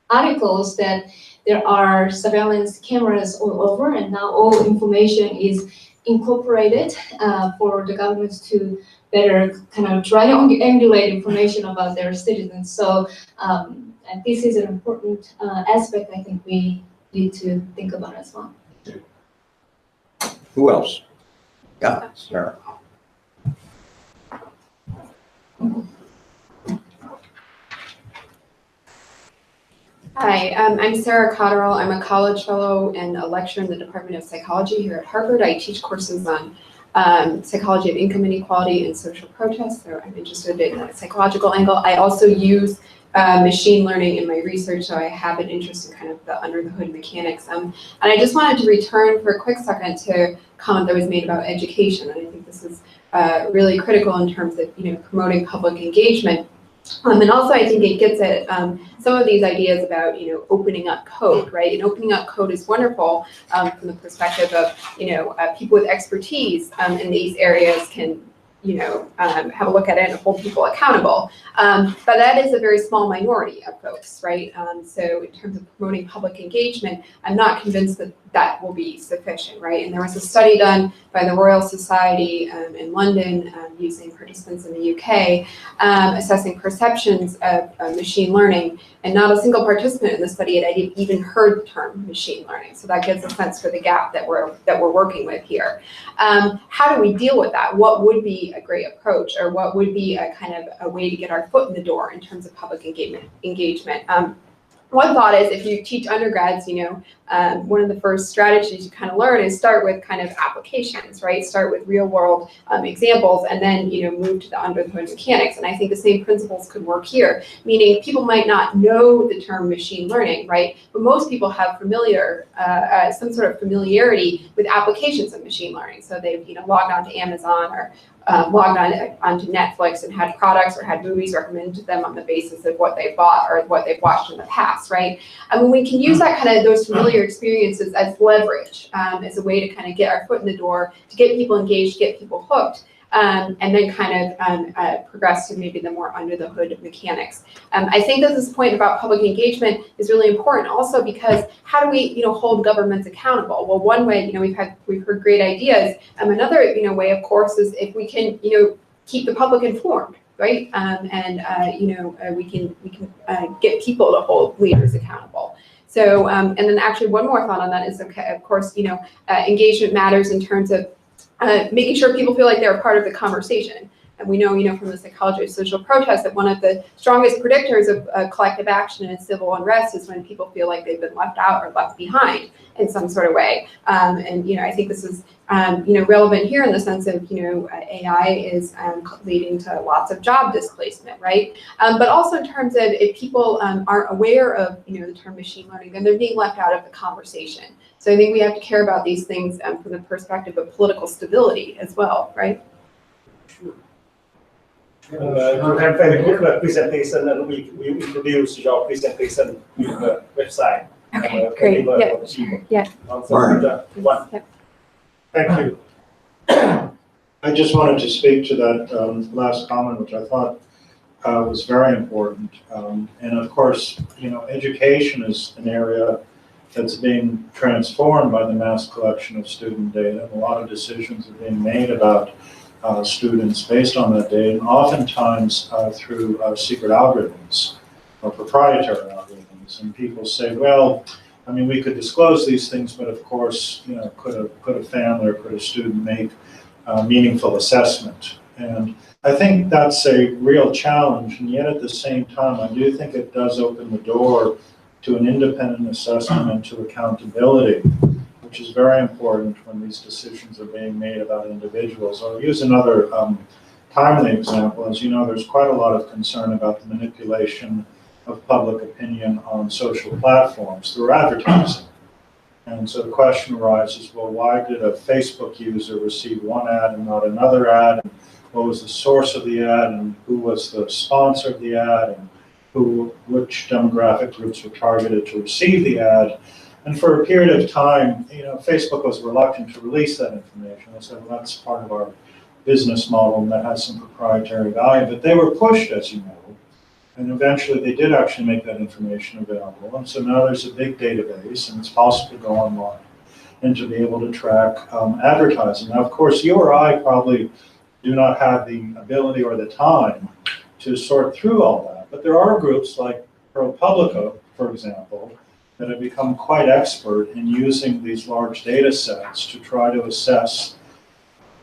S20: articles, that there are surveillance cameras all over, and now all information is incorporated for the governments to better kind of triangulate information about their citizens. So and this is an important aspect I think we need to think about as well.
S17: Who else? Yeah, Sarah.
S21: Hi, I'm Sarah Cotterill. I'm a college fellow and a lecturer in the Department of Psychology here at Harvard. I teach courses on psychology of income inequality and social protest, so I'm interested in the psychological angle. I also use machine learning in my research, so I have an interest in kind of the under the hood mechanics. And I just wanted to return for a quick second to a comment that was made about education, and I think this is really critical in terms of promoting public engagement. And also I think it gets at some of these ideas about opening up code, right? And opening up code is wonderful from the perspective of people with expertise in these areas can have a look at it and hold people accountable. But that is a very small minority of folks, right? So in terms of promoting public engagement, I'm not convinced that that will be sufficient, right? And there was a study done by the Royal Society in London using participants in the UK, assessing perceptions of machine learning, and not a single participant in the study had even heard the term machine learning. So that gives a sense for the gap that we're working with here. How do we deal with that? What would be a great approach, or what would be a kind of a way to get our foot in the door in terms of public engagement? One thought is, if you teach undergrads, one of the first strategies you kind of learn is start with kind of applications, right? Start with real world examples, and then move to the under the hood mechanics. And I think the same principles could work here, meaning people might not know the term machine learning, right? But most people have some sort of familiarity with applications of machine learning. So they've logged on to Amazon or logged onto Netflix and had products or had movies recommended to them on the basis of what they bought or what they've watched in the past, right? I mean, we can use that kind of those familiar experiences as leverage, as a way to kind of get our foot in the door, to get people engaged, get people hooked. and then kind of progress to maybe the more under the hood mechanics. I think that this point about public engagement is really important also because how do we, hold governments accountable? Well, one way, we've heard great ideas. Another, way, of course, is if we can, keep the public informed, right? We can get people to hold leaders accountable. So, and then actually one more thought on that is, okay, of course, engagement matters in terms of making sure people feel like they're a part of the conversation. And we know, from the psychology of social protest that one of the strongest predictors of collective action and civil unrest is when people feel like they've been left out or left behind in some sort of way. I think this is, relevant here in the sense of, AI is leading to lots of job displacement, right? But also in terms of if people aren't aware of, the term machine learning, then they're being left out of the conversation. So I think we have to care about these things from the perspective of political stability as well, right?
S3: We have very good presentation and we introduce your presentation in the website.
S21: Okay, great. Yeah.
S5: Thank you. I just wanted to speak to that last comment, which I thought was very important. And of course, education is an area that's being transformed by the mass collection of student data. And a lot of decisions are being made about students based on that data, and oftentimes through secret algorithms or proprietary algorithms. And people say, well, I mean, we could disclose these things, but of course, could a family or could a student make meaningful assessment? And I think that's a real challenge, and yet at the same time, I do think it does open the door to an independent assessment and to accountability, which is very important when these decisions are being made about individuals. I'll use another timely example. As you know, there's quite a lot of concern about the manipulation of public opinion on social platforms through advertising. And so the question arises, well, why did a Facebook user receive one ad and not another ad? And what was the source of the ad? And who was the sponsor of the ad? And which demographic groups were targeted to receive the ad? And for a period of time, Facebook was reluctant to release that information. They said, well, that's part of our business model and that has some proprietary value. But they were pushed, as you know. And eventually they did actually make that information available. And so now there's a big database and it's possible to go online and to be able to track advertising. Now, of course, you or I probably do not have the ability or the time to sort through all that. But there are groups like ProPublica, for example, that have become quite expert in using these large data sets to try to assess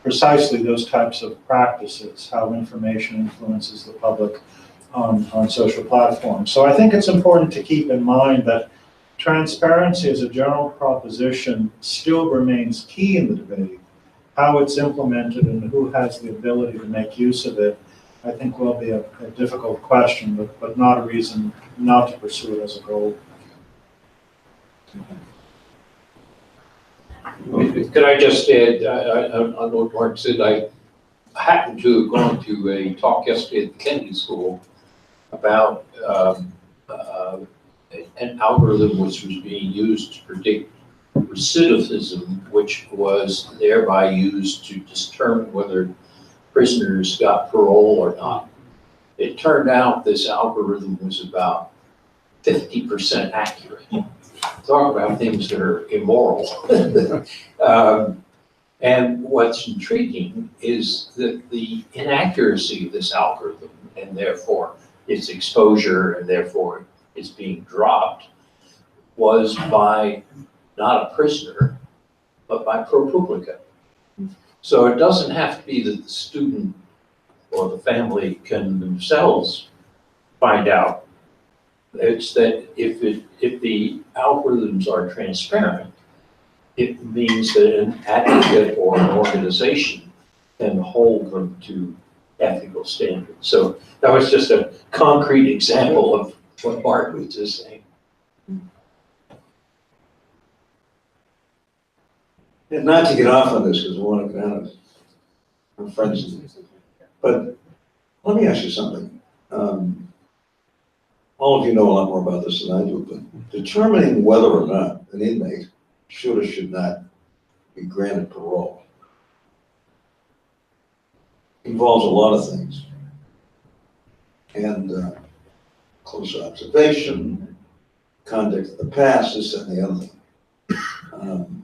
S5: precisely those types of practices, how information influences the public on social platforms. So I think it's important to keep in mind that transparency as a general proposition still remains key in the debate. How it's implemented and who has the ability to make use of it, I think will be a difficult question, but not a reason not to pursue it as a goal.
S12: Could I just add, on what Mark said, I happened to have gone to a talk yesterday at the Kennedy School about an algorithm which was being used to predict recidivism, which was thereby used to determine whether prisoners got parole or not. It turned out this algorithm was about 50% accurate. Talk about things that are immoral. And what's intriguing is that the inaccuracy of this algorithm, and therefore its exposure, and therefore it's being dropped, was by not a prisoner, but by ProPublica. So it doesn't have to be that the student or the family can themselves find out. It's that if the algorithms are transparent, it means that an advocate or an organization can hold them to ethical standards. So that was just a concrete example of what Mark was just saying.
S2: And not to get off on this because I want to kind of, I'm friends, but let me ask you something. All of you know a lot more about this than I do, but determining whether or not an inmate should or should not be granted parole
S17: involves a lot of things. And close observation, conduct of the past, this and the other thing.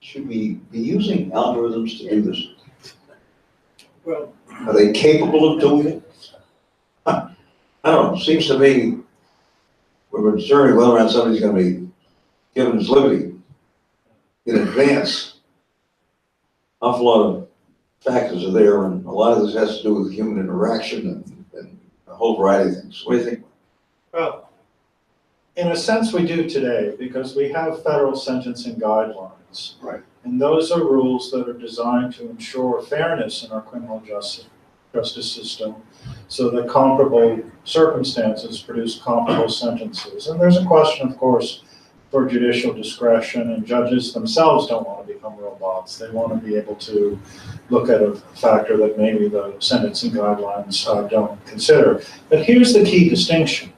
S17: Should we be using algorithms to do this?
S3: Well,
S17: are they capable of doing it? I don't know, seems to me we're concerned whether or not somebody's gonna be given his liberty in advance. Awful lot of factors are there, and a lot of this has to do with human interaction and a whole variety of things. What do you think?
S5: Well, in a sense, we do today, because we have federal sentencing guidelines.
S17: Right.
S5: And those are rules that are designed to ensure fairness in our criminal justice system, so that comparable circumstances produce comparable sentences. And there's a question, of course, for judicial discretion, and judges themselves don't want to become robots. They want to be able to look at a factor that maybe the sentencing guidelines don't consider. But here's the key distinction.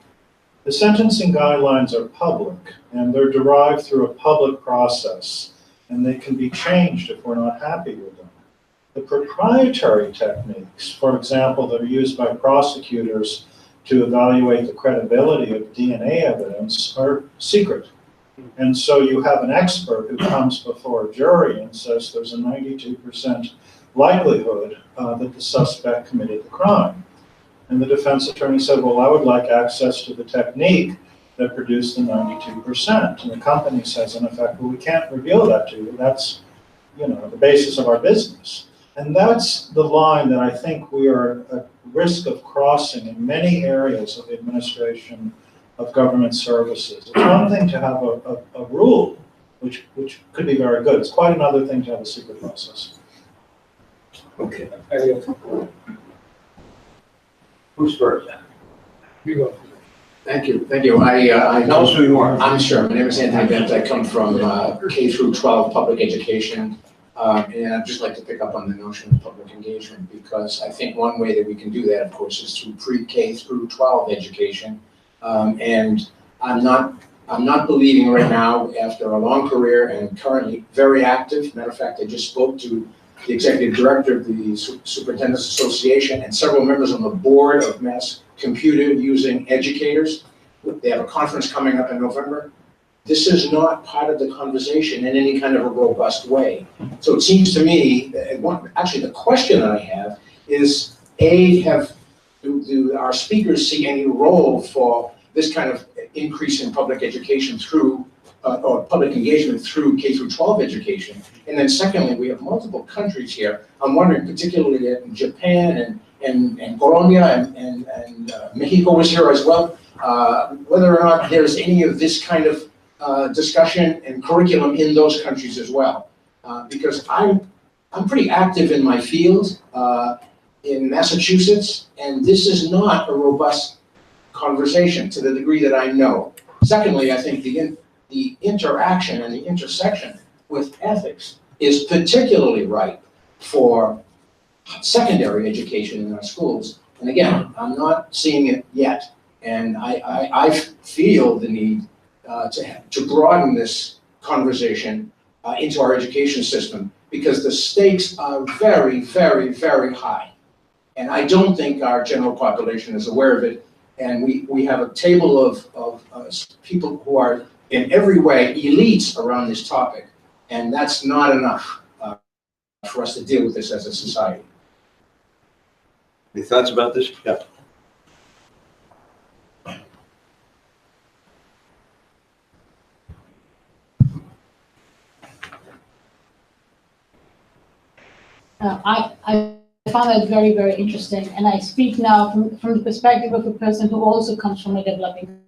S5: The sentencing guidelines are public, and they're derived through a public process, and they can be changed if we're not happy with them. The proprietary techniques, for example, that are used by prosecutors to evaluate the credibility of DNA evidence, are secret. And so you have an expert who comes before a jury and says there's a 92% likelihood that the suspect committed the crime. And the defense attorney said, well, I would like access to the technique that produced the 92%. And the company says, in effect, well, we can't reveal that to you. That's, you know, the basis of our business. And that's the line that I think we are at risk of crossing in many areas of the administration of government services. It's one thing to have a rule, which could be very good. It's quite another thing to have a secret process.
S17: Okay.
S2: Who's first?
S3: You go.
S11: Thank you. I
S17: Tell us who you are.
S11: I'm sure. My name is Anthony Bent. I come from K through 12 public education. And I'd just like to pick up on the notion of public engagement, because I think one way that we can do that, of course, is through pre-K through 12 education. And I'm not believing right now, after a long career and currently very active. Matter of fact, I just spoke to the executive director of the Superintendent's Association and several members on the board of Mass Computer Using Educators. They have a conference coming up in November. This is not part of the conversation in any kind of a robust way. So it seems to me, actually the question that I have is, do our speakers see any role for this kind of increase in public education through, or public engagement through K through 12 education? And then secondly, we have multiple countries here. I'm wondering, particularly in Japan and Colombia and Mexico was here as well, whether or not there's any of this kind of discussion and curriculum in those countries as well. Because I'm pretty active in my field in Massachusetts, and this is not a robust conversation to the degree that I know. Secondly, I think the interaction and the intersection with ethics is particularly ripe for secondary education in our schools. And again, I'm not seeing it yet. And I feel the need to broaden this conversation into our education system, because the stakes are very, very, very high. And I don't think our general population is aware of it. And we have a table of people who are in every way elites around this topic. And that's not enough for us to deal with this as a society.
S2: Any thoughts about this? Yeah.
S13: I found that very, very interesting. And I speak now from the perspective of a person who also comes from a developing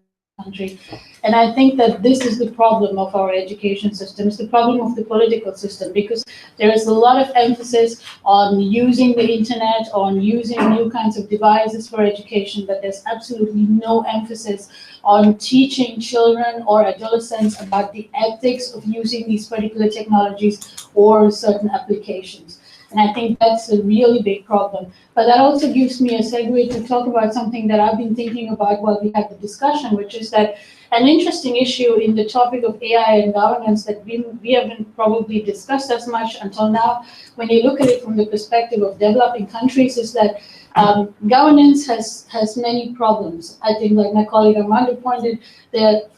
S13: country. And I think that this is the problem of our education system. It's the problem of the political system, because there is a lot of emphasis on using the internet, on using new kinds of devices for education, but there's absolutely no emphasis on teaching children or adolescents about the ethics of using these particular technologies or certain applications. And I think that's a really big problem. But that also gives me a segue to talk about something that I've been thinking about while we had the discussion, which is that an interesting issue in the topic of AI and governance that we haven't probably discussed as much until now, when you look at it from the perspective of developing countries, is that governance has many problems. I think, like my colleague Armando pointed, that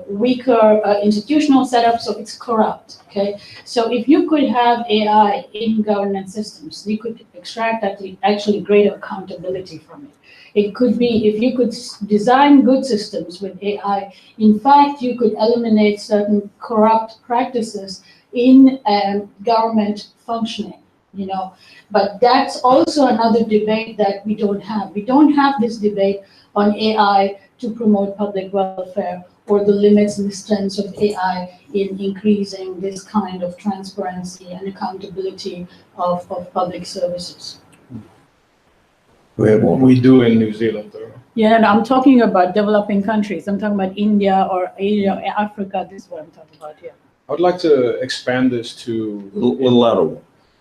S13: weaker institutional setup, so it's corrupt, okay? So if you could have AI in governance systems, you could extract actually greater accountability from it. It could be, if you could design good systems with AI, in fact, you could eliminate certain corrupt practices in government functioning, you know. But that's also another debate that we don't have. We don't have this debate on AI to promote public welfare, or the limits and the strengths of AI in increasing this kind of transparency and accountability of public services.
S7: What we do in New Zealand, though.
S13: Yeah, and I'm talking about developing countries. I'm talking about India or Asia, or Africa. This is what I'm talking about here.
S7: I would like to expand this to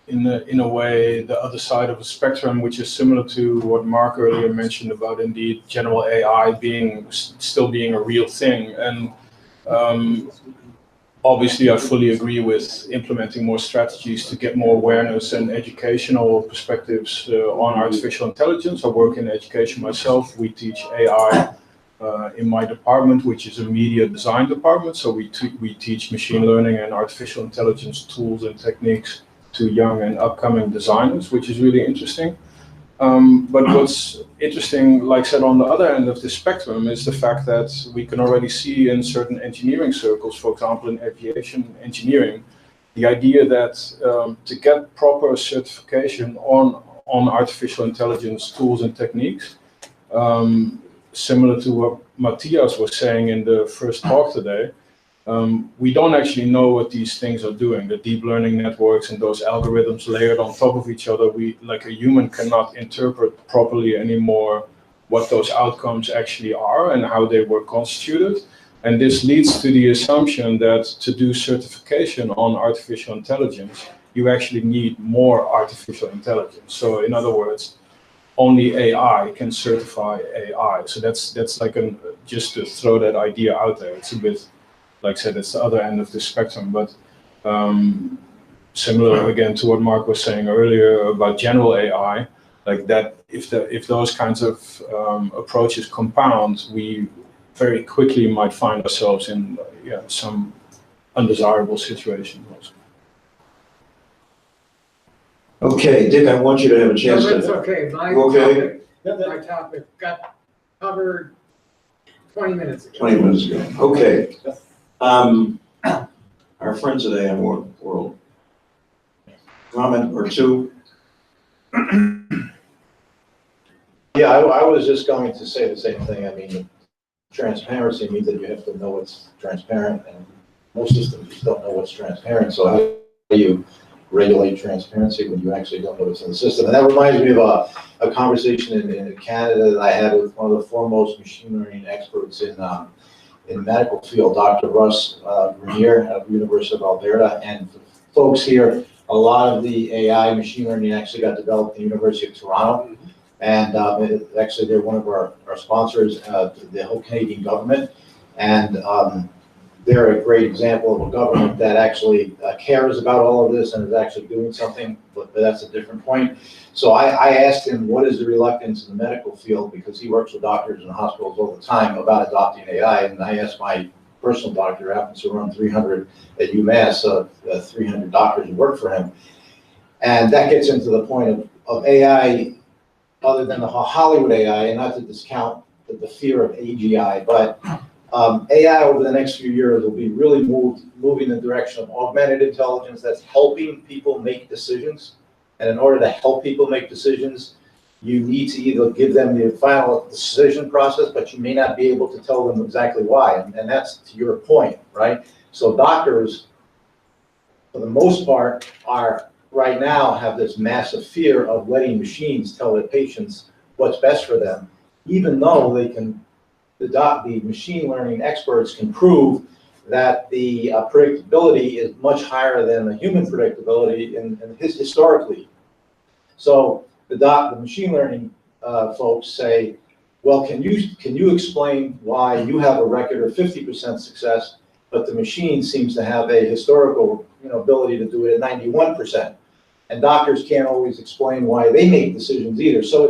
S7: in a way the other side of the spectrum, which is similar to what Mark earlier mentioned about indeed general AI still being a real thing. And obviously, I fully agree with implementing more strategies to get more awareness and educational perspectives on artificial intelligence. I work in education myself. We teach AI in my department, which is a media design department. So we teach machine learning and artificial intelligence tools and techniques to young and upcoming designers, which is really interesting. But what's interesting, like I said, on the other end of the spectrum is the fact that we can already see in certain engineering circles, for example, in aviation engineering, the idea that to get proper certification on artificial intelligence tools and techniques, similar to what Matthias was saying in the first talk today, we don't actually know what these things are doing. The deep learning networks and those algorithms layered on top of each other, like a human cannot interpret properly anymore what those outcomes actually are and how they were constituted. And this leads to the assumption that to do certification on artificial intelligence, you actually need more artificial intelligence. So in other words, only AI can certify AI. So that's like just to throw that idea out there. It's a bit, like I said, it's the other end of the spectrum, but similar again to what Mark was saying earlier about general AI, like that if those kinds of approaches compound, we very quickly might find ourselves in some undesirable situations also.
S2: Okay, Dick, I want you to have a chance
S10: No,
S2: to.
S10: that's okay. My topic got covered 20 minutes ago.
S2: 20 minutes ago. Okay. Our friends at AM World, comment or two?
S18: Yeah, I was just going to say the same thing. I mean, transparency means that you have to know what's transparent, and most systems just don't know what's transparent. So how do you regulate transparency when you actually don't know what's in the system? And that reminds me of a conversation in Canada that I had with one of the foremost machine learning experts in the medical field, Dr. Russ Grenier of the University of Alberta. And folks here, a lot of the AI machine learning actually got developed at the University of Toronto. And actually, they're one of our sponsors, the whole Canadian government. And they're a great example of a government that actually cares about all of this and is actually doing something, but that's a different point. So I asked him, what is the reluctance in the medical field, because he works with doctors in hospitals all the time, about adopting AI. And I asked my personal doctor, who happens to run 300 at UMass, 300 doctors who work for him. And that gets into the point of AI, other than the Hollywood AI, and not to discount the fear of AGI, but AI over the next few years will be really moving in the direction of augmented intelligence that's helping people make decisions. And in order to help people make decisions, you need to either give them the final decision process, but you may not be able to tell them exactly why. And that's to your point, right? So doctors, for the most part, right now have this massive fear of letting machines tell their patients what's best for them, even though the machine learning experts can prove that the predictability is much higher than the human predictability historically, So the machine learning folks say, well, can you explain why you have a record of 50% success, but the machine seems to have a historical ability to do it at 91%, and doctors can't always explain why they make decisions either. So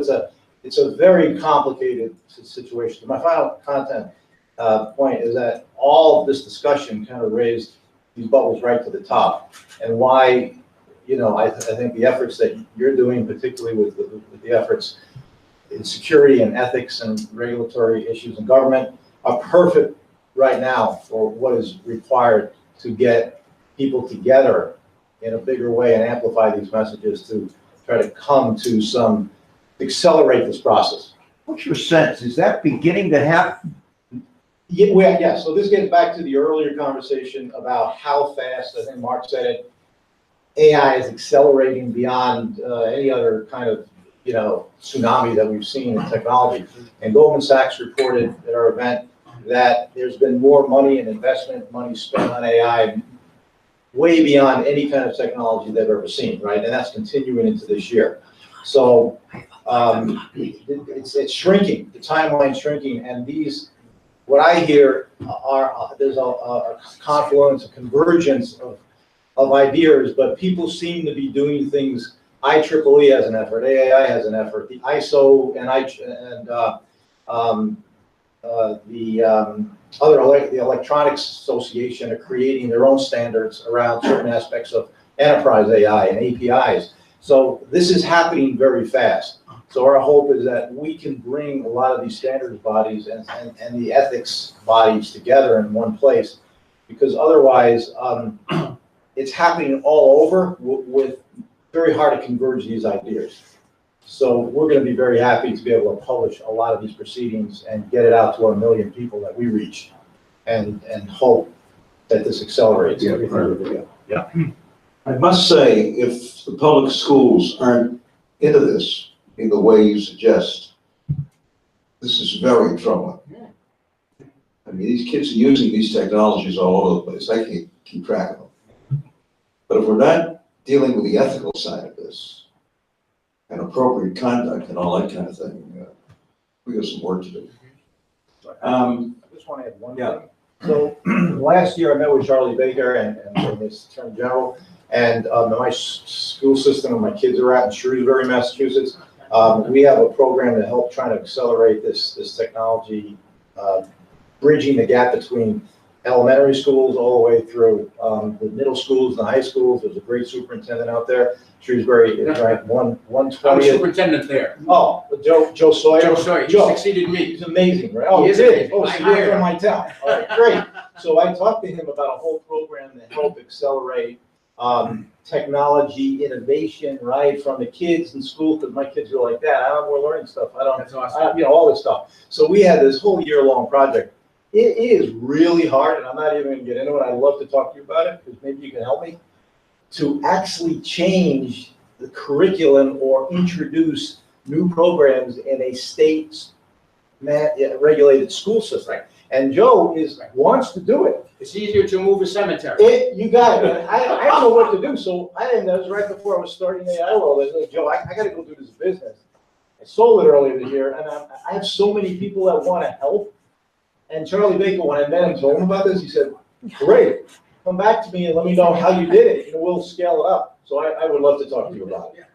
S18: it's a very complicated situation. My final point is that all of this discussion kind of raised these bubbles right to the top, and why, I think the efforts that you're doing, particularly with the efforts in security and ethics and regulatory issues in government, are perfect right now for what is required to get people together in a bigger way and amplify these messages to try to come to accelerate this process.
S17: What's your sense? Is that beginning to happen?
S18: Yeah, so this gets back to the earlier conversation about how fast, I think Mark said it, AI is accelerating beyond any other kind of tsunami that we've seen in technology. And Goldman Sachs reported at our event that there's been more money and investment money spent on AI way beyond any kind of technology they've ever seen, right? And that's continuing into this year. So it's shrinking, the timeline's shrinking, and what I hear are there's a confluence, a convergence of ideas, but people seem to be doing things. IEEE has an effort, AAI has an effort, the ISO and the Electronics Association are creating their own standards around certain aspects of enterprise AI and APIs. So this is happening very fast. So our hope is that we can bring a lot of these standards bodies and the ethics bodies together in one place, because otherwise it's happening all over with very hard to converge these ideas. So we're going to be very happy to be able to publish a lot of these proceedings and get it out to our 1 million people that we reach, and hope that this accelerates everything we're doing.
S17: Yeah. I must say, if the public schools aren't into this in the way you suggest, this is very troubling. I mean, these kids are using these technologies all over the place. I can't keep track of them. But if we're not dealing with the ethical side of this and appropriate conduct and all that kind of thing, we got some work to do.
S18: I just want to add one thing. So last year I met with Charlie Baker and his Attorney General, and my school system where my kids are at in Shrewsbury, Massachusetts, we have a program to help try to accelerate this technology, bridging the gap between elementary schools all the way through the middle schools and the high schools. There's a great superintendent out there. Shrewsbury is ranked 120th.
S8: I'm superintendent there.
S18: Oh, Joe Sawyer?
S8: Joe Sawyer, he succeeded me.
S18: He's amazing, right? Oh,
S8: he
S18: he
S8: is
S18: did?
S8: amazing.
S18: Oh, so you're from my town. All right, great. So I talked to him about a whole program to help accelerate technology innovation, right, from the kids in school, because my kids are like that. We're learning stuff.
S8: That's awesome.
S18: All this stuff. So we had this whole year-long project. It is really hard, and I'm not even going to get into it. I'd love to talk to you about it, because maybe you can help me, to actually change the curriculum or introduce new programs in a state-regulated school system. And Joe wants to do it.
S8: It's easier to move a cemetery.
S18: You got it. I don't know what to do, so that was right before I was starting the AI world. I said, Joe, I got to go do this business. I sold it earlier this year, and I have so many people that want to help. And Charlie Baker, when I met him, told him about this, he said, great, come back to me and let me know how you did it, and we'll scale it up. So I would love to talk to you about it.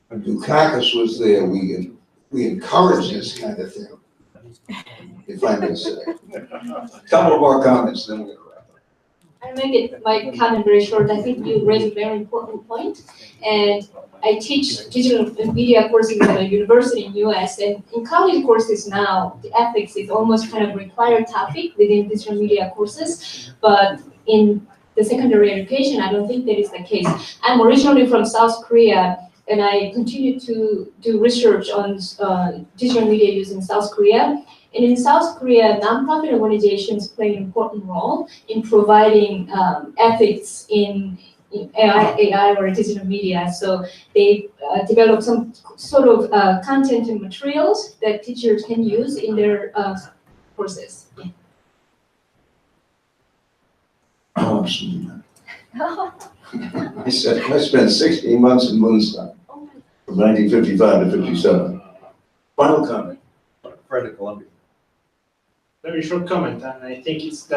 S17: When Dukakis was there, we encouraged this kind of thing, if I may say. Couple more comments, then we're going to wrap up.
S20: I'll make my comment very short. I think you raised a very important point. And I teach digital media courses at a university in US, and in college courses now, the ethics is almost kind of required topic within digital media courses. But in the secondary education, I don't think that is the case. I'm originally from South Korea, and I continue to do research on digital media use in South Korea. And in South Korea, nonprofit organizations play an important role in providing ethics in AI or digital media. So they develop some sort of content and materials that teachers can use in their courses.
S1: I spent 16 months in Moonstown from 1955 to 57. Final comment.
S2: Friend of Columbia.
S19: Very short comment, and I think it's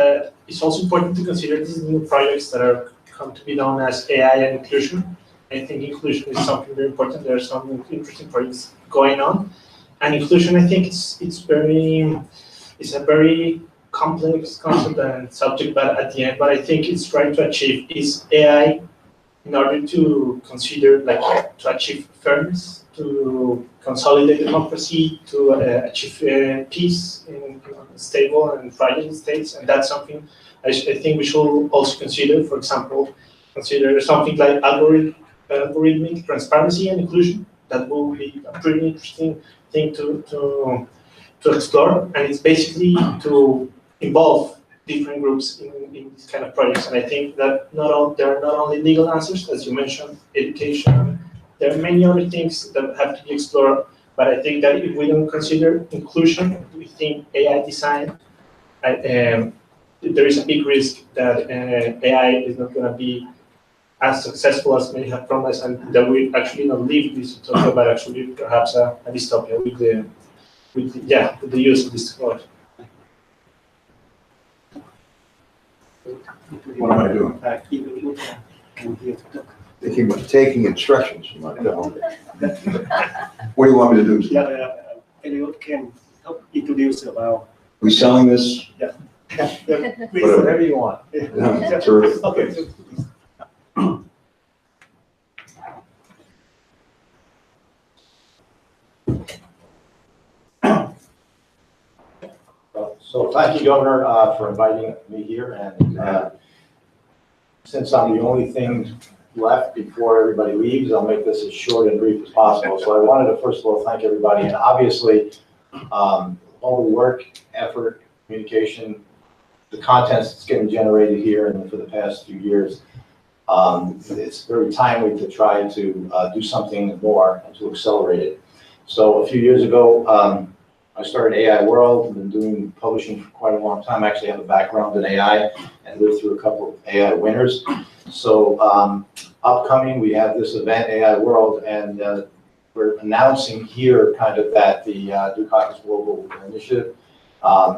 S19: also important to consider these new projects that are come to be known as AI and inclusion. I think inclusion is something very important. There are some interesting projects going on, and inclusion, I think it's a very complex concept and subject, but at the end, what I think it's trying to achieve is AI in order to consider, like, to achieve fairness, to consolidate democracy, to achieve peace in stable and fragile states, and that's something I think we should also consider. For example, consider something like algorithmic transparency and inclusion. That will be a pretty interesting thing to explore, and it's basically to involve different groups in these kind of projects. And I think that there are not only legal answers, as you mentioned, education. There are many other things that have to be explored, but I think that if we don't consider inclusion, we think AI design, there is a big risk that AI is not going to be as successful as many have promised, and that we actually not leave this utopia, but actually perhaps a dystopia with the use of this technology.
S1: What am I doing? Taking instructions from my dog. What do you want me to do?
S3: Can help introduce about.
S1: We selling this?
S3: Yeah.
S1: Whatever
S18: you want.
S1: Yeah, terrific.
S3: Okay.
S18: So thank you, Governor, for inviting me here. And since I'm the only thing left before everybody leaves, I'll make this as short and brief as possible. So I wanted to first of all thank everybody, and obviously all the work, effort, communication, the contents that's getting generated here and for the past few years. It's very timely to try to do something more and to accelerate it. So a few years ago, I started AI World. I've been doing publishing for quite a long time. I actually have a background in AI and lived through a couple of AI winners. So upcoming, we have this event, AI World, and we're announcing here kind of that the Dukakis Global Initiative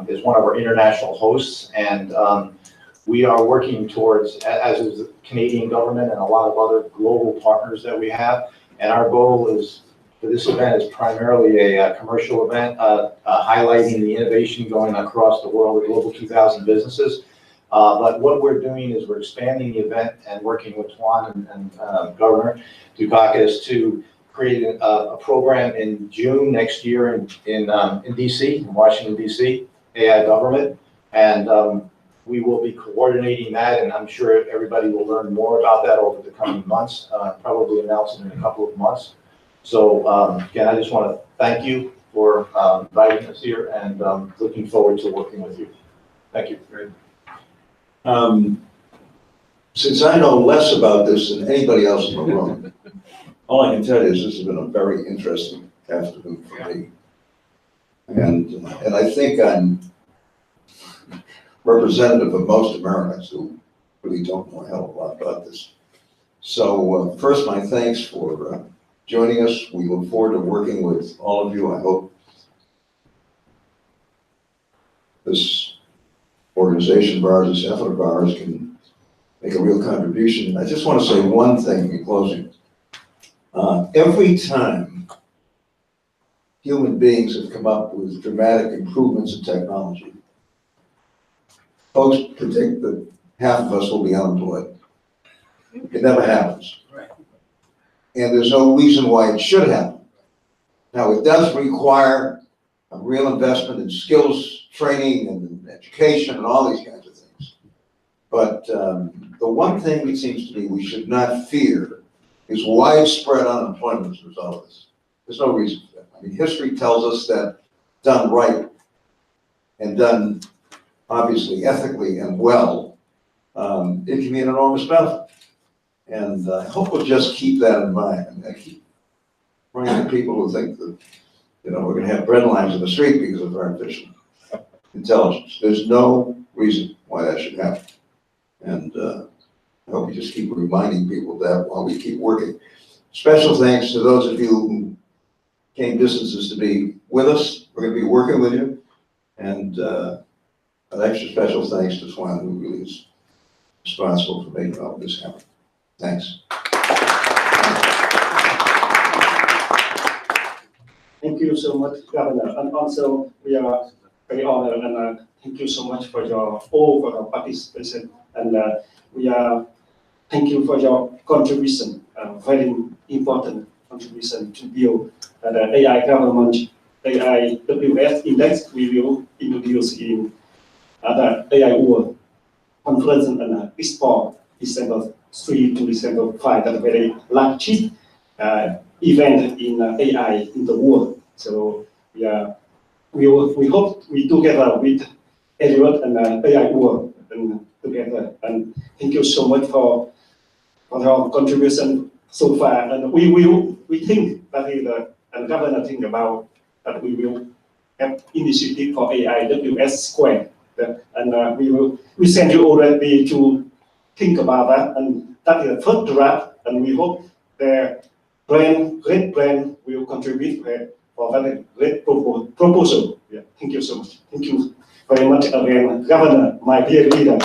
S18: is one of our international hosts, and we are working towards, as is the Canadian government and a lot of other global partners that we have, and our goal is, for this event, is primarily a commercial event highlighting the innovation going across the world, the Global 2000 businesses. But what we're doing is we're expanding the event and working with Tuan and Governor Dukakis to create a program in June next year in DC, in Washington, DC, AI government. And we will be coordinating that, and I'm sure everybody will learn more about that over the coming months, probably announce it in a couple of months. So again, I just want to thank you for inviting us here, and looking forward to working with you. Thank you.
S1: Great. Since I know less about this than anybody else in the room, all I can tell you is this has been a very interesting afternoon for me. And I think I'm representative of most Americans who really don't know a hell of a lot about this. So first, my thanks for joining us. We look forward to working with all of you. I hope this organization of ours, this effort of ours, can make a real contribution. I just want to say one thing in closing. Every time human beings have come up with dramatic improvements in technology, folks predict that half of us will be unemployed. It never happens. And there's no reason why it should happen. Now, it does require a real investment in skills training and education and all these kinds of things. But the one thing it seems to me we should not fear is widespread unemployment as a result of this. There's no reason for that. I mean, history tells us that done right and done obviously ethically and well, it can be an enormous benefit. And I hope we'll just keep that in mind. And I keep running to people who think that, you know, we're going to have bread lines in the street because of artificial intelligence. There's no reason why that should happen. And I hope you just keep reminding people of that while we keep working. Special thanks to those of you who came distances to be with us. We're going to be working with you. And an extra special thanks to Swan, who really is responsible for making all of this happen. Thanks.
S3: Thank you so much, Governor. And also, we are very honored and thank you so much for your all for your participation. And thank you for your contribution, very important contribution to build the AI government, AIWS index we will introduce in the AI World Conference and Expo December 3 to December 5. That's a very largest event in AI in the world. So we hope we together with Aiws and AI World and together. And thank you so much for your contribution so far. And we think that is and Governor think about that we will have initiative for AIWS Square. And we send you already to think about that. And that is the first draft. And we hope the great brand will contribute for that great proposal. Yeah, thank you so much. Thank you very much again, Governor, my dear leader.